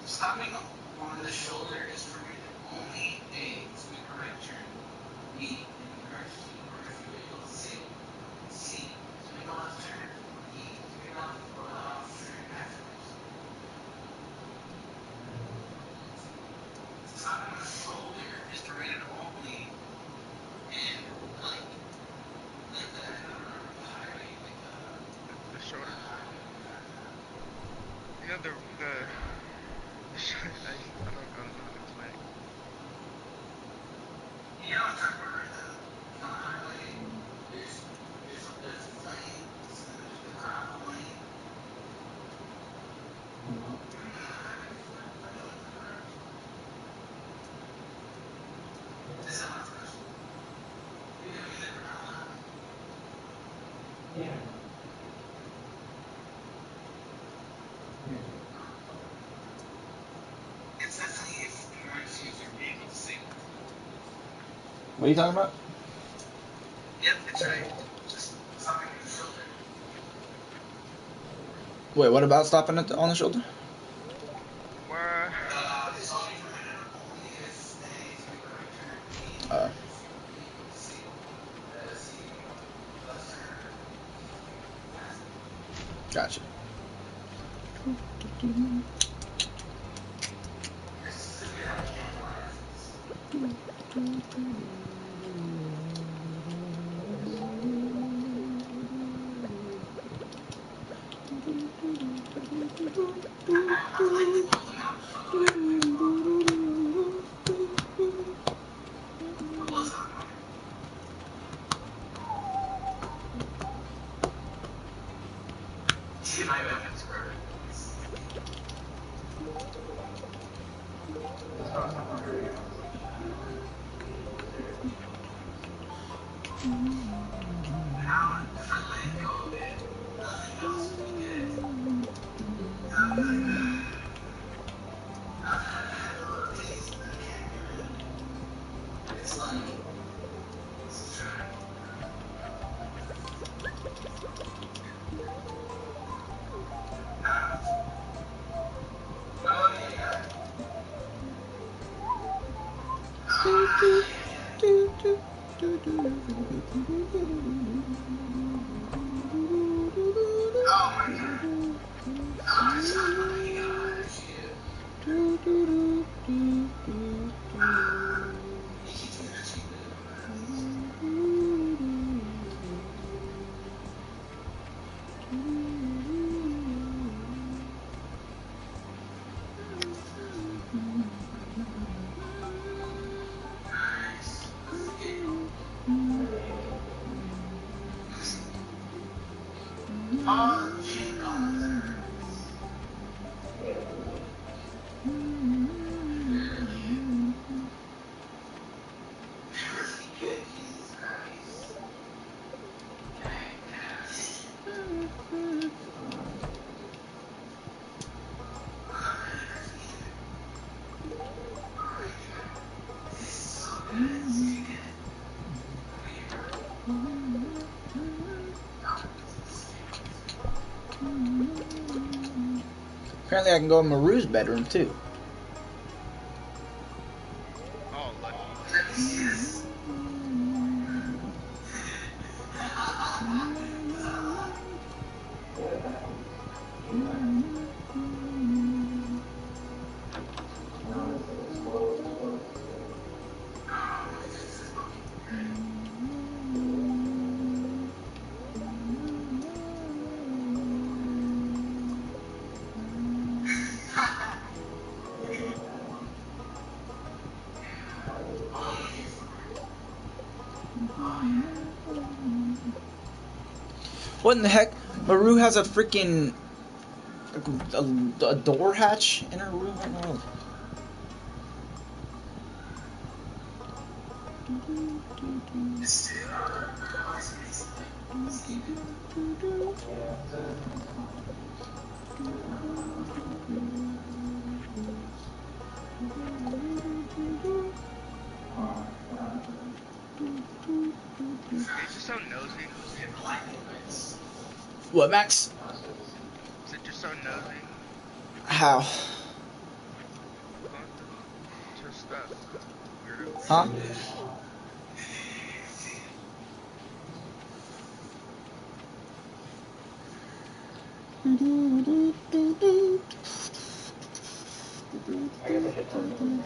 Stopping on the shoulder is permitted only A, to make a right turn, B, in the direction or if you vehicle is disabled, C, to make a left turn, or D, to make a left or off turn afterwards. Stopping on the shoulder is permitted only in, like the highway, like The shoulders. You know I don't know how to explain it. you know, it's like where the highway, there's lanes, and then there's the gravel lane. Is that my question? It's definitely if in order to use your vehicle disabled. What are you talking about? Yep, it's right. Just stopping on the shoulder. Wait, what about stopping on the shoulder? Where? It's only permitted only if A, to make a right turn, B, if Uh, your vehicle is disabled, C, to make a left turn, or D, to make a fast. gotcha. This is like camouflage. I would like to pull them out photo anyway as well. But let's talk about it. See, my webcam is perfect. Now, if I let go of it, nothing else will be good. I'll be like, I've had a little taste, and I can't get rid of it. It's like, let's try. Oh, yeah. Oh, my God. Oh, it's so funny. You gotta actually nice. Oh, jingle. Really good, Jesus Christ. This is so good. Did you get it? Apparently, I can go in Maru's bedroom too. Oh, lucky. Let me see this. What in the heck? Maru has a freaking a door hatch in her room. What in the world? You're just so nosy. What, Max? Said you're so nosy. How? Going through stuff. Weirdo. Huh? I guess I should tell you.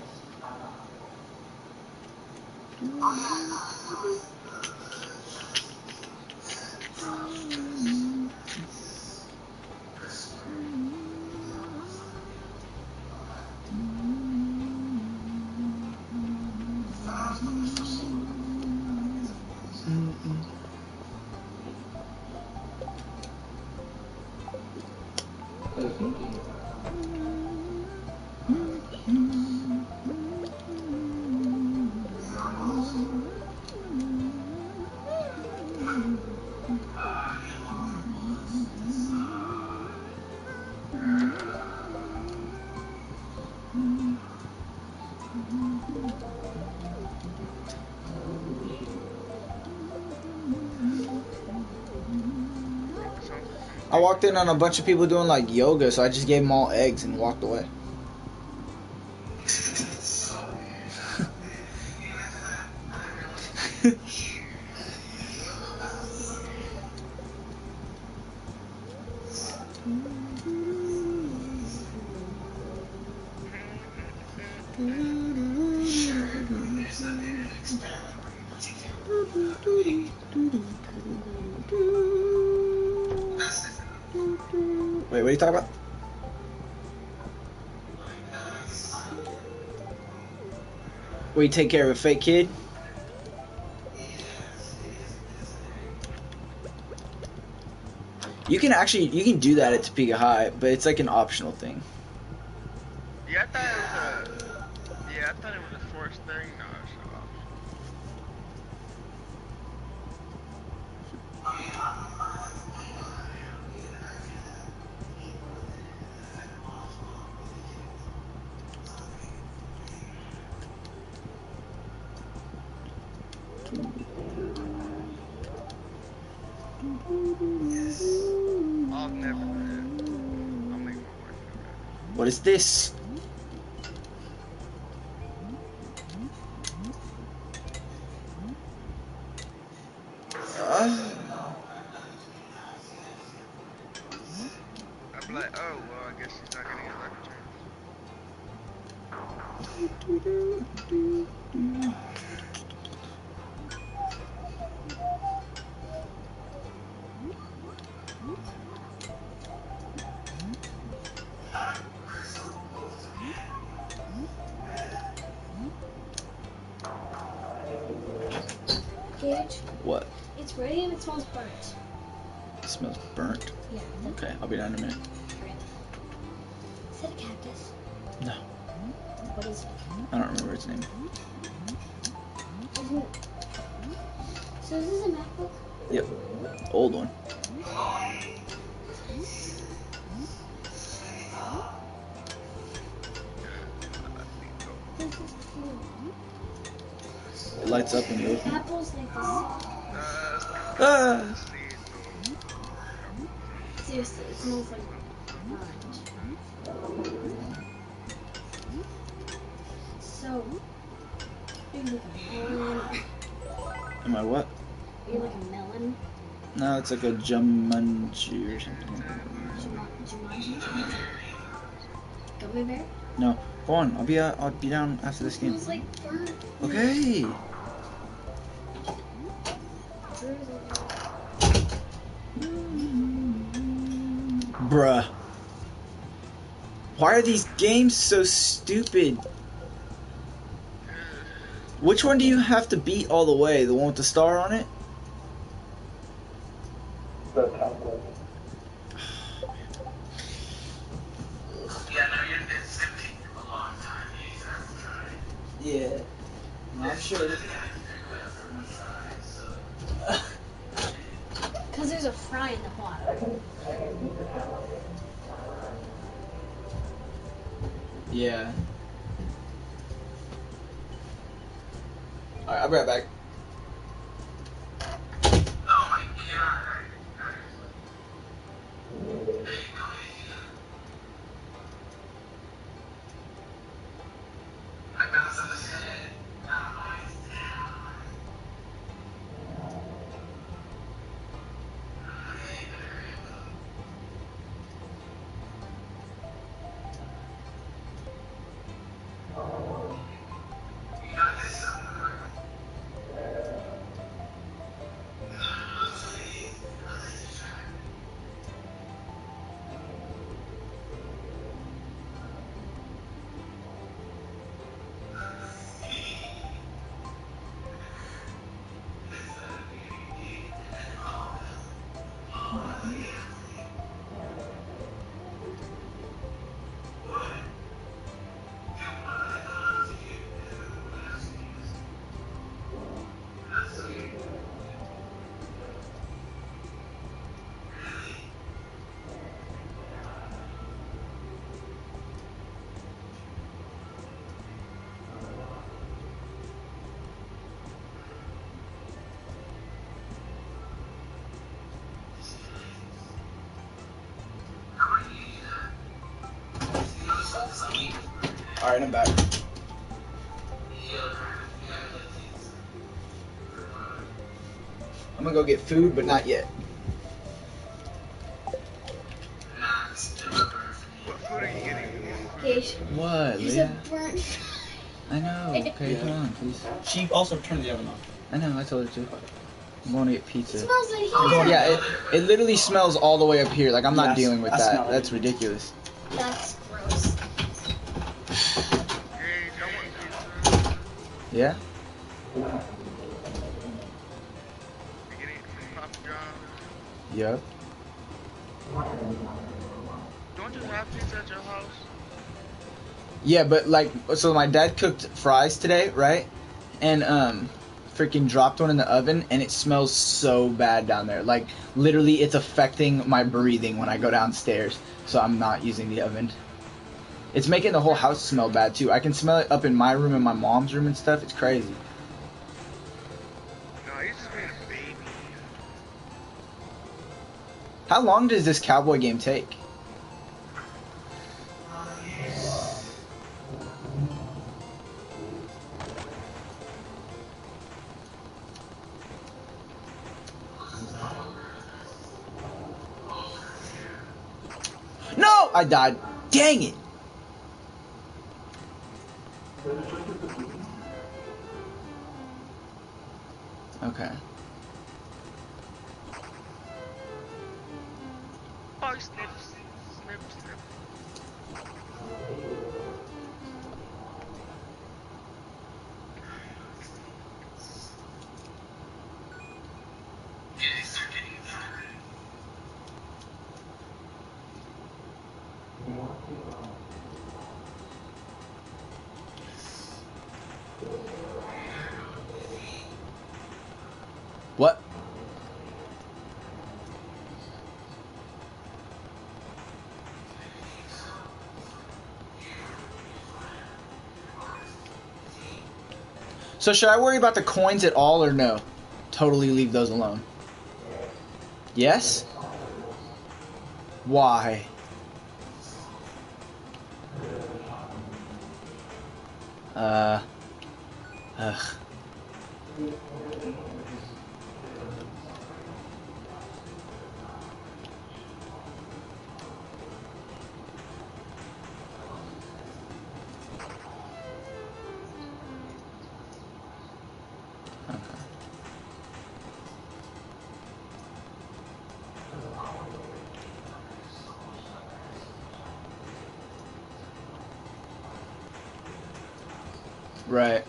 I was thinking. I walked in on a bunch of people doing like yoga, so I just gave them all eggs and walked away. Wait, what are you talking about? We take care of a fake kid? You can do that at Topeka High, but it's like an optional thing. Yeah, I thought it was a forced thing. No, it's not. I'll never do that. I'll make my wife do that. What is this? I'd be like, oh, well, I guess he's not gonna get life insurance. Gage, What? it's ready and it smells burnt. It smells burnt. Yeah. Okay, I'll be down in a minute. Is that a cactus? No, What is it? I don't remember its name. Isn't... So is this a MacBook? Yep, old one. It lights up when you open it. Apples like this. Ah! Seriously, it smells like burnt. So, you're like a melon. Am I what? You're like a melon. No, it's like a Jumanji or something. Jumanji. Gummy bear? No, go on. I'll be down after this It game. smells like burnt. Okay. Bruh. Why are these games so stupid? Which one do you have to beat all the way? The one with the star on it? The cowboy. Yeah, no, it's gonna take a long time. You have to try. Yeah. I'm sure. Because there's a fry in the bottom. Yeah. Alright, I'll be right back. Oh my god. I bounced on his head. You got this. Alright, I'm back. I'm gonna go get food, but not yet. What food are you getting? You want food? Gage, What, there's Leah? a burnt I know. Okay, Yeah. come on, please. She also turned the oven off. I know, I told her to. I'm going to get It pizza. smells like here. Yeah, it literally smells all the way up here. Like, I'm not Yes, dealing with I smell that. it. That's ridiculous. That's gross. Gage, I want pizza. Yeah? You getting it from Papa John's? Yep. Don't you have pizza at your house? Yeah, but like, so my dad cooked fries today, right? And freaking dropped one in the oven, and it smells so bad down there. Like, literally, it's affecting my breathing when I go downstairs. So I'm not using the oven. It's making the whole house smell bad too. I can smell it up in my room and my mom's room and stuff. It's crazy. No, he's just being a baby. How long does this cowboy game take? No! I died. Dang it! Okay. Oh, he snips. Snip. What? So should I worry about the coins at all or no? Totally leave those alone. Yes? Why? Ugh. Right.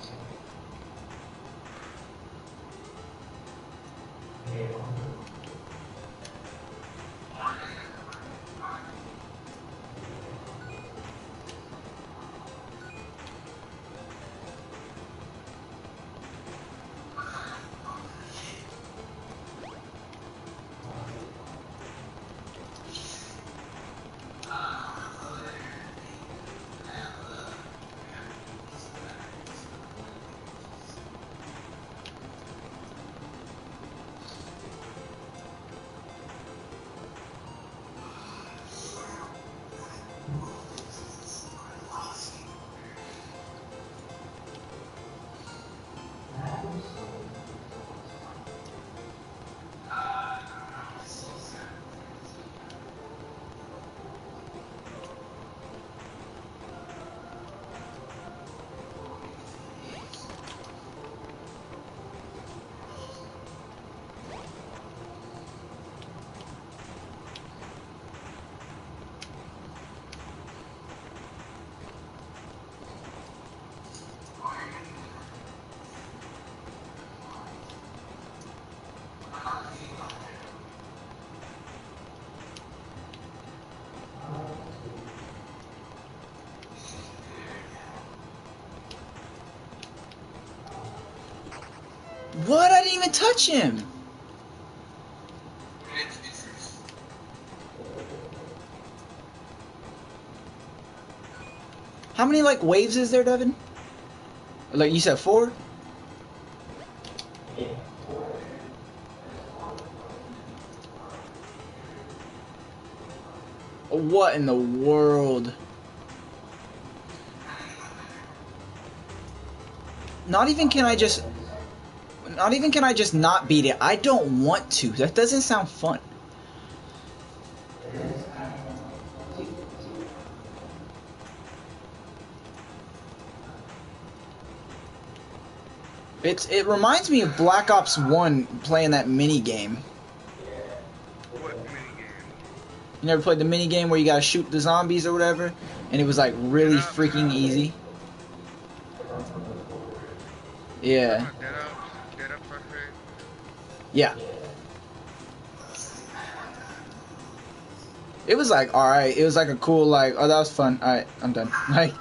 What? I didn't even touch him. How many like waves is there, Devin? Like you said, 4? What in the world? Not even can I just not beat it. I don't want to. That doesn't sound fun. It reminds me of Black Ops 1 playing that mini game. What minigame? You never played the mini game where you gotta shoot the zombies or whatever, and it was like really Dead Ops? freaking easy. Yeah, Dead Ops? Dead Ops Arcade? yeah. It was like alright. It was like a cool like, oh, that was fun. Alright, I'm done. Like.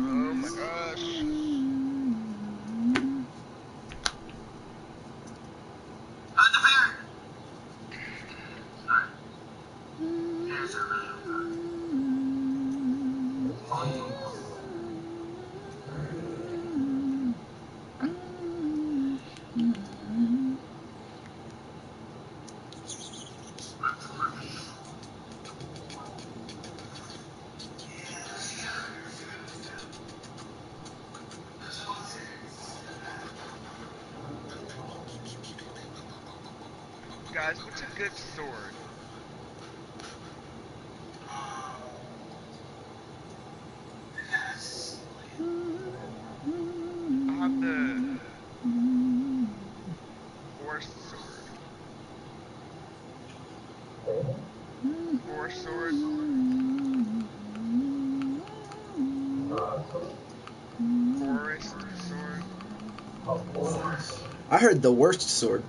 Oh my gosh. Guys, what's a good sword? I have the forest sword. Forest sword. Forest sword. I heard the worst sword.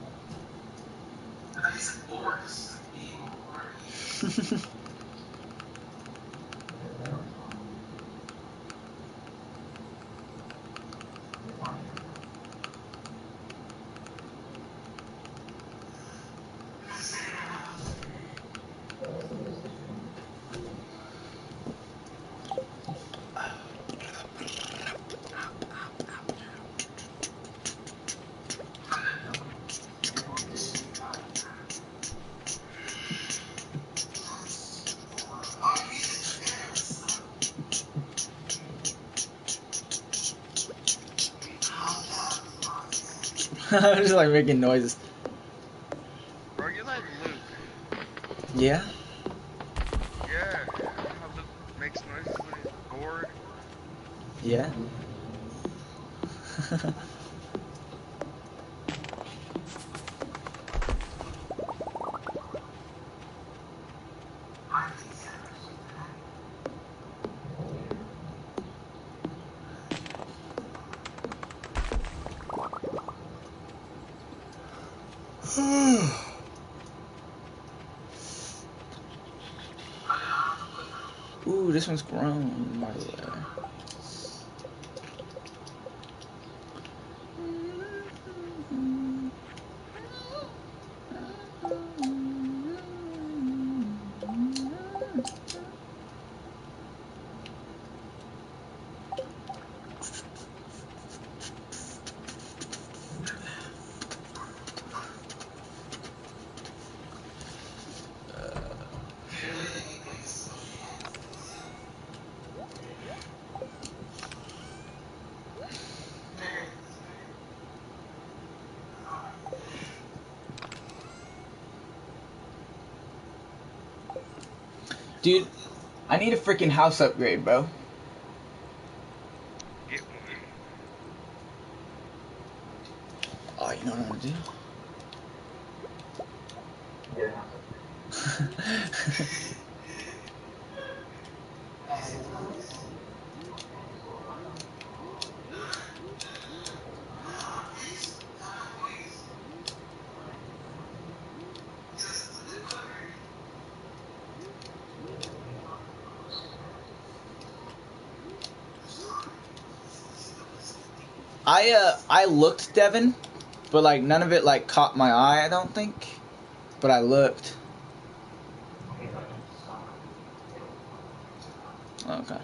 I'm just like making noises. Bro, you like Luke. Yeah. Yeah. You know how Luke makes noises when he's bored? Yeah. Ooh, this one's grown, by the way. Dude, I need a freaking house upgrade, bro. Get one. Oh, you know what I'm gonna do? I looked, Devin, but like none of it like caught my eye, I don't think. But I looked. Okay.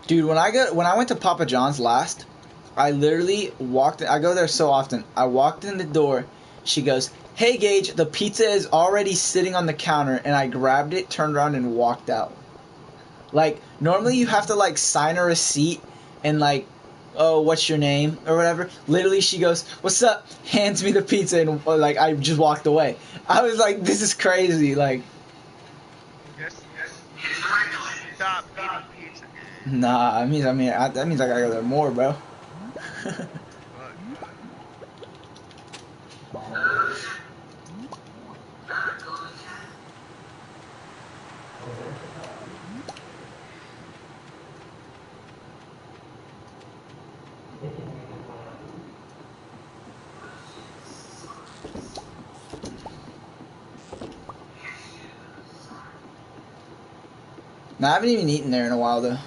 Dude, when I went to Papa John's last, I literally walked. I go there so often. I walked in the door. She goes, "Hey Gage, the pizza is already sitting on the counter," and I grabbed it, turned around, and walked out. Like normally you have to like sign a receipt and like, oh, what's your name or whatever. Literally, she goes, "What's up?" Hands me the pizza, and like I just walked away. I was like, "This is crazy!" Like, Yes. Stop eating pizza, Gage. nah. That means I gotta go there more, bro. Fuck. Nah, I haven't even eaten there in a while though.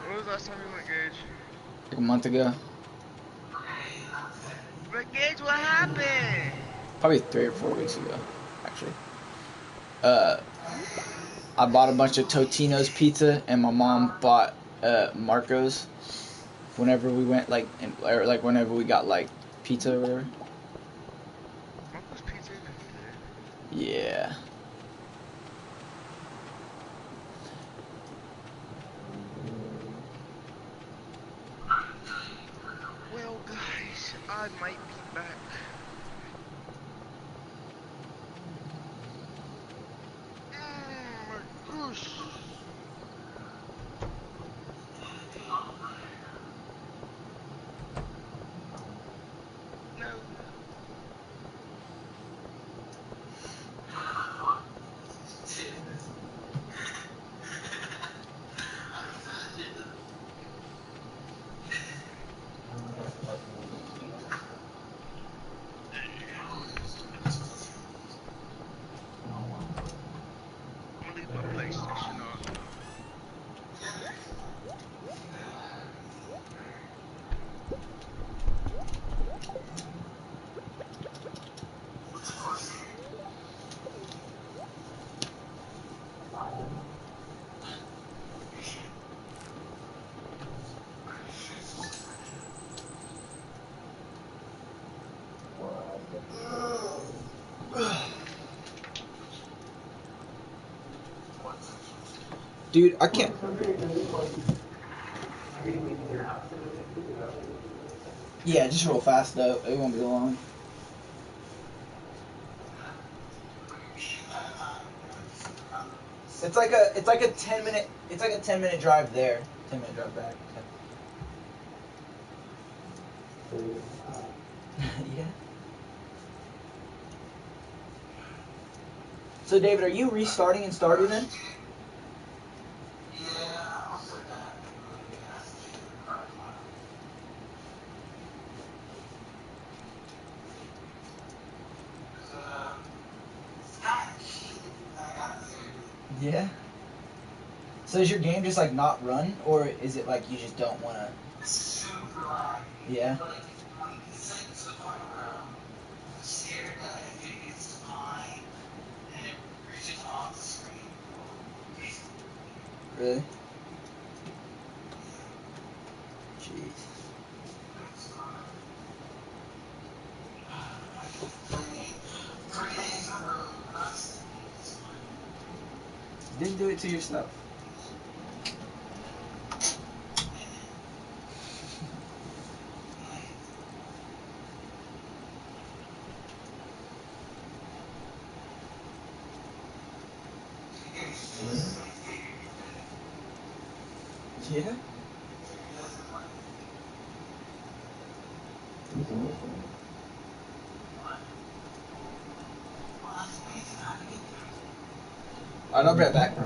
When was the last time you went, Gage? Like a month ago, But Gage, what happened? probably 3 or 4 weeks ago, actually. Uh, I bought a bunch of Totino's pizza, and my mom bought Marco's. Whenever we went or like whenever we got like pizza or whatever. Marco's Pizza is good. Yeah. Well, guys, I might be back. My gosh. No. Dude, I can't. Yeah, just roll fast though. It won't be long. It's like a 10-minute drive there. 10-minute drive back. Yeah. So David, are you restarting in Stardew then? Yeah. So is your game just like not run, or is it like you just don't want to? Yeah. Really? Jeez. Didn't do it to yourself. Yeah. Alright, I'll be right back.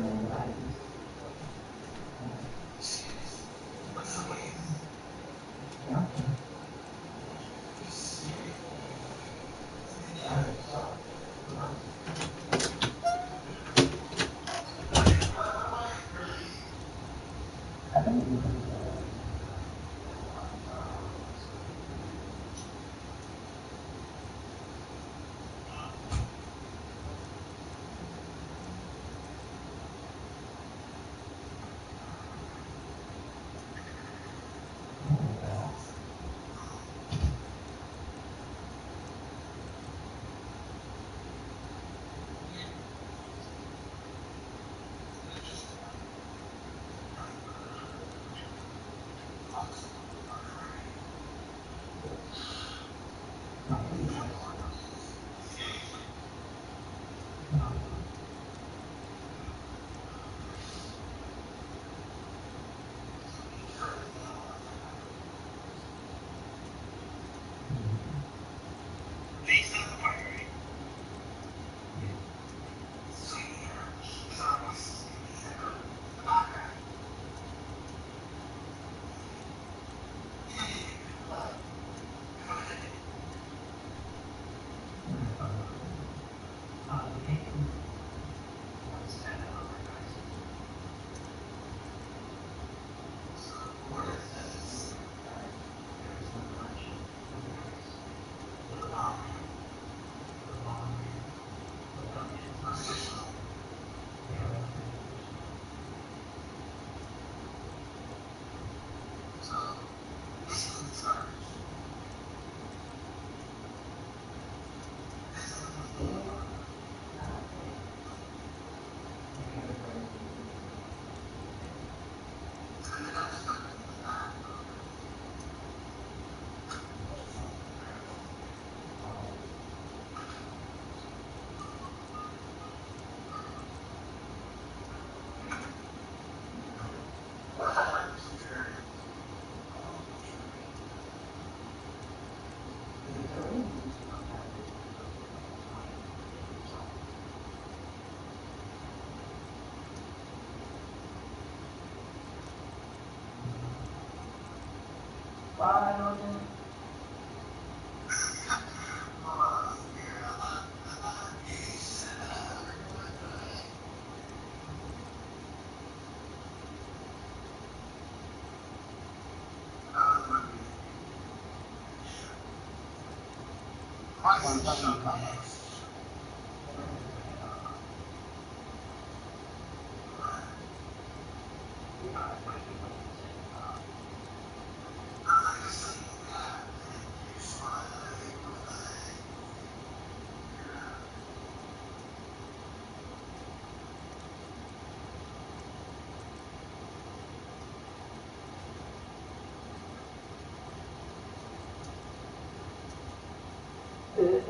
I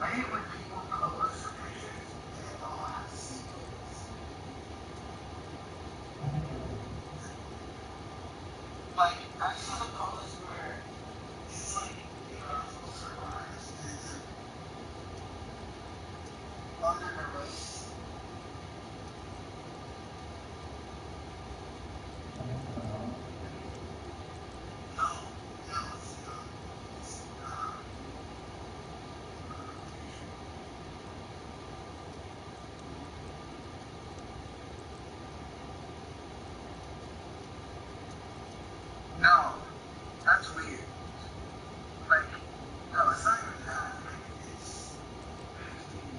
hate when people call us for pictures and all have to see things. Like, I saw the college where it's like the article survives and it's like under the race. No, no, it's not. It's not. No, that's weird. Like, no, it's not even that. Like, it's actually,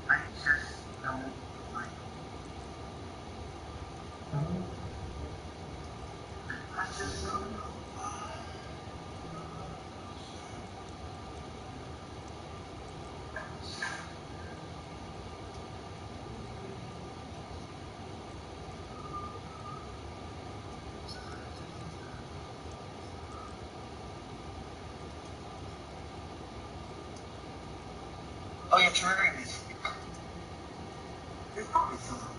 I just don't like it. I just don't know why. Oh, you're triggering me. There's probably someone.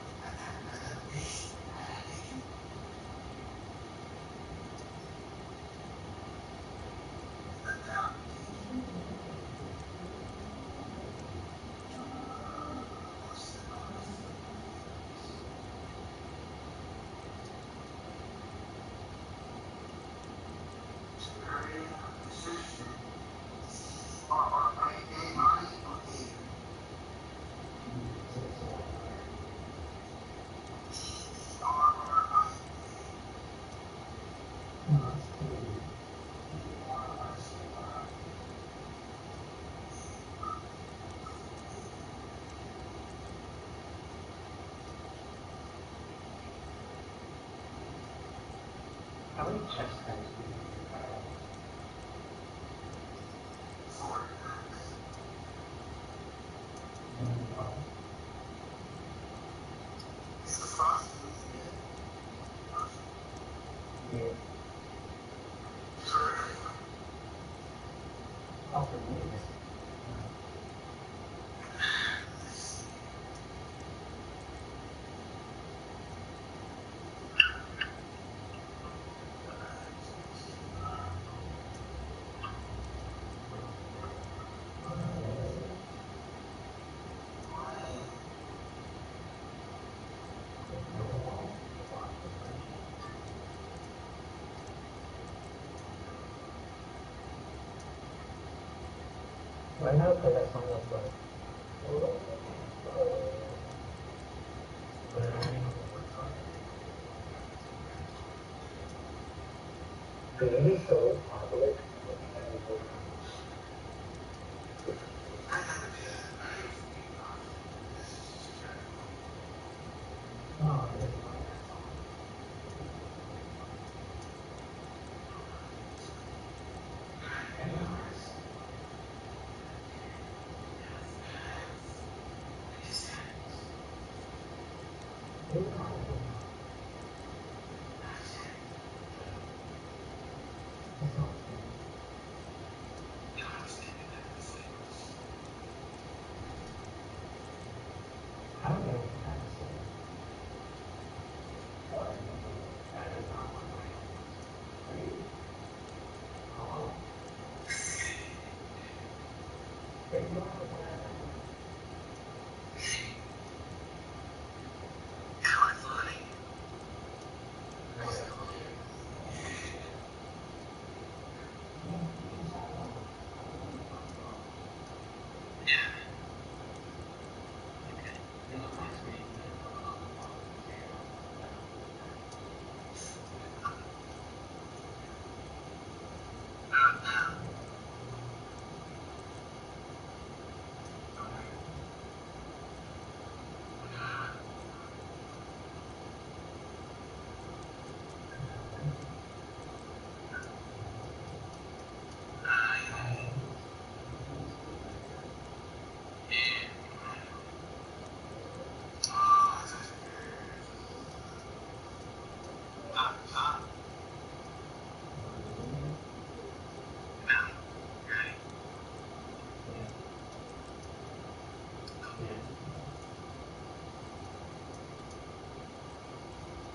How many chess pieces do you have? Four. Is the frost freezing yet? Yeah. Sure. Oh, for me, it's why not play that song that's like, it is so popular. Oh,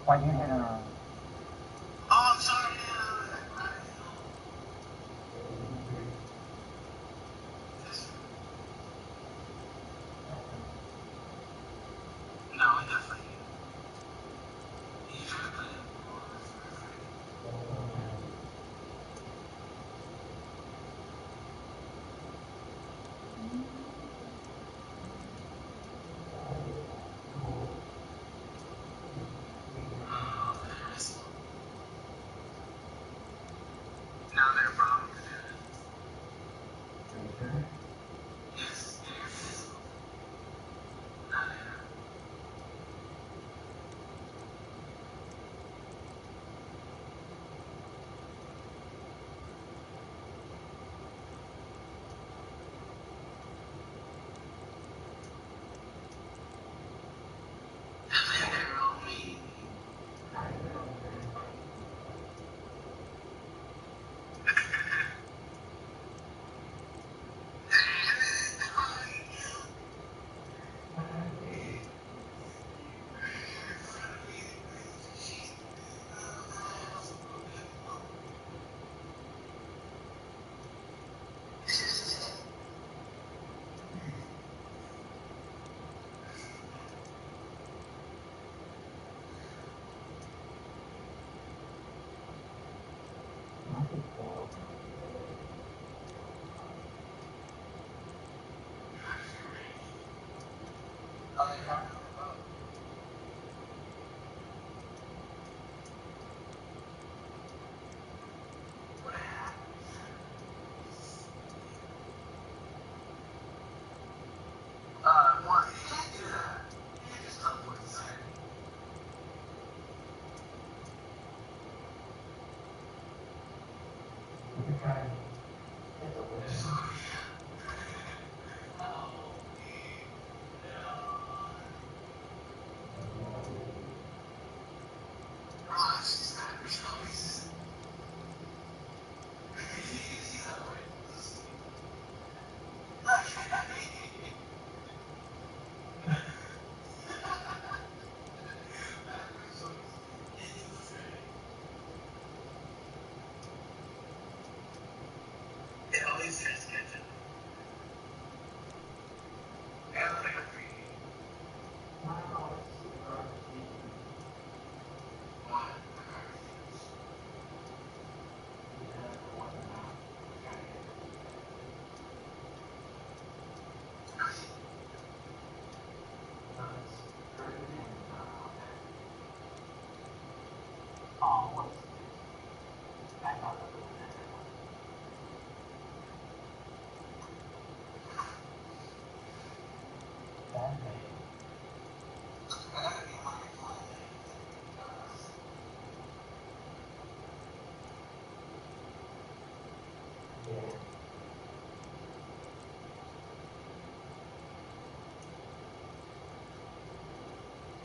Why you hit her? Oh, I'm sorry. No, I definitely. You try to put it now they're problem. Yes, they're all me. One, you can't do that. You can't just teleport inside. It always has to get to and like a free one.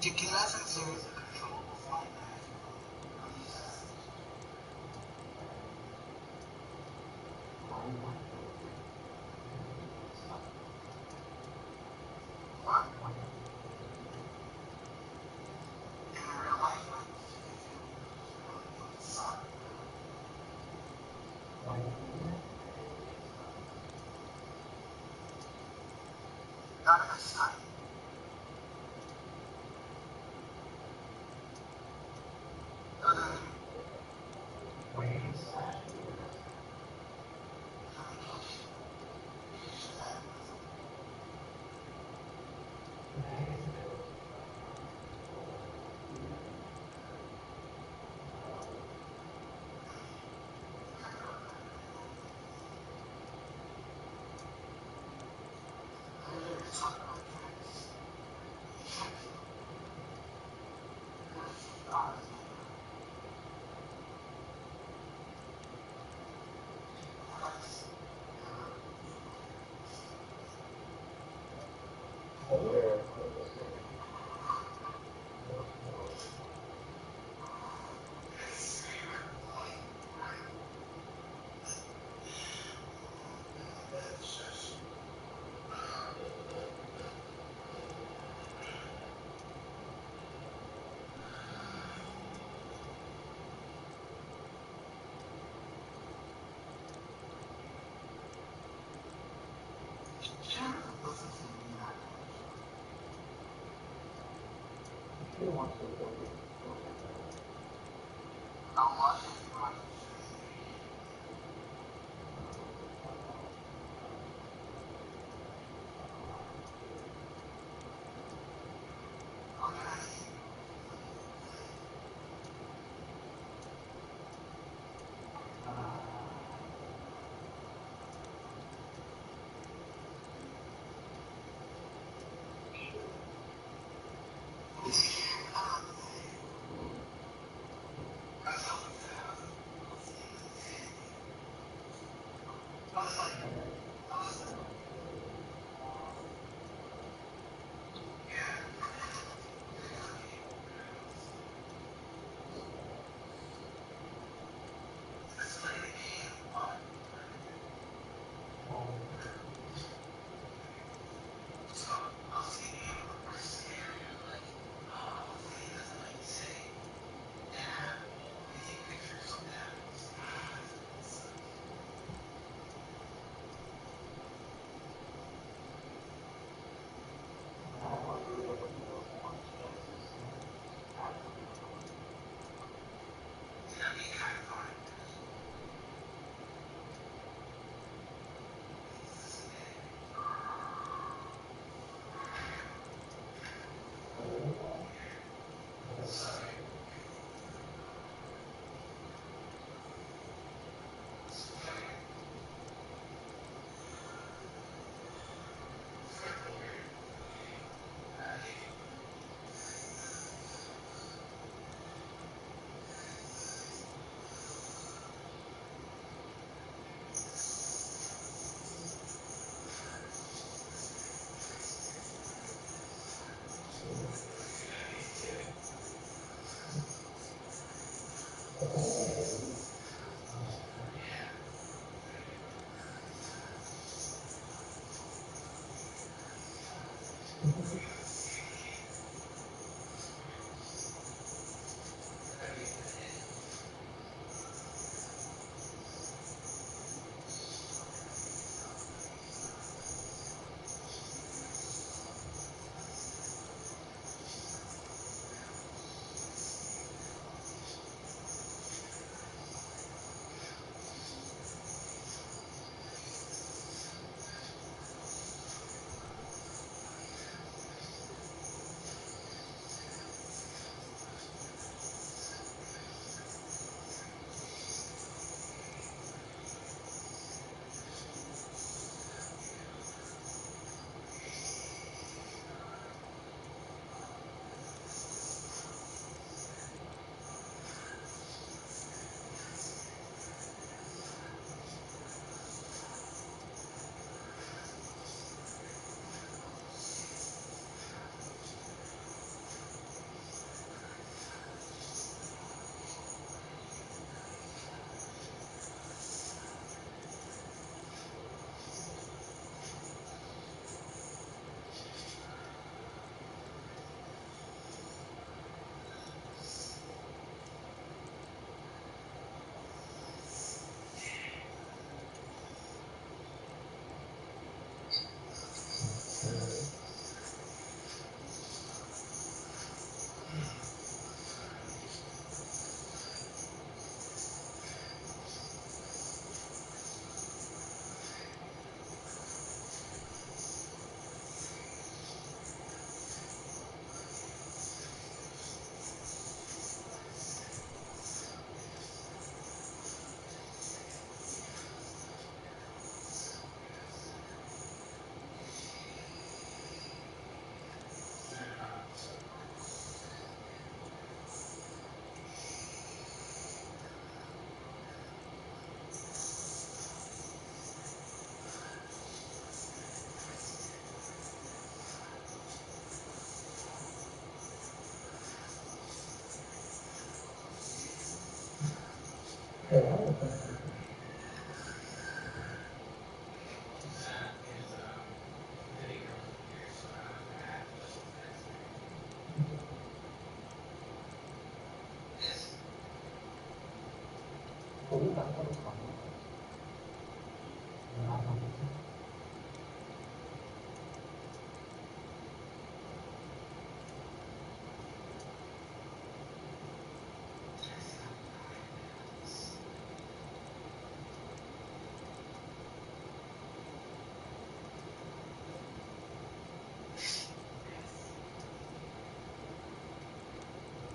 You can listen to the controllable format. In real life, not a site.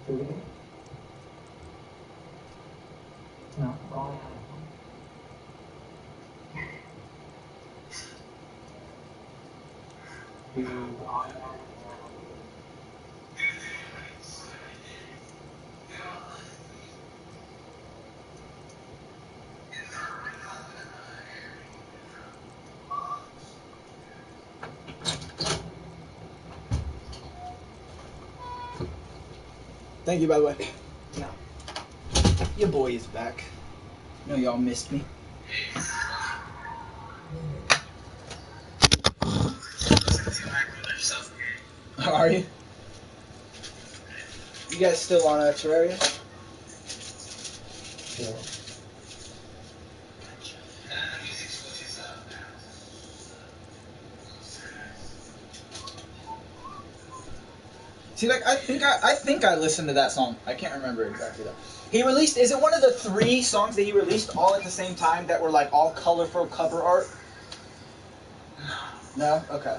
No, all I have. Thank you, by the way. No. Your boy is back. I know y'all missed me. Are you? You guys still on Terraria? Yeah. See, like I think I listened to that song. I can't remember exactly though. He released. Is it one of the 3 songs that he released all at the same time that were like all colorful cover art? No. Okay.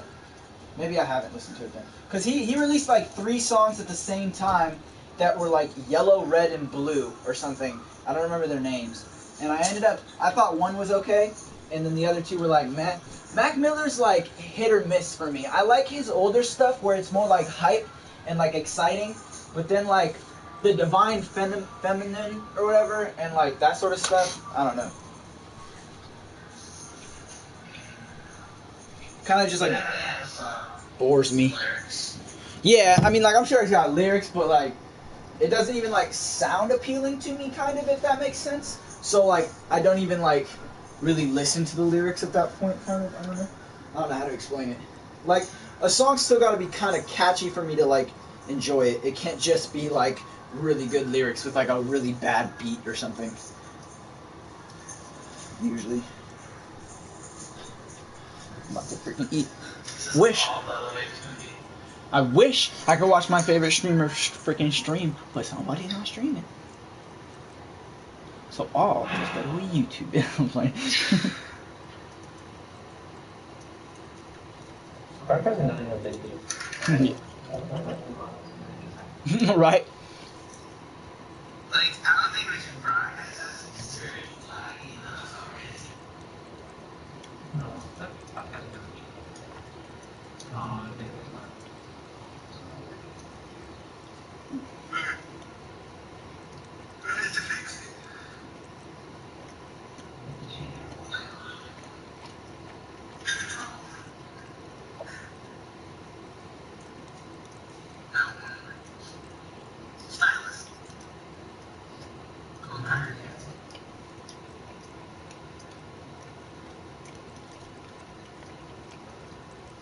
Maybe I haven't listened to it then. Cause he released like 3 songs at the same time that were like yellow, red, and blue or something. I don't remember their names. And I thought one was okay, and then the other 2 were like meh. Mac Miller's like hit or miss for me. I like his older stuff where it's more like hype and like exciting, but then like the divine feminine or whatever and like that sort of stuff, I don't know. Kind of just like bores me. Yeah, I mean like I'm sure it's got lyrics, but like it doesn't even like sound appealing to me, kind of, if that makes sense. So like I don't even like really listen to the lyrics at that point, kind of. I don't know how to explain it. Like a song's still got to be kind of catchy for me to like enjoy it. It can't just be like really good lyrics with like a really bad beat or something. Usually. I'm about to freaking eat. I wish I could watch my favorite streamer freaking stream, but somebody's not streaming. So I'll just go to YouTube. I'm playing. Parker's nothing a big deal. Right? Like, I don't think we should broadcast this. It's very laggy enough already. No, that's not gonna do. Oh, I think it's not. We need to fix it. Stylist. Go back.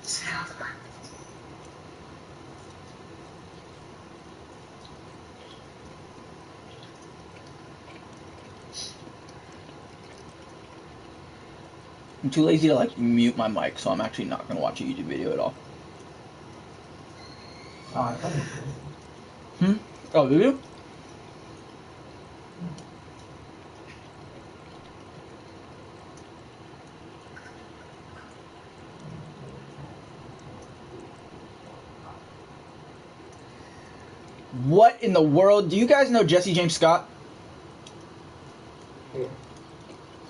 Sounds like I'm too lazy to like mute my mic, so I'm actually not gonna watch a YouTube video at all. Oh, I thought you did. Oh, do you? What in the world? Do you guys know Jesse James Scott? Yeah.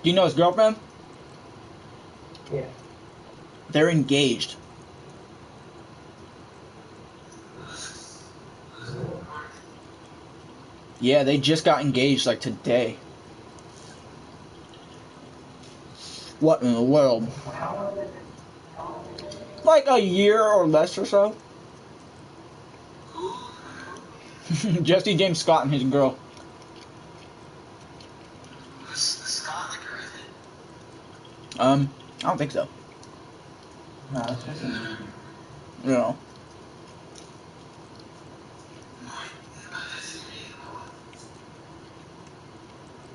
Do you know his girlfriend? Yeah. They're engaged. Yeah, they just got engaged like today. What in the world? Like a year or less or so. Jesse James Scott and his girl. Scott like a I don't think so. No, it's just a You know.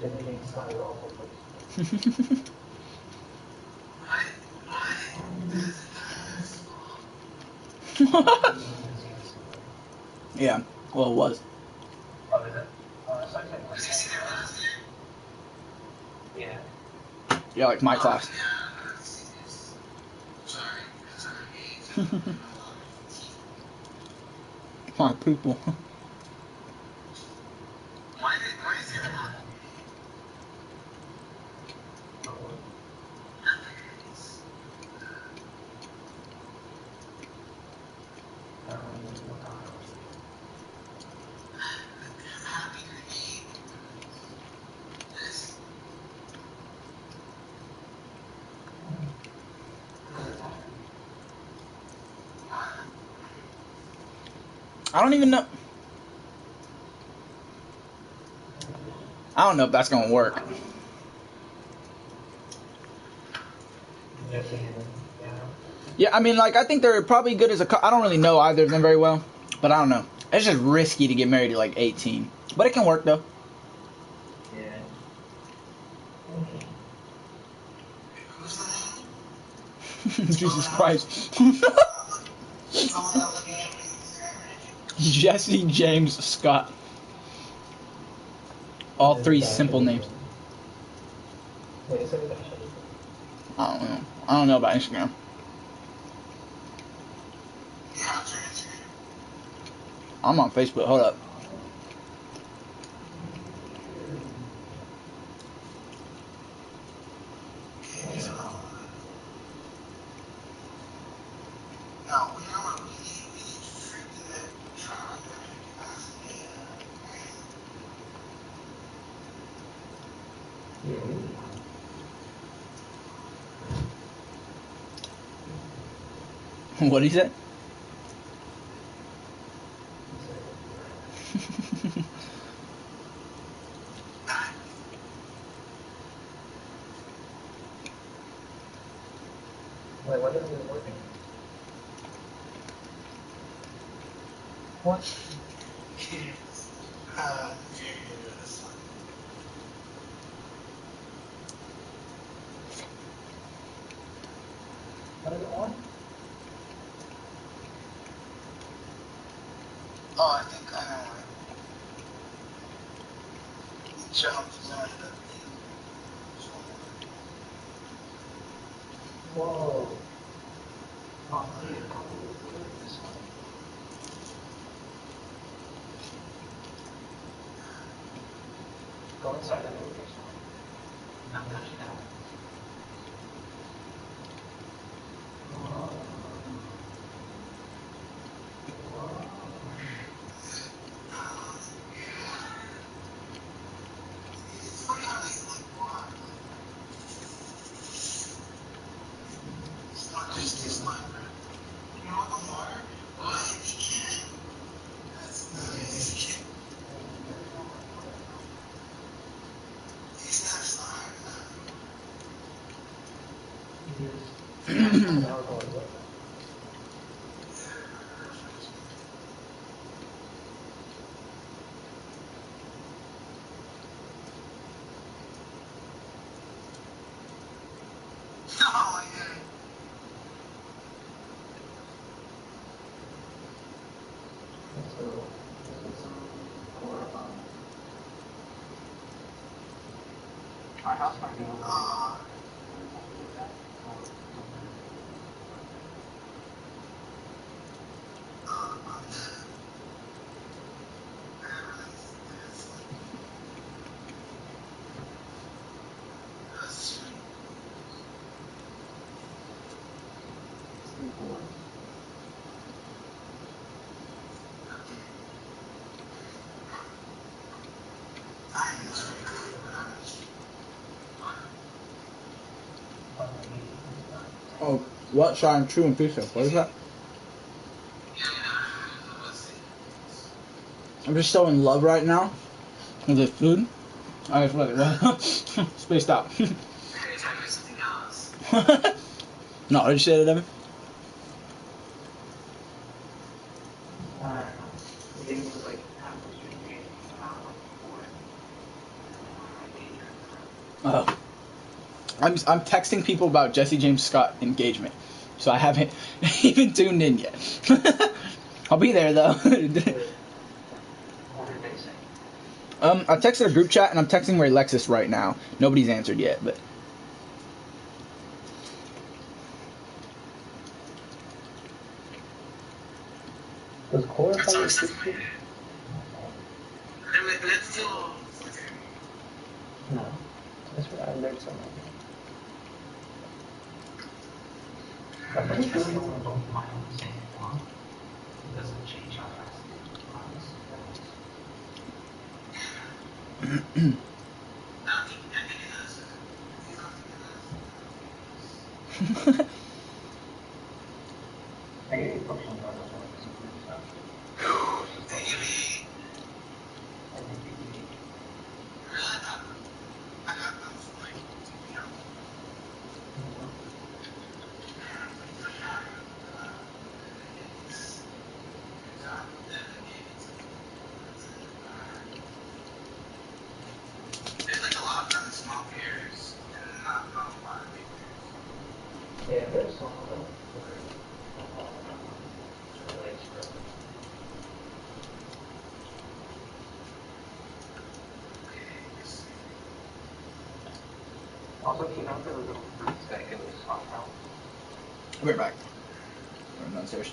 everything started off Yeah, well, it was. Oh, is it? Oh, that's like yeah. Yeah, like my class. My people. I don't even know. I don't know if that's gonna work. Yeah, I mean, like, I think they're probably good as a I don't really know either of them very well, but I don't know. It's just risky to get married at, like, 18. But it can work, though. Yeah. Jesus Christ. Jesse James Scott. All three simple names. Wait, so that should I don't know. I don't know about Instagram. I'm on Facebook. Hold up. What did he say? Wait, when is this working? What? What is it on? Oh, I think I know it. Jumped on Whoa. Oh, go inside. I'm touching that. Our house might be over. Oh, what? Shine true and pizza. What is that? I'm just so in love right now with this food. I just really spaced out. No, did you say that, Evan? Oh. I'm texting people about Jesse James Scott engagement, so I haven't even tuned in yet. I'll be there though. I texted a group chat and I'm texting Ray Lexus right now. Nobody's answered yet, but Does core That's power what speak to? let's do. No. That's what I learned something. I'm pretty sure we don't both mind the same one. It doesn't change how fast it runs. I get a function about those ones. Yeah, there's some of them. Also, keep up the little fruits that go to swap out. We're back. We're downstairs.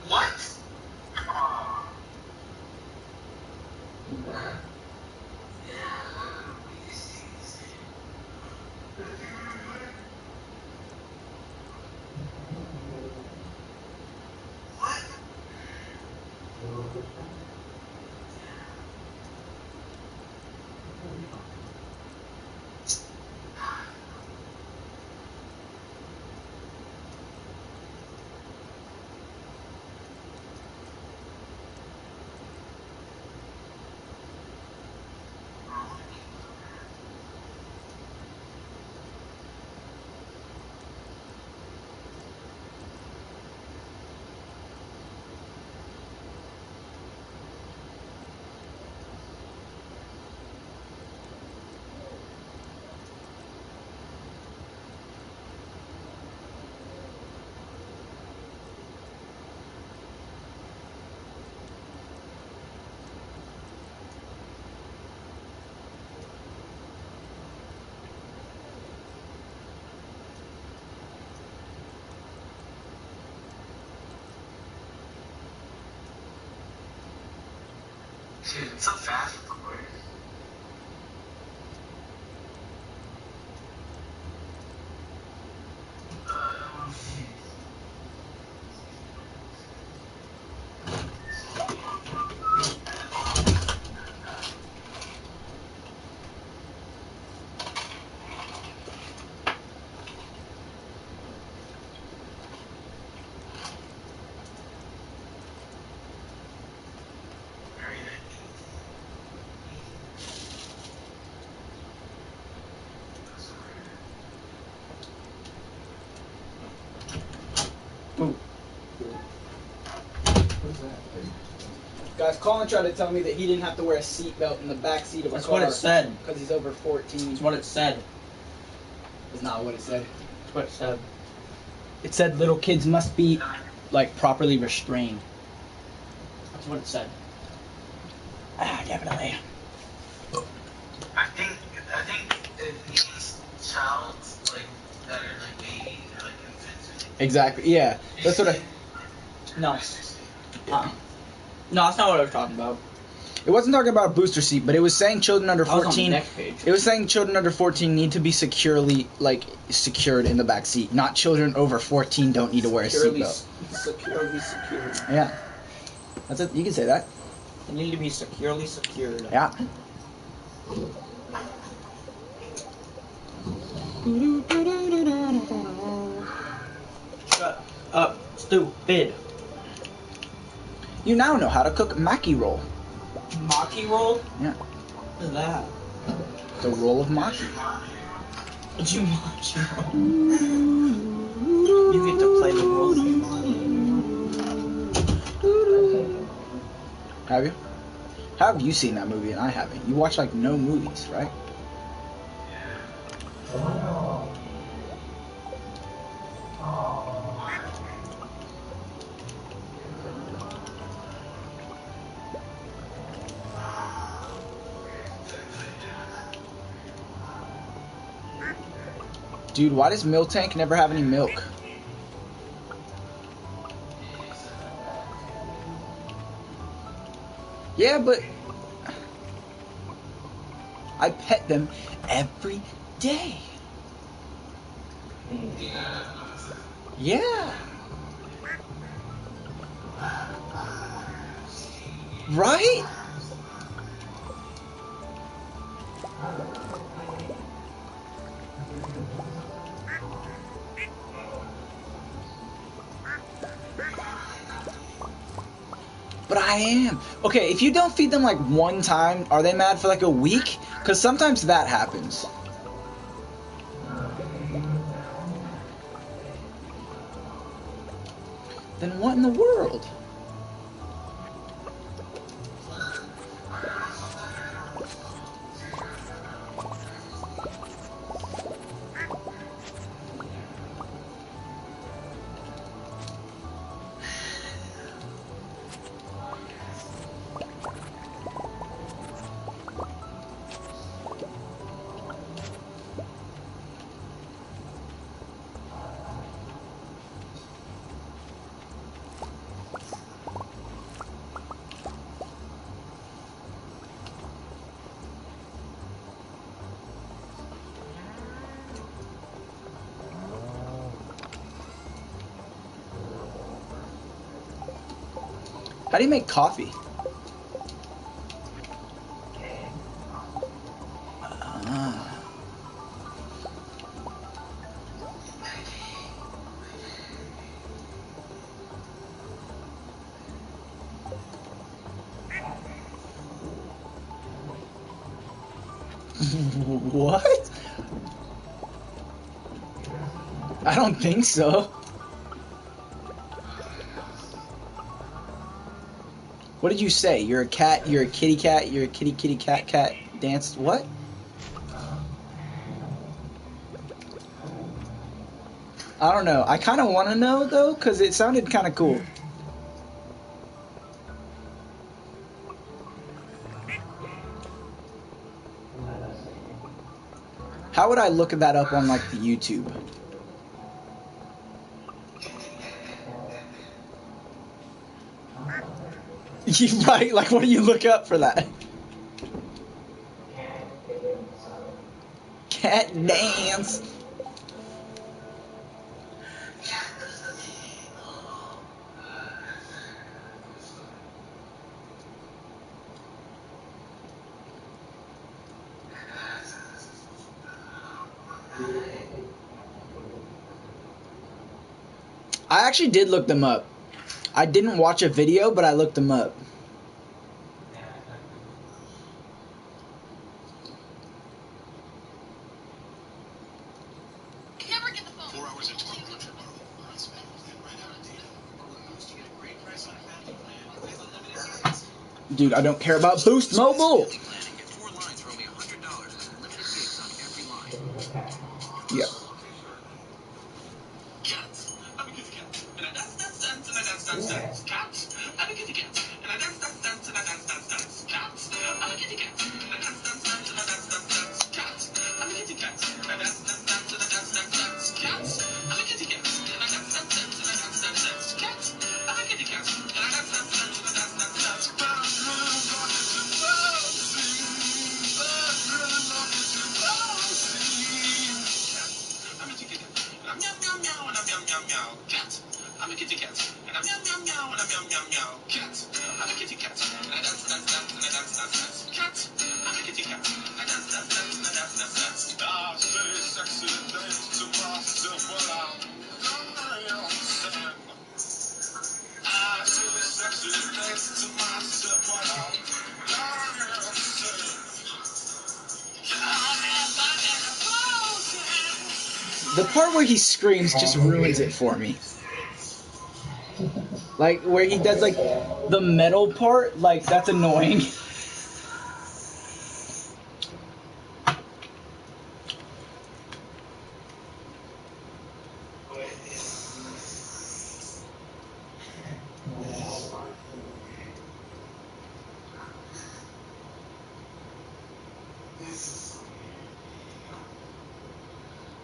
What? Dude, it's so fast with the word. Very nice. Ooh. What's that? Guys, Colin tried to tell me that he didn't have to wear a seatbelt in the back seat of a That's car. what it said. Because he's over 14. That's what it said. It's not what it said. That's what it said. It said little kids must be, like, properly restrained. That's what it said. Ah, definitely. I think it means child, like, that are like babies or like infants. Exactly, yeah. That's what I... No. No, that's not what I was talking about. It wasn't talking about a booster seat, but it was saying children under I was on the 14... next page. It was saying children under 14 need to be securely, like, secured in the back seat. Not children over 14 don't need to wear a seatbelt. Securely secured. Yeah. That's it. You can say that. They need to be securely secured. Yeah. Shut up, stupid. You now know how to cook maki roll. Maki roll? Yeah. What is that? The roll of maki. Jumanji roll. You get to play the role of Jumanji. Have you? How have you seen that movie and I haven't? You watch like no movies, right? Dude, why does Milk Tank never have any milk? Yeah, but I pet them every day. Yeah. Right? But I am. Okay, if you don't feed them like one time, are they mad for like a week? Because sometimes that happens. Then what in the world? How do you make coffee? Ah. What? I don't think so. What did you say? You're a cat, you're a kitty cat, you're a kitty kitty cat cat dance. What? I don't know. I kind of want to know though, because it sounded kind of cool. How would I look that up on like the YouTube? Right? Like, what do you look up for that? Cat dance. I actually did look them up. I didn't watch a video, but I looked them up. Never get the phone. 4 hours and 1,200 borrowing and ran out of data. Or when Boost, you get a great price on a family plan with unlimited gigs. Dude, I don't care about Boost Mobile. Family plan and get 4 lines for only $100 with unlimited gigs on every line. Yeah. Cats. I'm a kitty cat. And I dance, dance, dance, and I dance, dance, dance. Cats. I'm a kitty cat. And I dance, dance, dance, and I dance, dance, dance. Cats. I'm a kitty cat. And I dance, dance, dance, and I dance, dance, dance. Cats. I'm a kitty cat. And I dance, dance, dance, and I dance, dance, dance. Cats. I'm a kitty cat. And I dance, dance, dance, and I dance, dance, dance. Cats. I'm a kitty cat. And I dance, dance, dance, and I dance, dance, dance. I'm a kitty cat. And I'm meow meow meow and I'm meow meow meow. Cat. I'm a kitty cat. And I'm meow meow meow and I'm meow meow meow. Cat. I'm a kitty cat. And I dance dance dance and I dance dance dance. Cat. I'm a kitty cat. I dance dance dance and I dance dance dance. I say sexy things to myself while I'm dancing. I say sexy things to myself while I'm dancing. The part where he screams just ruins it for me. Like, where he does, like, the metal part, like, that's annoying.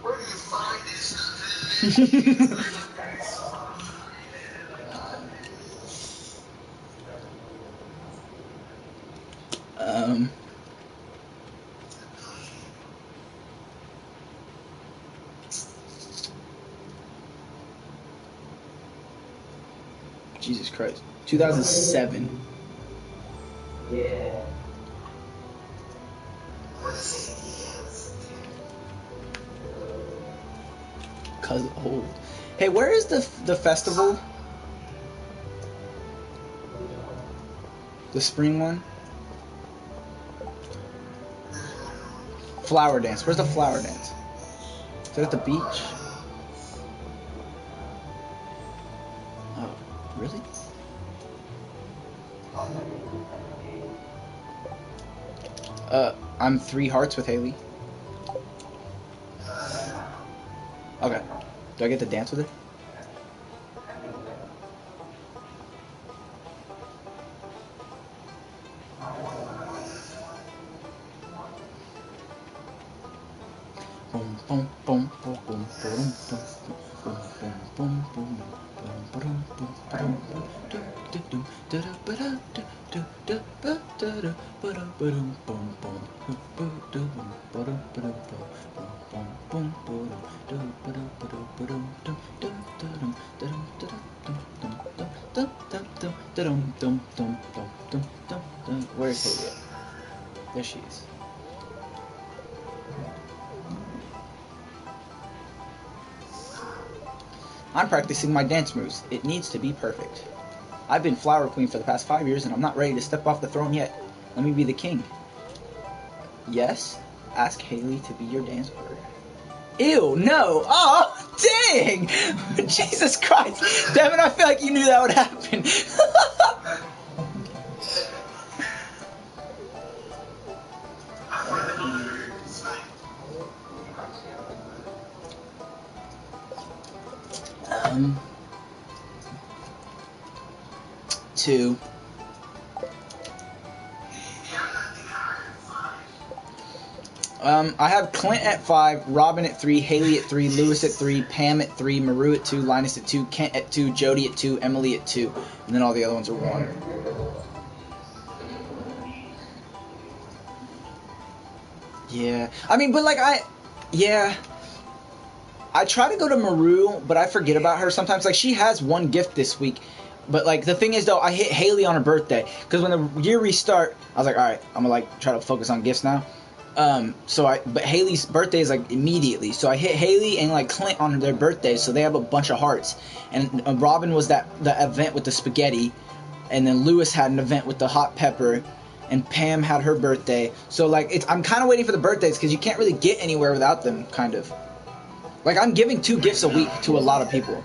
Where do you find this? um... Jesus Christ. 2007. Yeah. Cause old. Hey, where is the festival? The spring one? Flower dance. Where's the flower dance? Is it at the beach? Oh, really? I'm 3 hearts with Haley. Okay. Do I get to dance with her? Boom, boom, boom, boom, boom, boom, boom, boom, boom, boom, Where's Haley at? There she is. I'm practicing my dance moves. It needs to be perfect. I've been Flower Queen for the past 5 years and I'm not ready to step off the throne yet. Let me be the king. Yes? Ask Haley to be your dance partner. Ew, no! Oh, dang! Jesus Christ! Damn it, I feel like you knew that would happen. um... 2. I have Clint at 5, Robin at 3, Haley at 3, Lewis at 3, Pam at 3, Maru at 2, Linus at 2, Kent at 2, Jody at 2, Emily at 2, and then all the other ones are 1. Yeah. I mean, but like yeah. I try to go to Maru, but I forget about her sometimes. Like, she has one gift this week. But, like, the thing is, though, I hit Haley on her birthday. Because when the year restart, I was like, alright, I'm gonna, like, try to focus on gifts now. But Haley's birthday is, like, immediately. So I hit Haley and, like, Clint on their birthdays, so they have a bunch of hearts. And Robin was the event with the spaghetti. And then Lewis had an event with the hot pepper. And Pam had her birthday. So, like, I'm kind of waiting for the birthdays, because you can't really get anywhere without them, kind of. Like, I'm giving 2 gifts a week to a lot of people.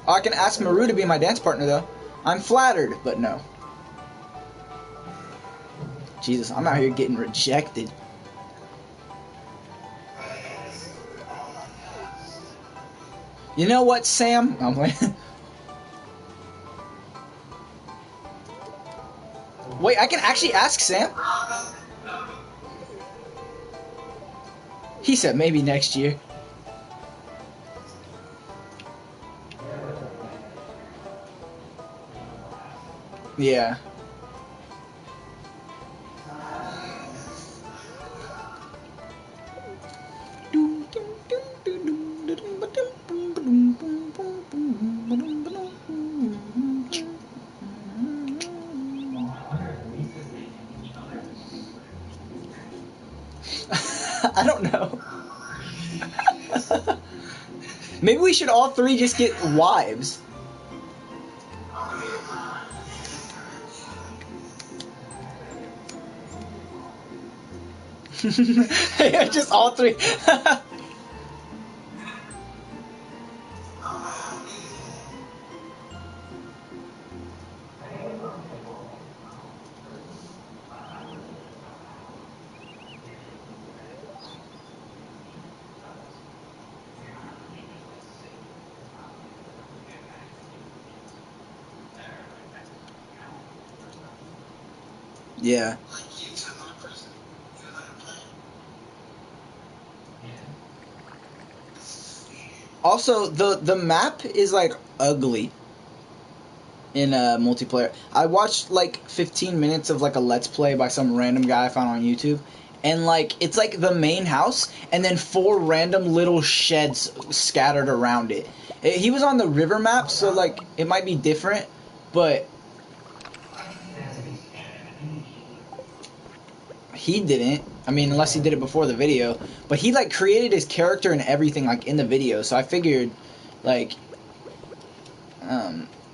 Oh, I can ask Maru to be my dance partner, though. I'm flattered, but no. Jesus, I'm out here getting rejected. You know what, Sam? I'm playing. Wait, I can actually ask Sam? He said maybe next year. Yeah. I don't know. Maybe we should all 3 just get wives. Just all 3. Yeah. Also, the map is, like, ugly in multiplayer. I watched like 15 minutes of like a let's play by some random guy I found on YouTube, and like it's like the main house and then 4 random little sheds scattered around it. He was on the river map, so like it might be different, but he didn't. I mean, unless he did it before the video, but he like created his character and everything like in the video, so I figured like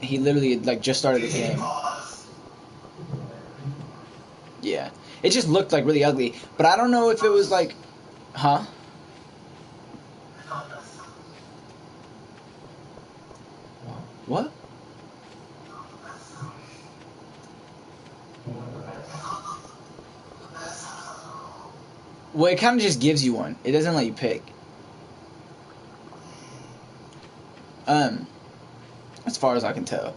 he literally like just started the game. Yeah. It just looked like really ugly. But I don't know if it was like, huh? What? Well, it kind of just gives you one. It doesn't let you pick. As far as I can tell.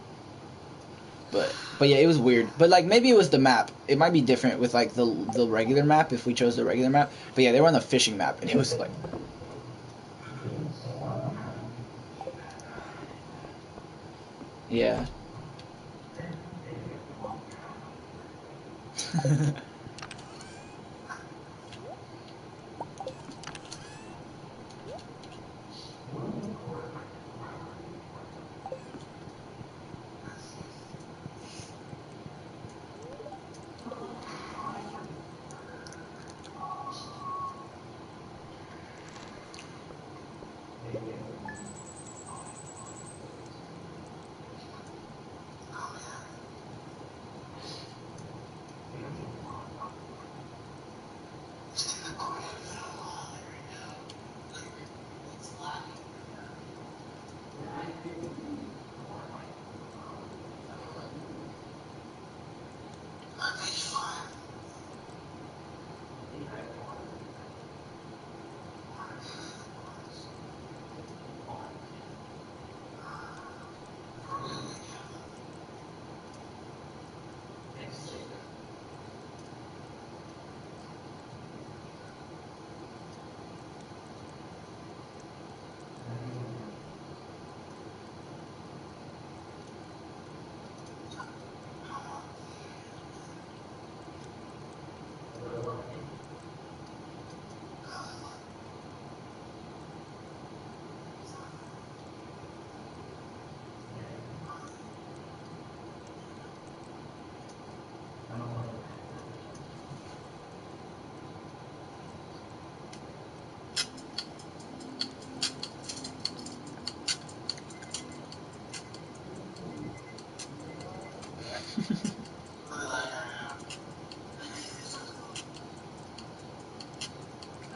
But yeah, it was weird. But like maybe it was the map. It might be different with like the regular map if we chose the regular map. But yeah, they were on the fishing map and it was like yeah.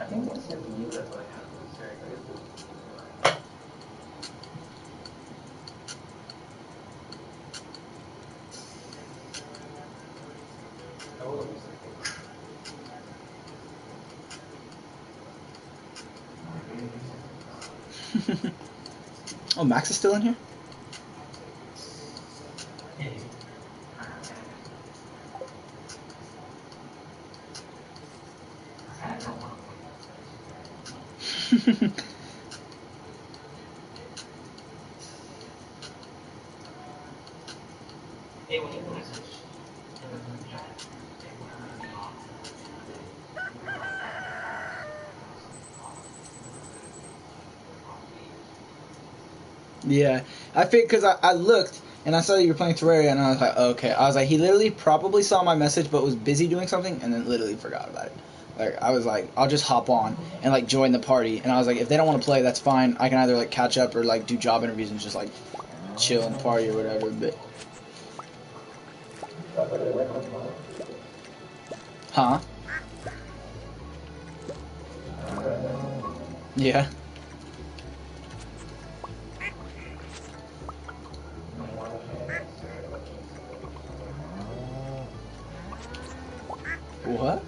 I think it's CPU that's like very good. Oh, Max is still in here? Hey, when you message, Yeah, I think because I looked and I saw you were playing Terraria and I was like, okay. I was like, he literally probably saw my message but was busy doing something and then literally forgot about it. Like I was like, I'll just hop on and like join the party and I was like, if they don't want to play, that's fine. I can either like catch up or like do job interviews and just like chill in the party or whatever. But huh? Yeah. What?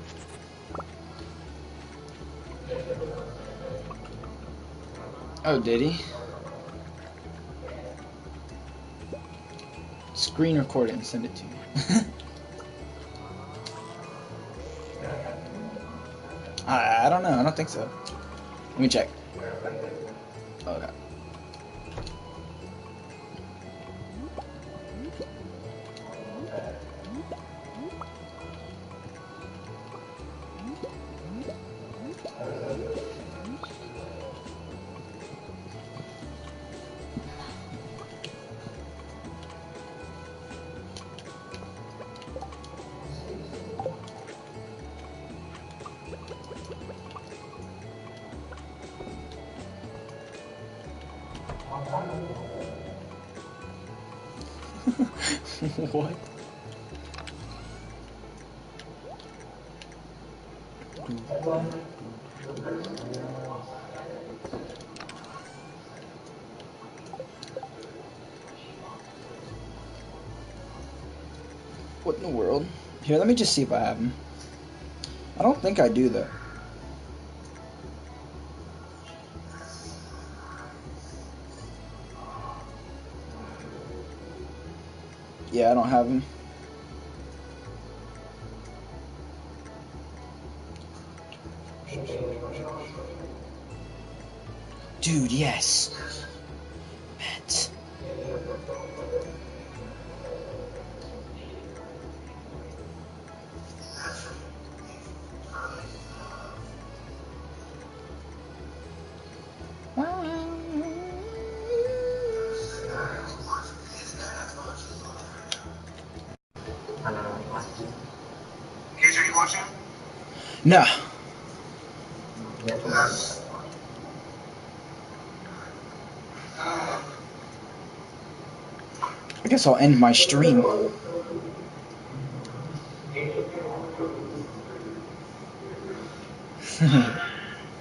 Oh, did he? Screen record it and send it to you. I don't know. I don't think so. Let me check. Okay. What? What in the world? Here, let me just see if I have them. I don't think I do, though. Yeah, I don't have them. Dude, yes. Matt. Case, are you watching? No. I guess I'll end my stream.